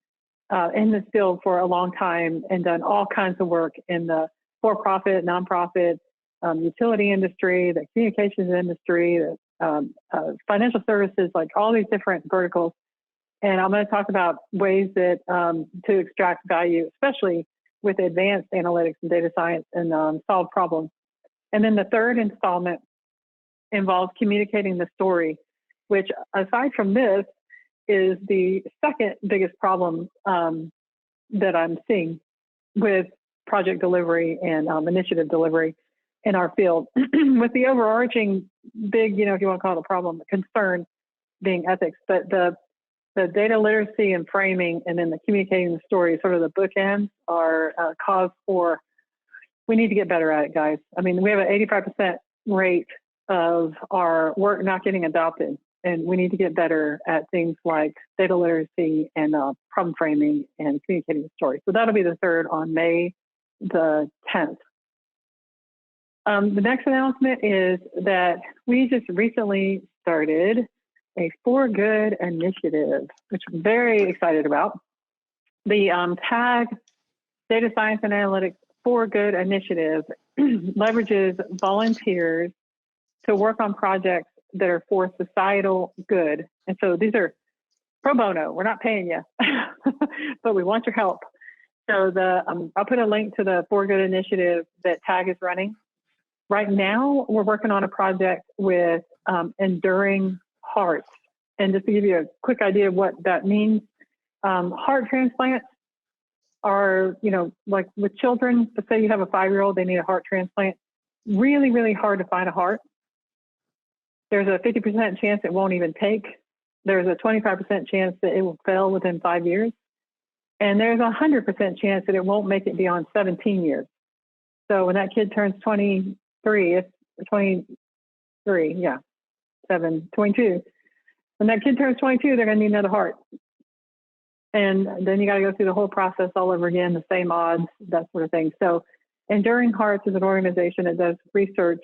in this field for a long time and done all kinds of work in the for-profit, nonprofit, utility industry, the communications industry, the financial services, like all these different verticals. And I'm going to talk about ways that to extract value, especially with advanced analytics and data science, and solve problems. And then the third installment involves communicating the story, which aside from this is the second biggest problem that I'm seeing with project delivery and initiative delivery in our field, with the overarching big, if you want to call it a problem, concern being ethics. But the data literacy and framing, and then the communicating the story, sort of the bookends, are cause for, we need to get better at it, guys. I mean, we have an 85% rate of our work not getting adopted, and we need to get better at things like data literacy and problem framing and communicating the story. So that'll be the third on May the 10th. The next announcement is that we just recently started a For Good initiative, which I'm very excited about. The TAG Data Science and Analytics For Good initiative leverages volunteers to work on projects that are for societal good. And so these are pro bono. We're not paying you, but we want your help. So I'll put a link to the For Good initiative that TAG is running. Right now, we're working on a project with Enduring Hearts. And just to give you a quick idea of what that means, heart transplants are, like with children, let's say you have a 5-year-old, they need a heart transplant. Really, really hard to find a heart. There's a 50% chance it won't even take. There's a 25% chance that it will fail within 5 years. And there's a 100% chance that it won't make it beyond 17 years. So when that kid turns 22. When that kid turns 22, they're going to need another heart. And then you got to go through the whole process all over again, the same odds, that sort of thing. So Enduring Hearts is an organization that does research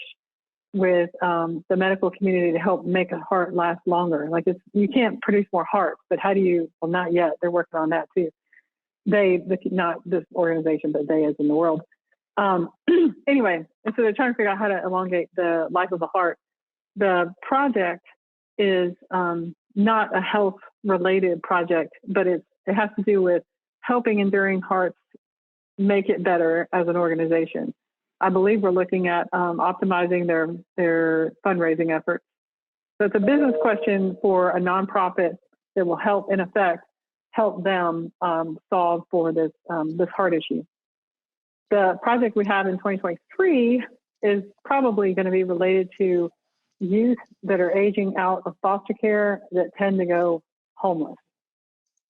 with the medical community to help make a heart last longer. Like you can't produce more hearts, but how do you, well, not yet. They're working on that too. Not this organization, but they as in the world. Anyway, and so they're trying to figure out how to elongate the life of the heart. The project is not a health-related project, but it has to do with helping Enduring Hearts make it better as an organization. I believe we're looking at optimizing their fundraising efforts. So it's a business question for a nonprofit that will help, in effect, help them solve for this heart issue. The project we have in 2023 is probably going to be related to youth that are aging out of foster care that tend to go homeless.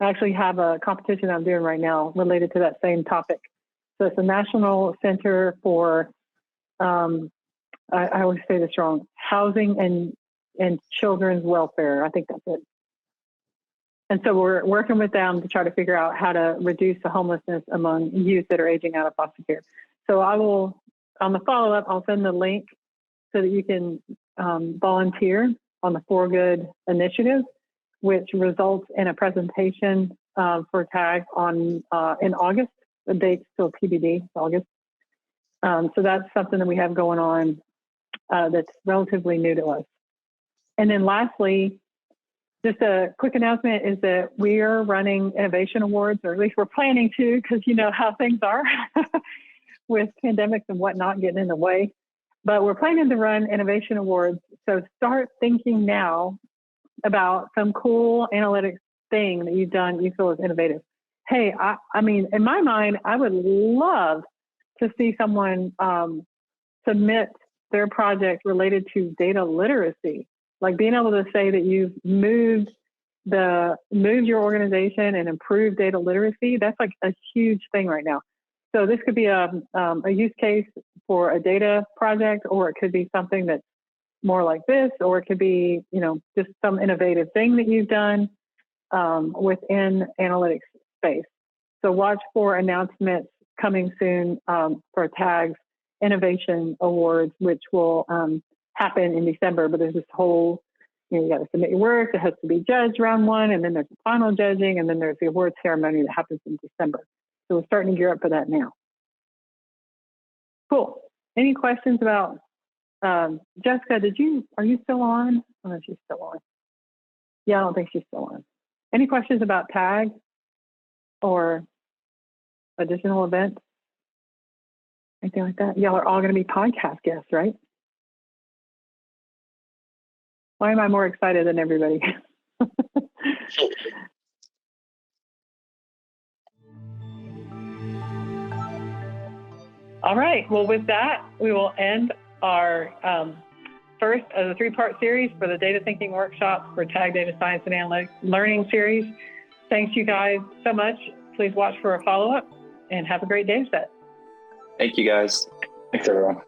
I actually have a competition I'm doing right now related to that same topic. So it's the National Center for, I always say this wrong, Housing and Children's Welfare. I think that's it. And so we're working with them to try to figure out how to reduce the homelessness among youth that are aging out of foster care. So I will, on the follow-up, I'll send the link so that you can volunteer on the For Good initiative, which results in a presentation for TAG in August. The date's still TBD, August. So that's something that we have going on that's relatively new to us. And then lastly, just a quick announcement is that we are running innovation awards, or at least we're planning to, because you know how things are with pandemics and whatnot getting in the way. But we're planning to run innovation awards. So start thinking now about some cool analytics thing that you've done you feel is innovative. Hey, I mean, in my mind, I would love to see someone submit their project related to data literacy. Like being able to say that you've moved your organization and improved data literacy. That's like a huge thing right now. So this could be a use case for a data project, or it could be something that's more like this, or it could be, just some innovative thing that you've done within analytics space. So watch for announcements coming soon for TAG's Innovation Awards, which will happen in December. But there's this whole, you got to submit your work. It has to be judged round one, and then there's the final judging, and then there's the awards ceremony that happens in December. So we're starting to gear up for that now. Cool. Any questions about Jessica? Are you still on? I don't know if she's still on. Yeah, I don't think she's still on. Any questions about TAG or additional events? Anything like that? Y'all are all going to be podcast guests, right? Why am I more excited than everybody? All right. Well, with that, we will end our first of the three-part series for the Data Thinking Workshop for Tag Data Science and Analytics Learning Series. Thanks, you guys, so much. Please watch for a follow-up and have a great data set. Thank you, guys. Thanks, everyone.